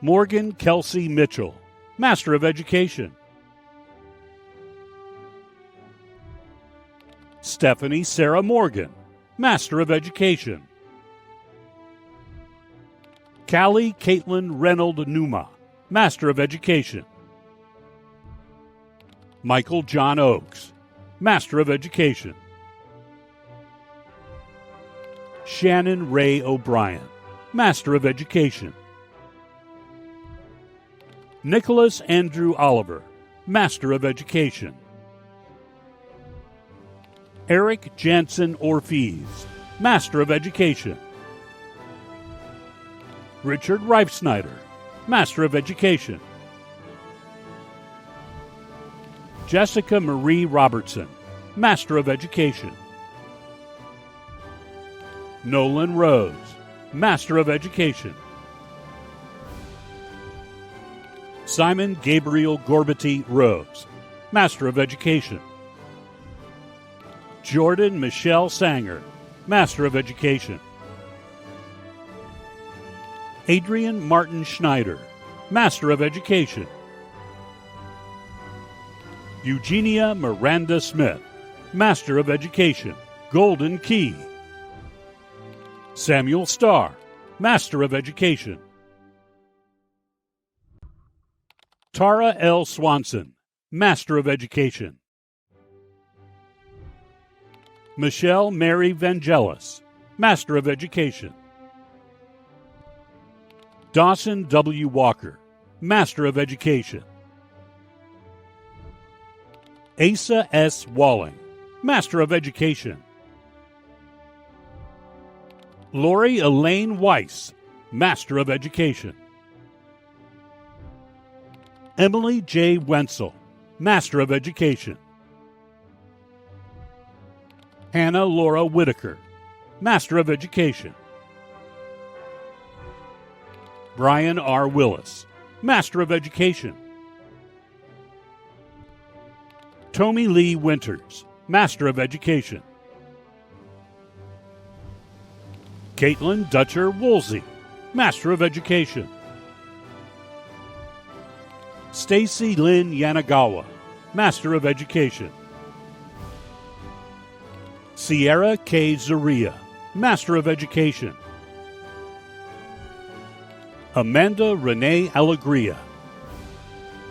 S11: Morgan Kelsey Mitchell, Master of Education. Stephanie Sarah Morgan, Master of Education. Callie Caitlin Reynold Numa, Master of Education. Michael John Oakes, Master of Education. Shannon Ray O'Brien, Master of Education. Nicholas Andrew Oliver, Master of Education. Eric Jansen Orphees, Master of Education. Richard Reifsnyder, Master of Education. Jessica Marie Robertson, Master of Education. Nolan Rose, Master of Education. Simon Gabriel Gorbety Rose, Master of Education. Jordan Michelle Sanger, Master of Education. Adrian Martin Schneider, Master of Education. Eugenia Miranda Smith, Master of Education, Golden Key. Samuel Starr, Master of Education. Tara L. Swanson, Master of Education. Michelle Mary Vangelis, Master of Education. Dawson W. Walker, Master of Education. Asa S. Walling, Master of Education. Lori Elaine Weiss, Master of Education. Emily J. Wenzel, Master of Education. Hannah Laura Whitaker, Master of Education. Brian R. Willis, Master of Education. Tommy Lee Winters, Master of Education. Caitlin Dutcher Woolsey, Master of Education. Stacy Lynn Yanagawa, Master of Education. Sierra K. Zaria, Master of Education. Amanda Renee Alegria,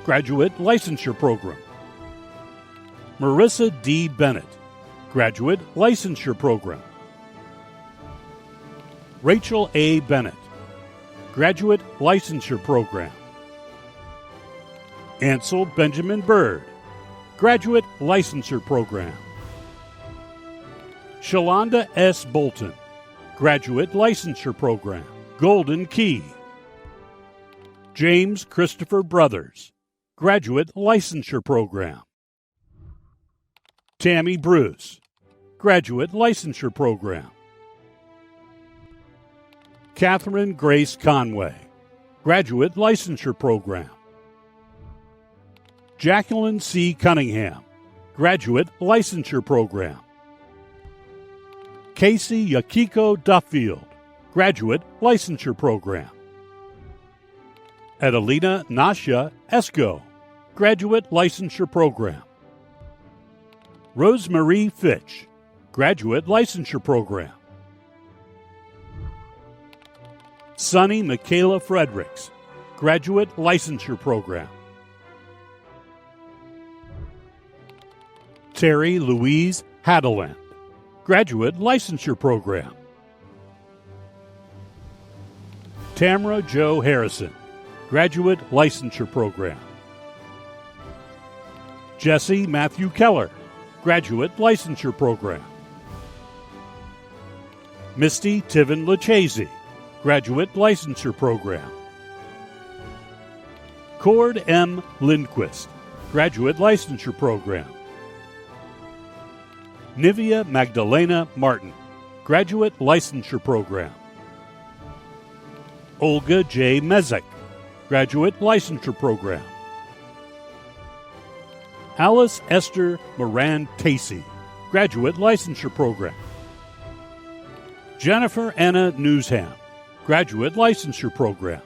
S11: Graduate Licensure Program. Marissa D. Bennett, Graduate Licensure Program. Rachel A. Bennett, Graduate Licensure Program. Ansel Benjamin Bird, Graduate Licensure Program. Shalonda S. Bolton, Graduate Licensure Program, Golden Key. James Christopher Brothers, Graduate Licensure Program. Tammy Bruce, Graduate Licensure Program. Catherine Grace Conway, Graduate Licensure Program. Jacqueline C. Cunningham, Graduate Licensure Program. Casey Yakiko Duffield, Graduate Licensure Program. Adelina Nasha Esco, Graduate Licensure Program. Rosemarie Fitch, Graduate Licensure Program. Sunny Michaela Fredericks, Graduate Licensure Program. Terry Louise Hadeland, Graduate Licensure Program. Tamara Jo Harrison, Graduate Licensure Program. Jesse Matthew Keller, Graduate Licensure Program. Misty Tiven Lucchese, Graduate Licensure Program. Cord M. Lindquist, Graduate Licensure Program. Nivea Magdalena Martin, Graduate Licensure Program. Olga J. Mezek, Graduate Licensure Program. Alice Esther Moran Tacey, Graduate Licensure Program. Jennifer Anna Newsham, Graduate Licensure Program.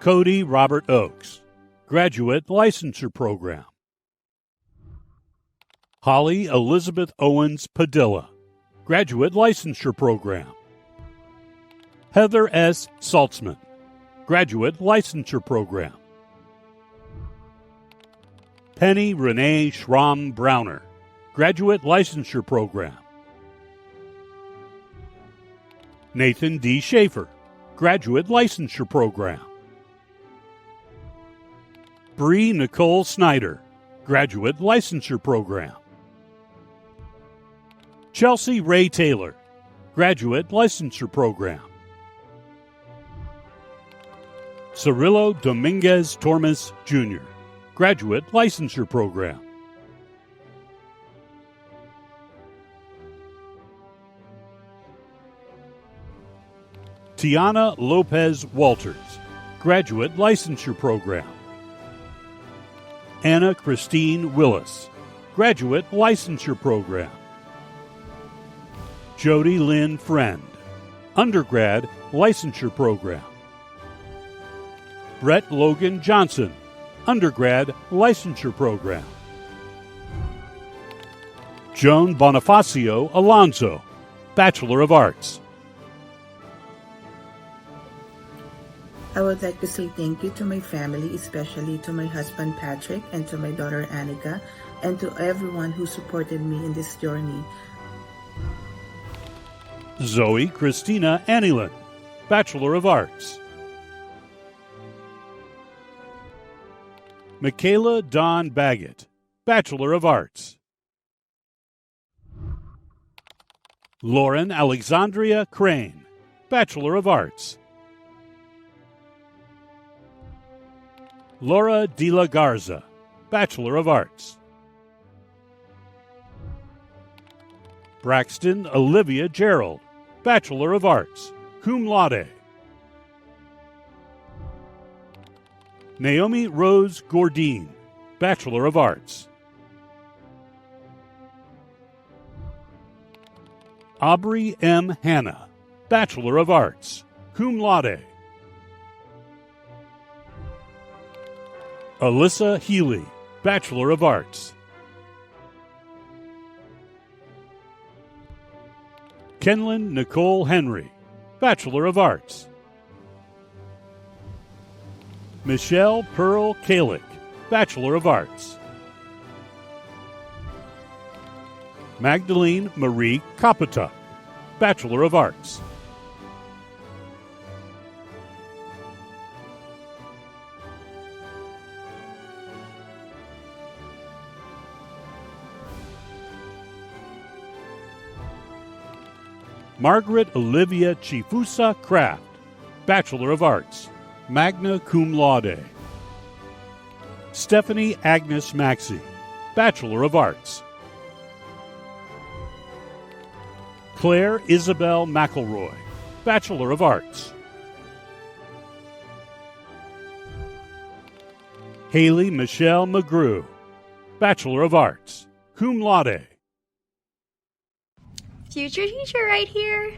S11: Cody Robert Oakes, Graduate Licensure Program. Holly Elizabeth Owens Padilla, Graduate Licensure Program. Heather S. Saltzman, Graduate Licensure Program. Penny Renee Schramm Browner, Graduate Licensure Program. Nathan D. Schaefer, Graduate Licensure Program. Bree Nicole Snyder, Graduate Licensure Program. Chelsea Ray Taylor, Graduate Licensure Program. Cirillo Dominguez Tormes, Jr., Graduate Licensure Program. Tiana Lopez Walters, Graduate Licensure Program. Anna Christine Willis, Graduate Licensure Program. Jody Lynn Friend, Undergrad Licensure Program. Brett Logan Johnson, Undergrad Licensure Program. Joan Bonifacio Alonso, Bachelor of Arts.
S9: I would like to say thank you to my family, especially to my husband Patrick and to my daughter Annika, and to everyone who supported me in this journey.
S11: Zoe Christina Anilin, Bachelor of Arts. Michaela Dawn Baggett, Bachelor of Arts. Lauren Alexandria Crane, Bachelor of Arts. Laura De La Garza, Bachelor of Arts. Braxton Olivia Gerald, Bachelor of Arts, cum laude. Naomi Rose Gordine, Bachelor of Arts. Aubrey M. Hanna, Bachelor of Arts, cum laude. Alyssa Healy, Bachelor of Arts. Kenlyn Nicole Henry, Bachelor of Arts. Michelle Pearl Kalick, Bachelor of Arts. Magdalene Marie Kopita, Bachelor of Arts. Margaret Olivia Chifusa Kraft, Bachelor of Arts, magna cum laude. Stephanie Agnes Maxey, Bachelor of Arts. Claire Isabel McElroy, Bachelor of Arts. Haley Michelle McGrew, Bachelor of Arts, cum laude.
S4: Future teacher right here.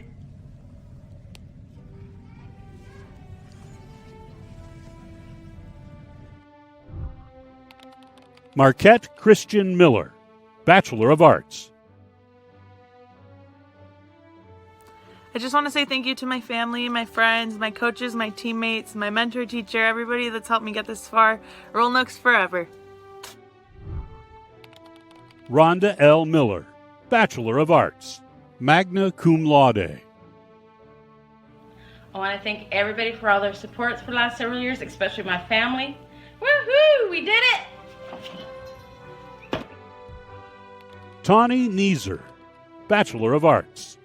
S11: Marquette Christian Miller, Bachelor of Arts.
S10: I just want to say thank you to my family, my friends, my coaches, my teammates, my mentor teacher, everybody that's helped me get this far. Roll Nooks forever.
S11: Rhonda L. Miller, Bachelor of Arts, magna cum laude.
S12: I want to thank everybody for all their supports for the last several years, especially my family. Woohoo! We did it!
S11: Tawny Neeser, Bachelor of Arts.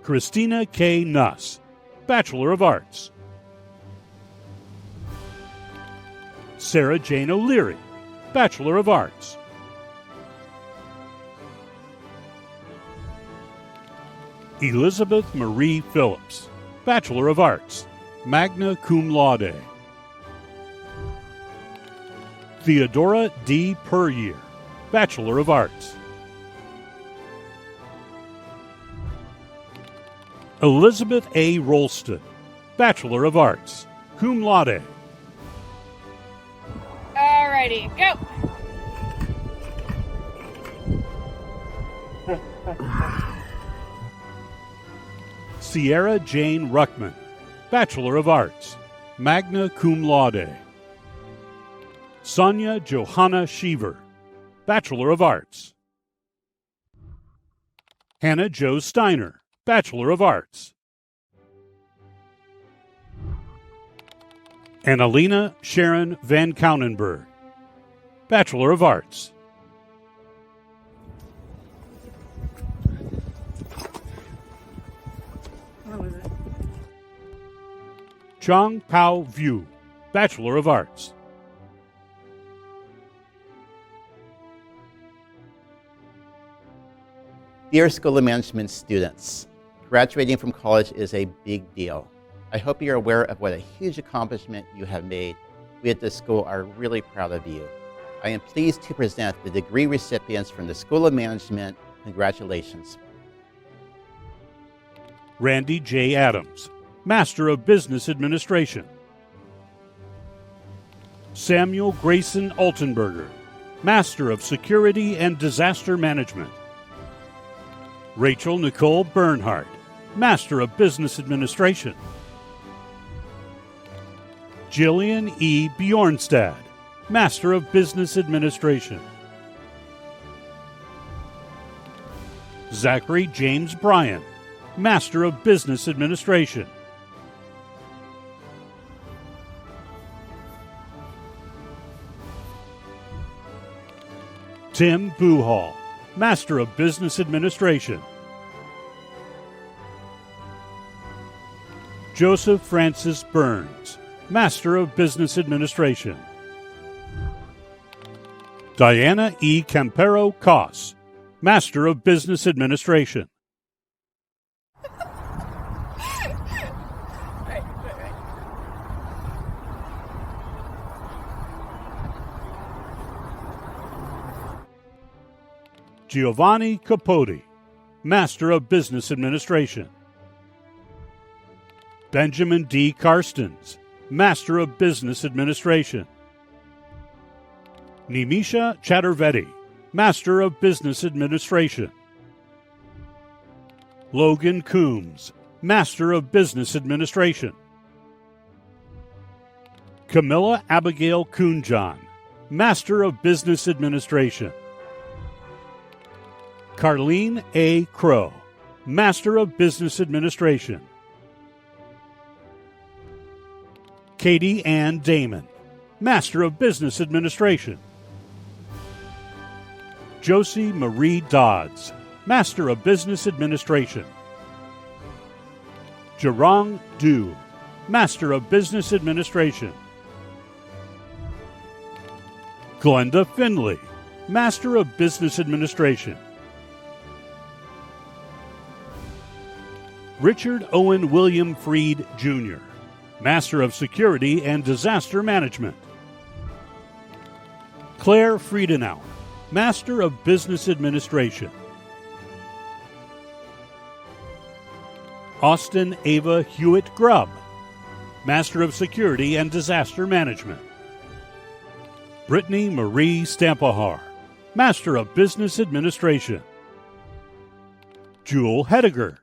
S11: Christina K. Nuss, Bachelor of Arts. Sarah Jane O'Leary, Bachelor of Arts. Elizabeth Marie Phillips, Bachelor of Arts, magna cum laude. Theodora D. Puryear, Bachelor of Arts. Elizabeth A. Rolston, Bachelor of Arts, cum laude.
S24: Alrighty, go!
S11: Sierra Jane Ruckman, Bachelor of Arts, magna cum laude. Sonia Johanna Sheaver, Bachelor of Arts. Hannah Jo Steiner, Bachelor of Arts. Annalena Sharon Van Counenberg, Bachelor of Arts.
S10: What was it?
S11: Chong Pao View, Bachelor of Arts.
S14: Dear School of Management students, graduating from college is a big deal. I hope you're aware of what a huge accomplishment you have made. We at the school are really proud of you. I am pleased to present the degree recipients from the School of Management. Congratulations.
S11: Randy J. Adams, Master of Business Administration. Samuel Grayson Altenberger, Master of Security and Disaster Management. Rachel Nicole Bernhardt, Master of Business Administration. Jillian E. Bjornstad, Master of Business Administration. Zachary James Bryan, Master of Business Administration. Tim Buhall, Master of Business Administration. Joseph Francis Burns, Master of Business Administration. Diana E. Campero Koss, Master of Business Administration. Giovanni Capote, Master of Business Administration. Benjamin D. Karstens, Master of Business Administration. Nimisha Chaturvedi, Master of Business Administration. Logan Coombs, Master of Business Administration. Camilla Abigail Kuhnjohn, Master of Business Administration. Carlene A. Crow, Master of Business Administration. Katie Ann Damon, Master of Business Administration. Josie Marie Dodds, Master of Business Administration. Jerong Du, Master of Business Administration. Glenda Finley, Master of Business Administration. Richard Owen William Freed, Jr., Master of Security and Disaster Management. Claire Friedenauer, Master of Business Administration. Austin Ava Hewitt Grubb, Master of Security and Disaster Management. Brittany Marie Stampahar, Master of Business Administration. Jewel Hediger,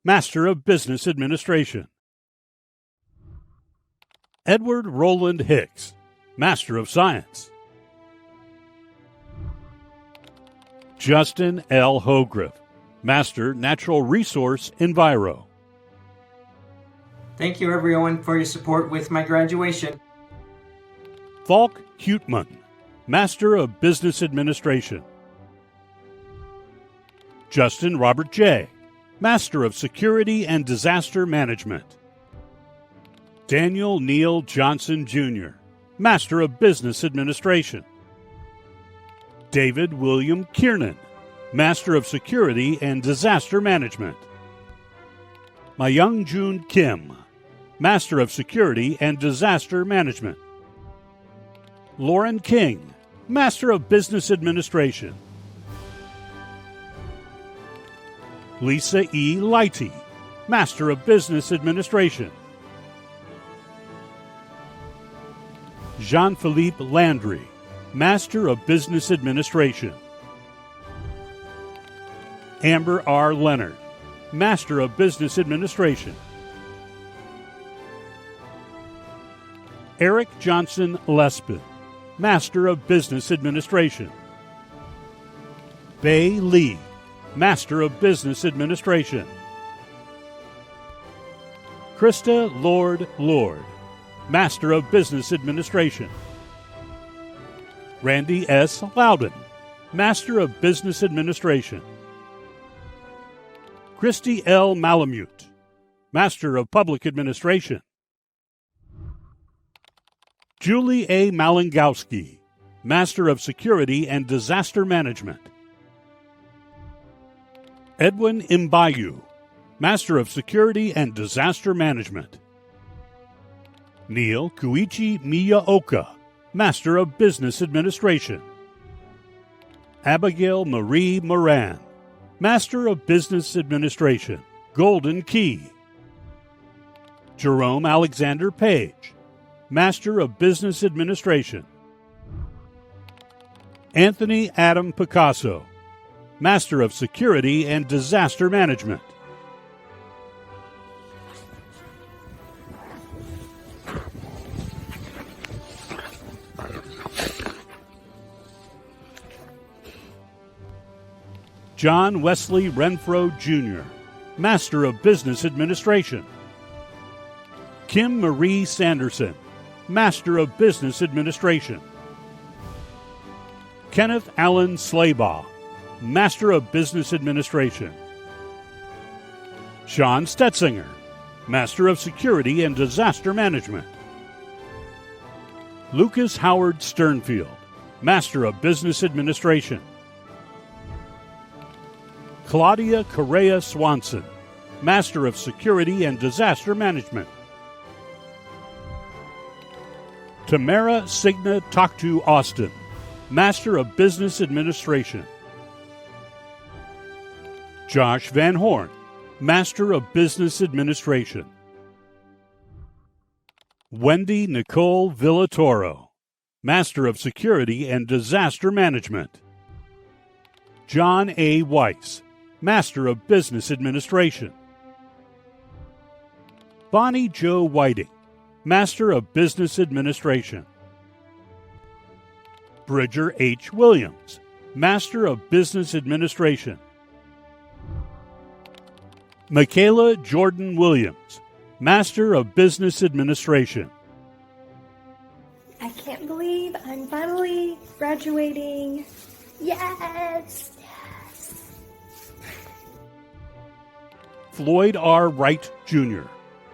S11: Master of Business Administration. Edward Roland Hicks, Master of Science. Justin L. Hogriff, Master Natural Resource Enviro.
S15: Thank you, everyone, for your support with my graduation.
S11: Falk Hutman, Master of Business Administration. Justin Robert J., Master of Security and Disaster Management. Daniel Neal Johnson, Jr., Master of Business Administration. David William Kiernan, Master of Security and Disaster Management. Mayung Jun Kim, Master of Security and Disaster Management. Lauren King, Master of Business Administration. Lisa E. Lighty, Master of Business Administration. Jean-Philippe Landry, Master of Business Administration. Amber R. Leonard, Master of Business Administration. Eric Johnson Lespin, Master of Business Administration. Bei Lee, Master of Business Administration. Krista Lord, Master of Business Administration. Randy S. Loudon, Master of Business Administration. Christy L. Malamute, Master of Public Administration. Julie A. Malingowski, Master of Security and Disaster Management. Edwin Mbayu, Master of Security and Disaster Management. Neil Kuichi Miyaoka, Master of Business Administration. Abigail Marie Moran, Master of Business Administration, Golden Key. Jerome Alexander Page, Master of Business Administration. Anthony Adam Picasso, Master of Security and Disaster Management. John Wesley Renfro, Jr., Master of Business Administration. Kim Marie Sanderson, Master of Business Administration. Kenneth Allen Slaybaugh, Master of Business Administration. Sean Stetzinger, Master of Security and Disaster Management. Lucas Howard Sternfield, Master of Business Administration. Claudia Correa Swanson, Master of Security and Disaster Management. Tamara Signa Taktu Austin, Master of Business Administration. Josh Van Horn, Master of Business Administration. Wendy Nicole Villatoro, Master of Security and Disaster Management. John A. Weiss, Master of Business Administration. Bonnie Jo Whiting, Master of Business Administration. Bridger H. Williams, Master of Business Administration. Michaela Jordan Williams, Master of Business Administration.
S4: I can't believe I'm finally graduating. Yes!
S11: Floyd R. Wright, Jr.,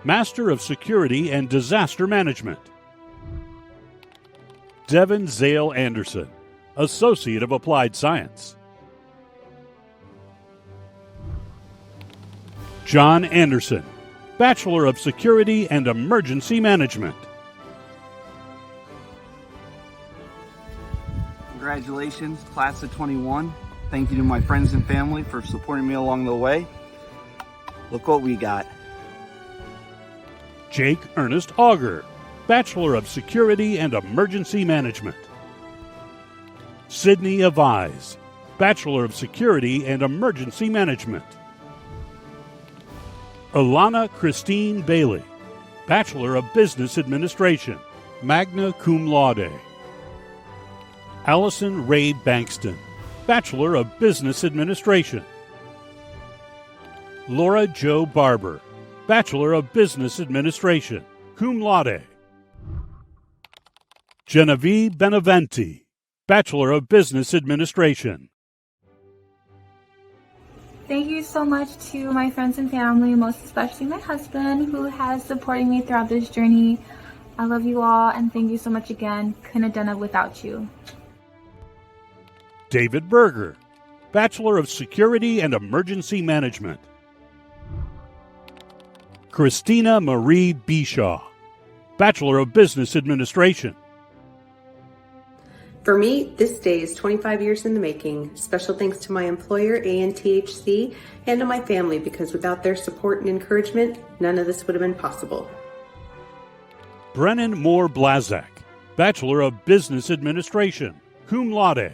S11: Master of Security and Disaster Management. Devin Zale Anderson, Associate of Applied Science. John Anderson, Bachelor of Security and Emergency Management.
S13: Congratulations, class of 21. Thank you to my friends and family for supporting me along the way. Look what we got.
S11: Jake Ernest Auger, Bachelor of Security and Emergency Management. Sydney Avise, Bachelor of Security and Emergency Management. Alana Christine Bailey, Bachelor of Business Administration, magna cum laude. Allison Ray Bankston, Bachelor of Business Administration. Laura Jo Barber, Bachelor of Business Administration, cum laude. Genevieve Beneventi, Bachelor of Business Administration.
S4: Thank you so much to my friends and family, most especially my husband, who has supported me throughout this journey. I love you all, and thank you so much again. Couldn't have done it without you.
S11: David Berger, Bachelor of Security and Emergency Management. Christina Marie Bishaw, Bachelor of Business Administration.
S16: For me, this day is 25 years in the making. Special thanks to my employer, ANTHC, and to my family, because without their support and encouragement, none of this would have been possible.
S11: Brennan Moore Blazak, Bachelor of Business Administration, cum laude.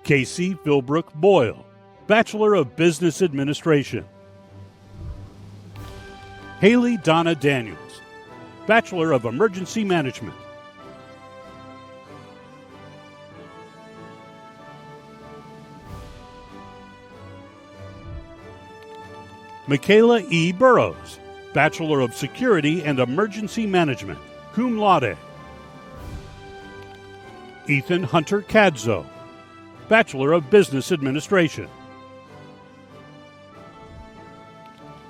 S11: Casey Philbrook Boyle, Bachelor of Business Administration. Haley Donna Daniels, Bachelor of Emergency Management. Michaela E. Burrows, Bachelor of Security and Emergency Management, cum laude. Ethan Hunter Cadzo, Bachelor of Business Administration.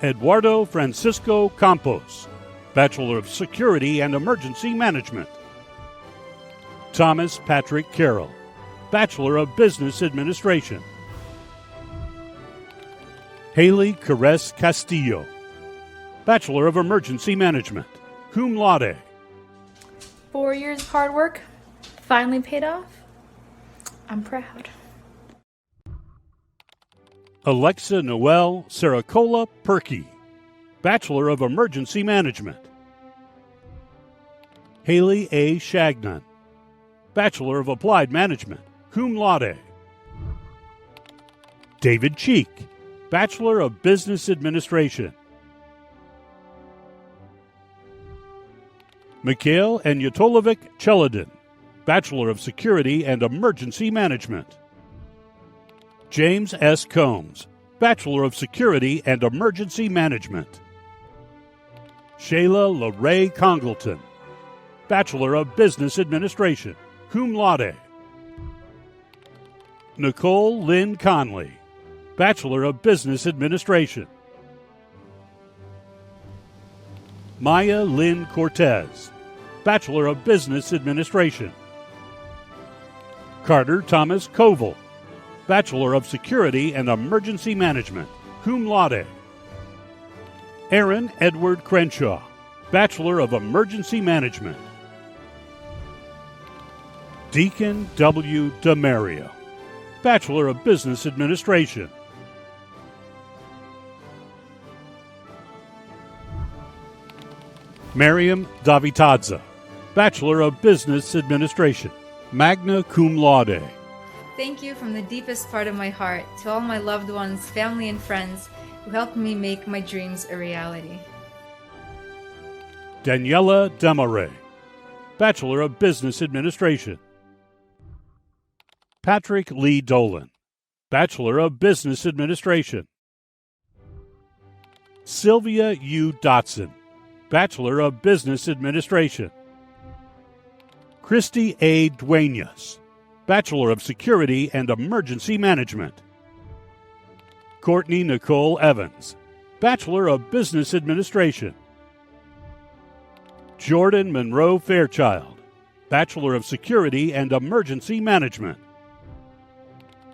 S11: Eduardo Francisco Campos, Bachelor of Security and Emergency Management. Thomas Patrick Carroll, Bachelor of Business Administration. Haley Caress Castillo, Bachelor of Emergency Management, cum laude.
S4: 4 years of hard work finally paid off. I'm proud.
S11: Alexa Noel Saracola Perky, Bachelor of Emergency Management. Haley A. Shagnon, Bachelor of Applied Management, cum laude. David Cheek, Bachelor of Business Administration. Mikhail Enyatolovic Cheladin, Bachelor of Security and Emergency Management. James S. Combs, Bachelor of Security and Emergency Management. Shayla LaRae Congleton, Bachelor of Business Administration, cum laude. Nicole Lynn Conley, Bachelor of Business Administration. Maya Lynn Cortez, Bachelor of Business Administration. Carter Thomas Koval, Bachelor of Security and Emergency Management, cum laude. Aaron Edward Crenshaw, Bachelor of Emergency Management. Deacon W. DeMario, Bachelor of Business Administration. Miriam Davitadze, Bachelor of Business Administration, magna cum laude.
S1: Thank you from the deepest part of my heart to all my loved ones, family, and friends who helped me make my dreams a reality.
S11: Daniela Desmarais, Bachelor of Business Administration. Patrick Lee Dolan, Bachelor of Business Administration. Sylvia U. Dotson, Bachelor of Business Administration. Christy A. Duenas, Bachelor of Security and Emergency Management. Courtney Nicole Evans, Bachelor of Business Administration. Jordan Monroe Fairchild, Bachelor of Security and Emergency Management.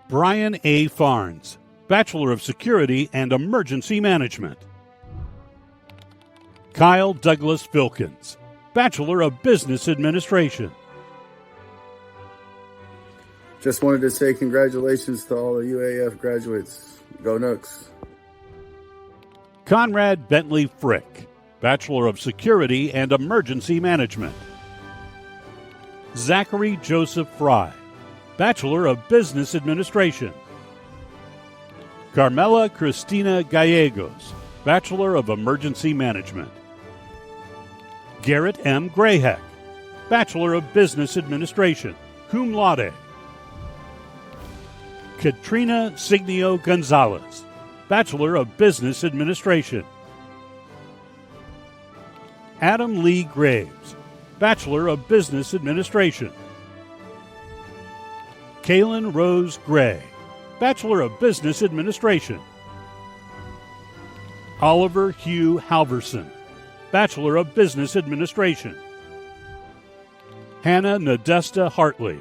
S11: Brian A. Farnes, Bachelor of Security and Emergency Management. Kyle Douglas Filkins, Bachelor of Business Administration.
S17: Just wanted to say congratulations to all the UAF graduates. Go Nooks.
S11: Conrad Bentley Frick, Bachelor of Security and Emergency Management. Zachary Joseph Fry, Bachelor of Business Administration. Carmela Cristina Gallegos, Bachelor of Emergency Management. Garrett M. Grayheck, Bachelor of Business Administration, cum laude. Katrina Signio Gonzalez, Bachelor of Business Administration. Adam Lee Graves, Bachelor of Business Administration. Kaylin Rose Gray, Bachelor of Business Administration. Oliver Hugh Halverson, Bachelor of Business Administration. Hannah Nadesta Hartley,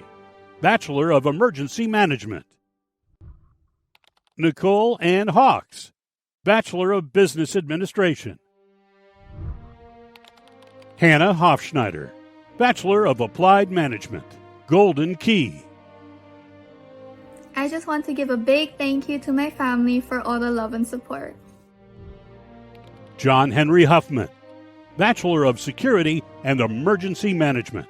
S11: Bachelor of Emergency Management. Nicole Ann Hawks, Bachelor of Business Administration. Hannah Hofschneider, Bachelor of Applied Management, Golden Key.
S18: I just want to give a big thank you to my family for all the love and support.
S11: John Henry Huffman, Bachelor of Security and Emergency Management.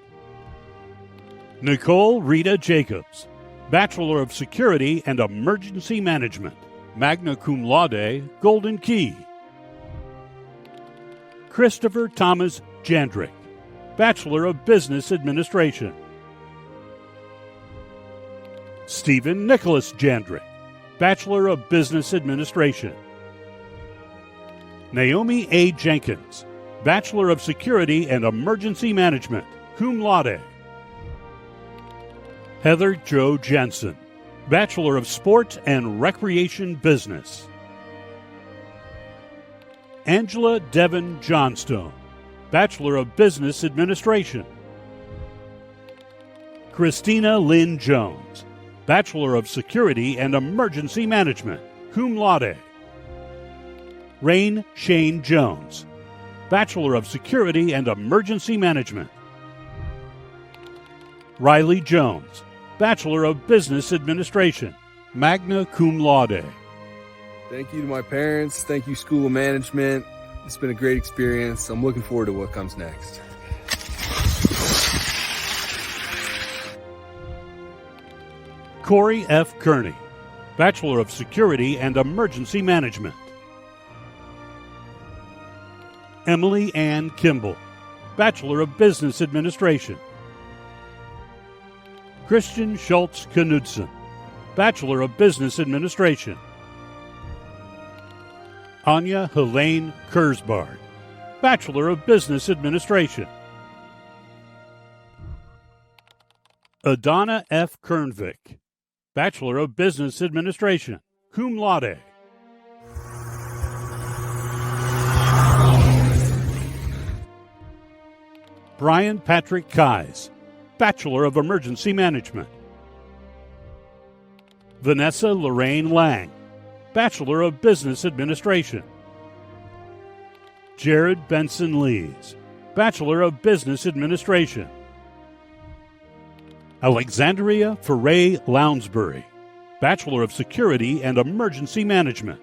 S11: Nicole Rita Jacobs, Bachelor of Security and Emergency Management, magna cum laude, Golden Key. Christopher Thomas Jandrick, Bachelor of Business Administration. Stephen Nicholas Jandrick, Bachelor of Business Administration. Naomi A. Jenkins, Bachelor of Security and Emergency Management, cum laude. Heather Jo Jensen, Bachelor of Sport and Recreation Business. Angela Devon Johnstone, Bachelor of Business Administration. Christina Lynn Jones, Bachelor of Security and Emergency Management, cum laude. Rain Shane Jones, Bachelor of Security and Emergency Management. Riley Jones, Bachelor of Business Administration, magna cum laude.
S23: Thank you to my parents. Thank you, School of Management. It's been a great experience. I'm looking forward to what comes next.
S11: Corey F. Kearney, Bachelor of Security and Emergency Management. Emily Ann Kimball, Bachelor of Business Administration. Christian Schultz Knudsen, Bachelor of Business Administration. Anya Helene Kurzbard, Bachelor of Business Administration. Adana F. Kernvik, Bachelor of Business Administration, cum laude. Brian Patrick Keyes, Bachelor of Emergency Management. Vanessa Lorraine Lang, Bachelor of Business Administration. Jared Benson Lees, Bachelor of Business Administration. Alexandria Foray Lounsbury, Bachelor of Security and Emergency Management.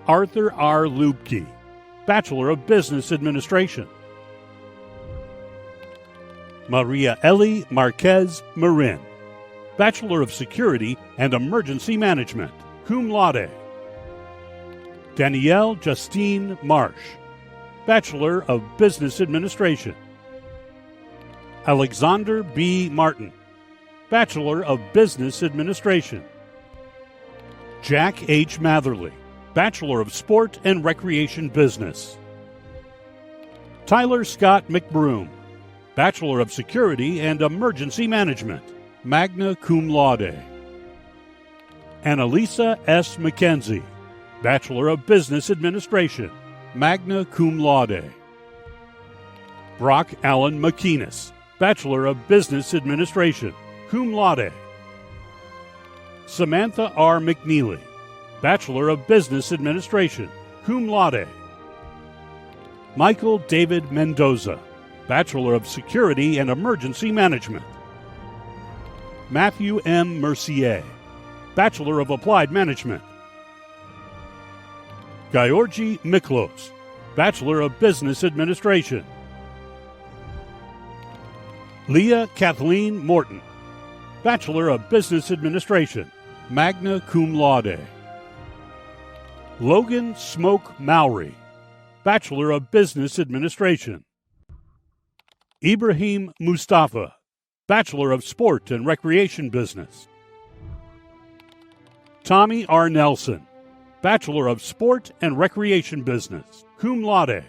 S11: Arthur R. Lubke, Bachelor of Business Administration. Maria Eli Marquez Marin, Bachelor of Security and Emergency Management, cum laude. Danielle Justine Marsh, Bachelor of Business Administration. Alexander B. Martin, Bachelor of Business Administration. Jack H. Matherly, Bachelor of Sport and Recreation Business. Tyler Scott McBroom, Bachelor of Security and Emergency Management, magna cum laude. Annalisa S. McKenzie, Bachelor of Business Administration, magna cum laude. Brock Allen McKeenis, Bachelor of Business Administration, cum laude. Samantha R. McNeely, Bachelor of Business Administration, cum laude. Michael David Mendoza, Bachelor of Security and Emergency Management. Matthew M. Mercier, Bachelor of Applied Management. Georgi Miklos, Bachelor of Business Administration. Leah Kathleen Morton, Bachelor of Business Administration, magna cum laude. Logan Smoke Mowry, Bachelor of Business Administration. Ibrahim Mustafa, Bachelor of Sport and Recreation Business. Tommy R. Nelson, Bachelor of Sport and Recreation Business, cum laude.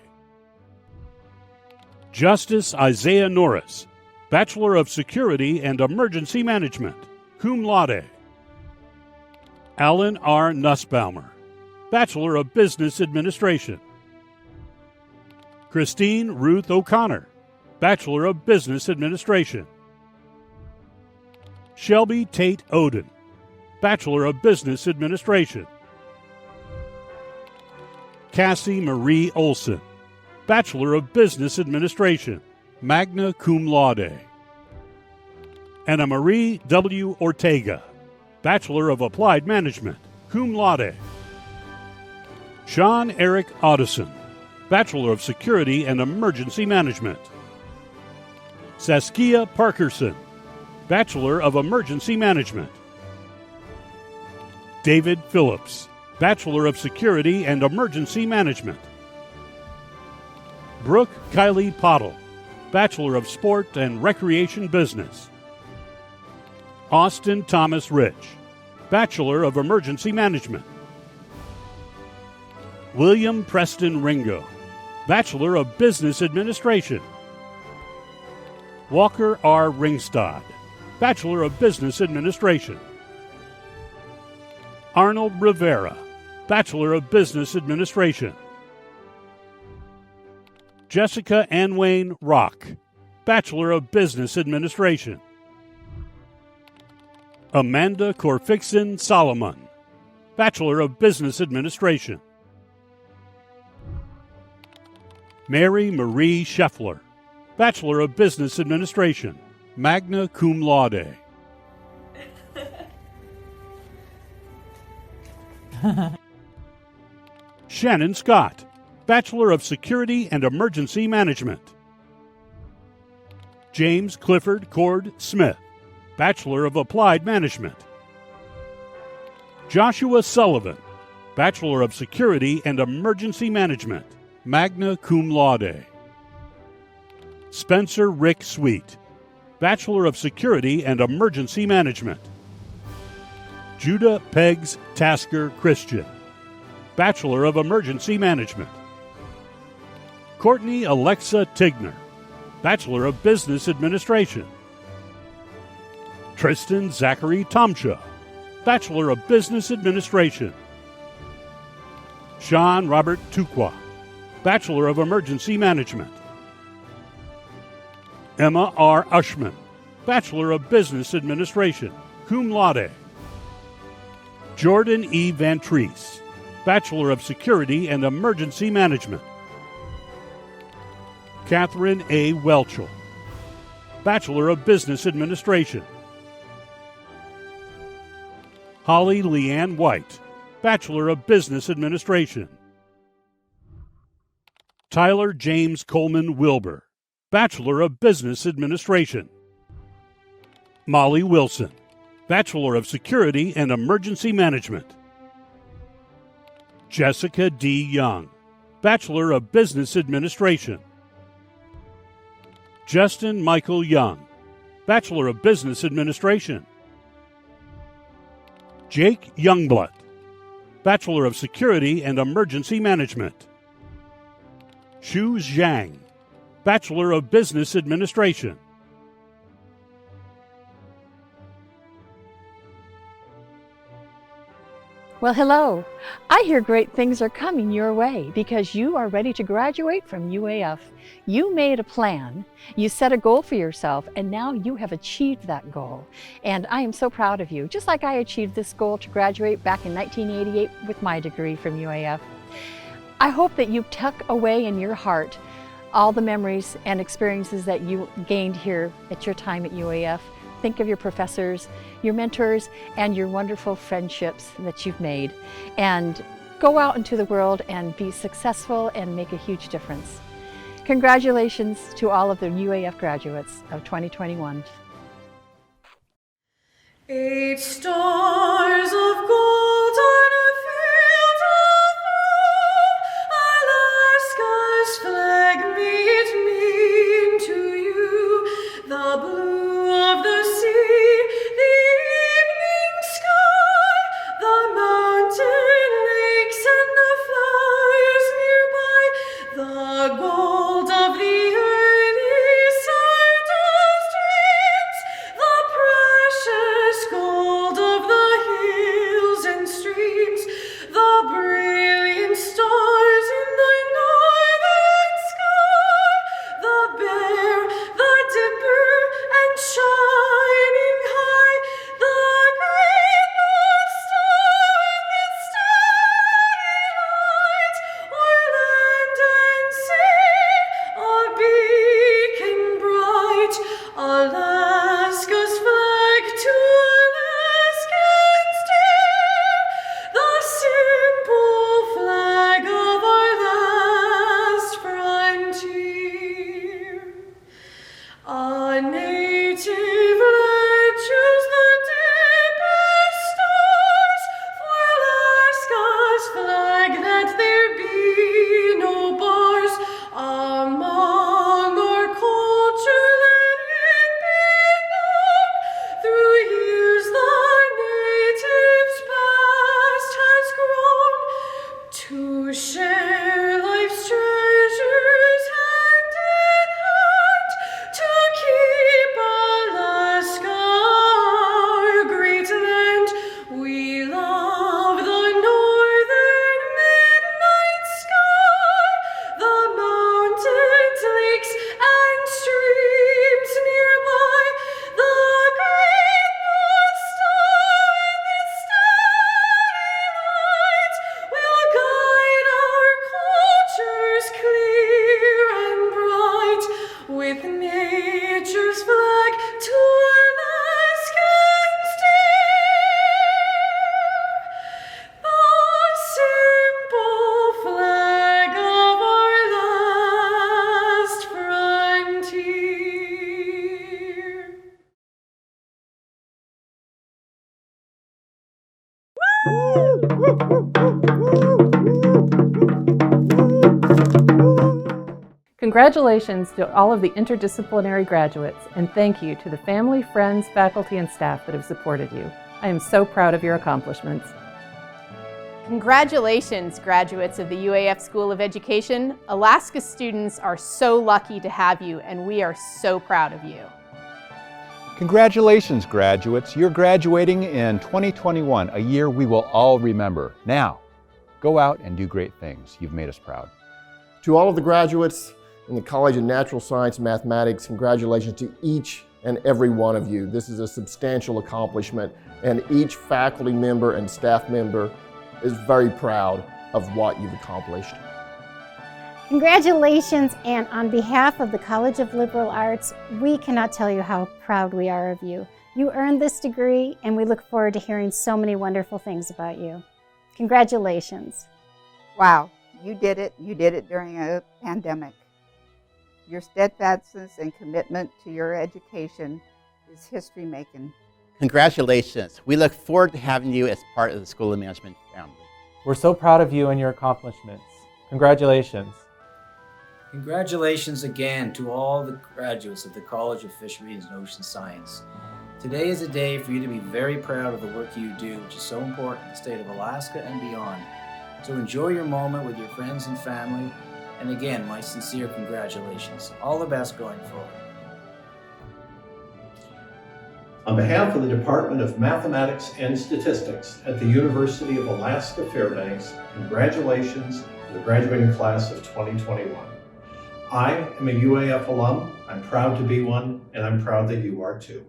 S11: Justice Isaiah Norris, Bachelor of Security and Emergency Management, cum laude. Alan R. Nussbaumer, Bachelor of Business Administration. Christine Ruth O'Connor, Bachelor of Business Administration. Shelby Tate Oden, Bachelor of Business Administration. Cassie Marie Olson, Bachelor of Business Administration, magna cum laude. Anna Marie W. Ortega, Bachelor of Applied Management, cum laude. Sean Eric Otteson, Bachelor of Security and Emergency Management. Saskia Parkerson, Bachelor of Emergency Management. David Phillips, Bachelor of Security and Emergency Management. Brooke Kylie Pottle, Bachelor of Sport and Recreation Business. Austin Thomas Rich, Bachelor of Emergency Management. William Preston Ringo, Bachelor of Business Administration. Walker R. Ringstad, Bachelor of Business Administration. Arnold Rivera, Bachelor of Business Administration. Jessica Anwayne Rock, Bachelor of Business Administration. Amanda Corfixon Solomon, Bachelor of Business Administration. Mary Marie Scheffler, Bachelor of Business Administration, magna cum laude. Shannon Scott, Bachelor of Security and Emergency Management. James Clifford Cord Smith, Bachelor of Applied Management. Joshua Sullivan, Bachelor of Security and Emergency Management, magna cum laude. Spencer Rick Sweet, Bachelor of Security and Emergency Management. Judah Peggs Tasker Christian, Bachelor of Emergency Management. Courtney Alexa Tigner, Bachelor of Business Administration. Tristan Zachary Tomsha, Bachelor of Business Administration. Sean Robert Tukwa, Bachelor of Emergency Management. Emma R. Ushman, Bachelor of Business Administration, cum laude. Jordan E. Van Treese, Bachelor of Security and Emergency Management. Catherine A. Welchel, Bachelor of Business Administration. Holly Leanne White, Bachelor of Business Administration. Tyler James Coleman Wilbur, Bachelor of Business Administration. Molly Wilson, Bachelor of Security and Emergency Management. Jessica D. Young, Bachelor of Business Administration. Justin Michael Young, Bachelor of Business Administration. Jake Youngblood, Bachelor of Security and Emergency Management. Xu Zhang, Bachelor of Business Administration.
S3: Well, hello. I hear great things are coming your way because you are ready to graduate from UAF. You made a plan, you set a goal for yourself, and now you have achieved that goal. And I am so proud of you, just like I achieved this goal to graduate back in 1988 with my degree from UAF. I hope that you tuck away in your heart all the memories and experiences that you gained here at your time at UAF. Think of your professors, your mentors, and your wonderful friendships that you've made. And go out into the world and be successful and make a huge difference. Congratulations to all of the UAF graduates of 2021.
S19: 8 stars of gold on a field of blue, Alaska's flag made mean to you, the blue of the sea, the evening sky, the mountain lakes and the flowers nearby, the gold of the early summer streams, the precious gold of the hills and streams, the brilliant stars in the northern sky, the bear, the dipper, and shining high, the great North Star, the starry light, o'er land and sea, a beacon bright, Alaska's flag to Alaskans dear, the simple flag of our last frontier. A native lad chose the deepest stars for Alaska's flag, that there be no bars among our culture, let it be known. Through years the natives past has grown to share life's treasures hand in hand, to keep Alaska our great land. We love the northern midnight sky, the mountains, lakes, and streams nearby, the great North Star, the starry light, will guide our cultures clear and bright, with nature's flag to Alaskans dear, the simple flag of our last frontier.
S22: Congratulations to all of the interdisciplinary graduates, and thank you to the family, friends, faculty, and staff that have supported you. I am so proud of your accomplishments.
S20: Congratulations, graduates of the UAF School of Education. Alaska students are so lucky to have you, and we are so proud of you.
S21: Congratulations, graduates. You're graduating in 2021, a year we will all remember. Now, go out and do great things. You've made us proud.
S25: To all of the graduates in the College of Natural Science and Mathematics, congratulations to each and every one of you. This is a substantial accomplishment, and each faculty member and staff member is very proud of what you've accomplished.
S26: Congratulations, and on behalf of the College of Liberal Arts, we cannot tell you how proud we are of you. You earned this degree, and we look forward to hearing so many wonderful things about you. Congratulations.
S27: Wow,
S2: You did it. You did it during a pandemic. Your steadfastness and commitment to your education is history making.
S14: Congratulations. We look forward to having you as part of the School of Management family.
S5: We're so proud of you and your accomplishments. Congratulations.
S6: Congratulations again to all the graduates of the College of Fisheries and Ocean Science. Today is a day for you to be very proud of the work you do, which is so important in the state of Alaska and beyond. So enjoy your moment with your friends and family. And again, my sincere congratulations. All the best going forward.
S7: On behalf of the Department of Mathematics and Statistics at the University of Alaska Fairbanks, congratulations to the graduating class of 2021. I am a UAF alum. I'm proud to be one, and I'm proud that you are too.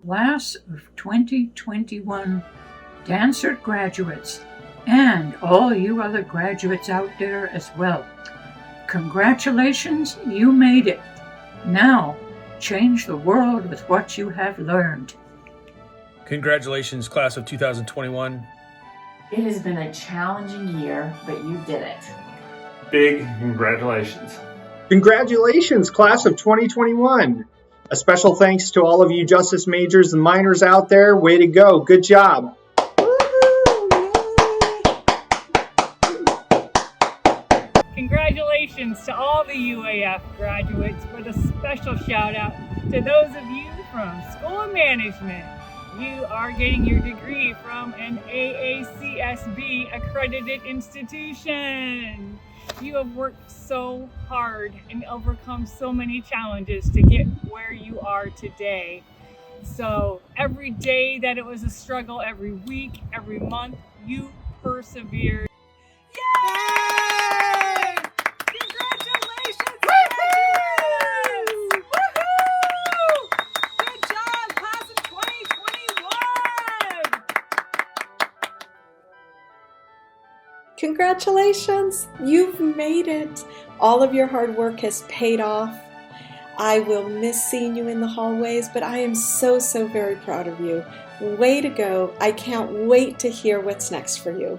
S8: Class of 2021 Dancer graduates, and all you other graduates out there as well. Congratulations, you made it. Now, change the world with what you have learned.
S9: Congratulations, class of 2021.
S27: It has been a challenging year, but you did it.
S7: Big congratulations.
S15: Congratulations, class of 2021. A special thanks to all of you justice majors and minors out there. Way to go. Good job.
S28: Congratulations to all the UAF graduates, with a special shout out to those of you from School of Management. You are getting your degree from an AACSB accredited institution. You have worked so hard and overcome so many challenges to get where you are today. So every day that it was a struggle, every week, every month, you persevered. Yay! Congratulations! Woohoo! Woohoo! Good job, class of 2021!
S29: Congratulations! You've made it! All of your hard work has paid off. I will miss seeing you in the hallways, but I am so very proud of you. Way to go. I can't wait to hear what's next for you.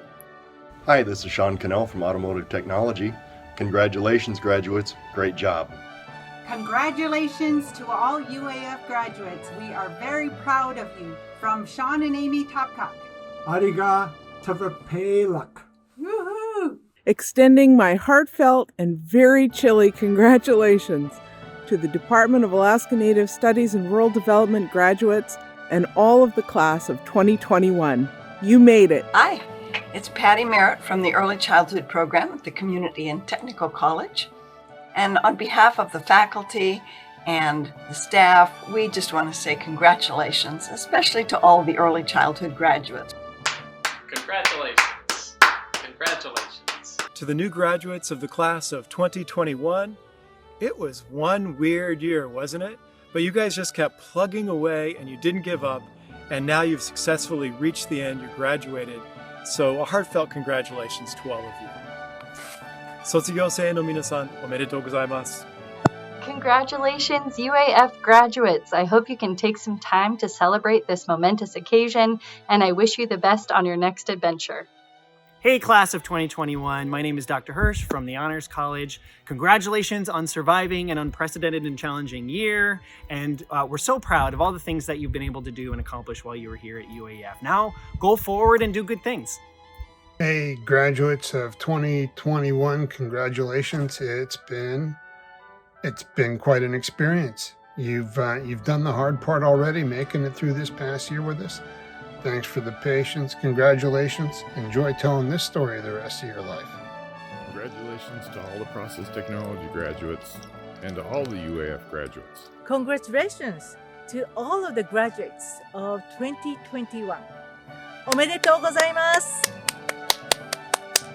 S30: Hi, this is Sean Cannell from Automotive Technology. Congratulations, graduates. Great job.
S31: Congratulations to all UAF graduates. We are very proud of you. From Sean and Amy Topcock.
S32: Ariga Tavapelak.
S31: Woohoo!
S33: Extending my heartfelt and very chilly congratulations to the Department of Alaska Native Studies and Rural Development graduates and all of the class of 2021. You made it.
S34: Hi, it's Patty Merritt from the Early Childhood Program at the Community and Technical College. And on behalf of the faculty and the staff, we just want to say congratulations, especially to all the early childhood graduates.
S35: Congratulations. Congratulations.
S36: To the new graduates of the class of 2021, it was one weird year, wasn't it? But you guys just kept plugging away and you didn't give up, and now you've successfully reached the end, you graduated. So a heartfelt congratulations to all of you. Sotsugyosei no minasan, omedetou gozaimasu.
S37: Congratulations, UAF graduates! I hope you can take some time to celebrate this momentous occasion, and I wish you the best on your next adventure.
S38: Hey, class of 2021. My name is Dr. Hirsch from the Honors College. Congratulations on surviving an unprecedented and challenging year. And we're so proud of all the things that you've been able to do and accomplish while you were here at UAF. Now, go forward and do good things.
S32: Hey, graduates of 2021, congratulations. It's been quite an experience. You've done the hard part already, making it through this past year with us. Thanks for the patience. Congratulations. Enjoy telling this story the rest of your life.
S39: Congratulations to all the process technology graduates and to all the UAF graduates.
S40: Congratulations to all of the graduates of 2021. Omedetou gozaimasu!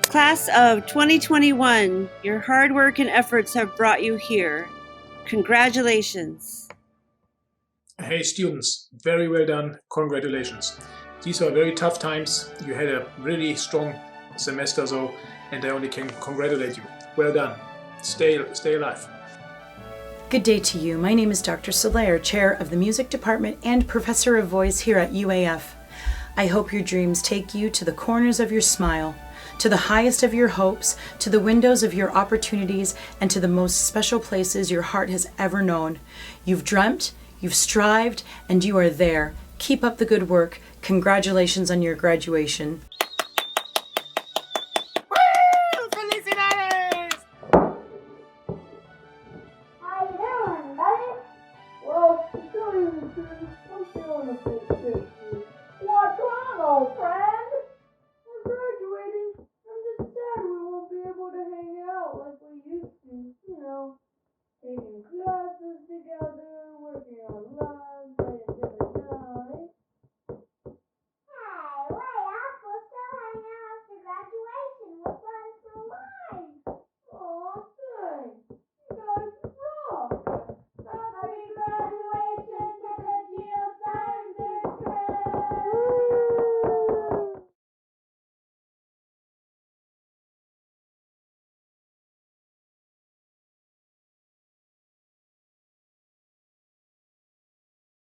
S41: Class of 2021, your hard work and efforts have brought you here. Congratulations.
S42: Hey students, very well done. Congratulations. These are very tough times. You had a really strong semester though, and I only can congratulate you. Well done. Stay alive.
S43: Good day to you. My name is Dr. Soler, Chair of the Music Department and Professor of Voice here at UAF. I hope your dreams take you to the corners of your smile. to the highest of your hopes, to the windows of your opportunities, and to the most special places your heart has ever known. You've dreamt, you've strived, and you are there. Keep up the good work. Congratulations on your graduation.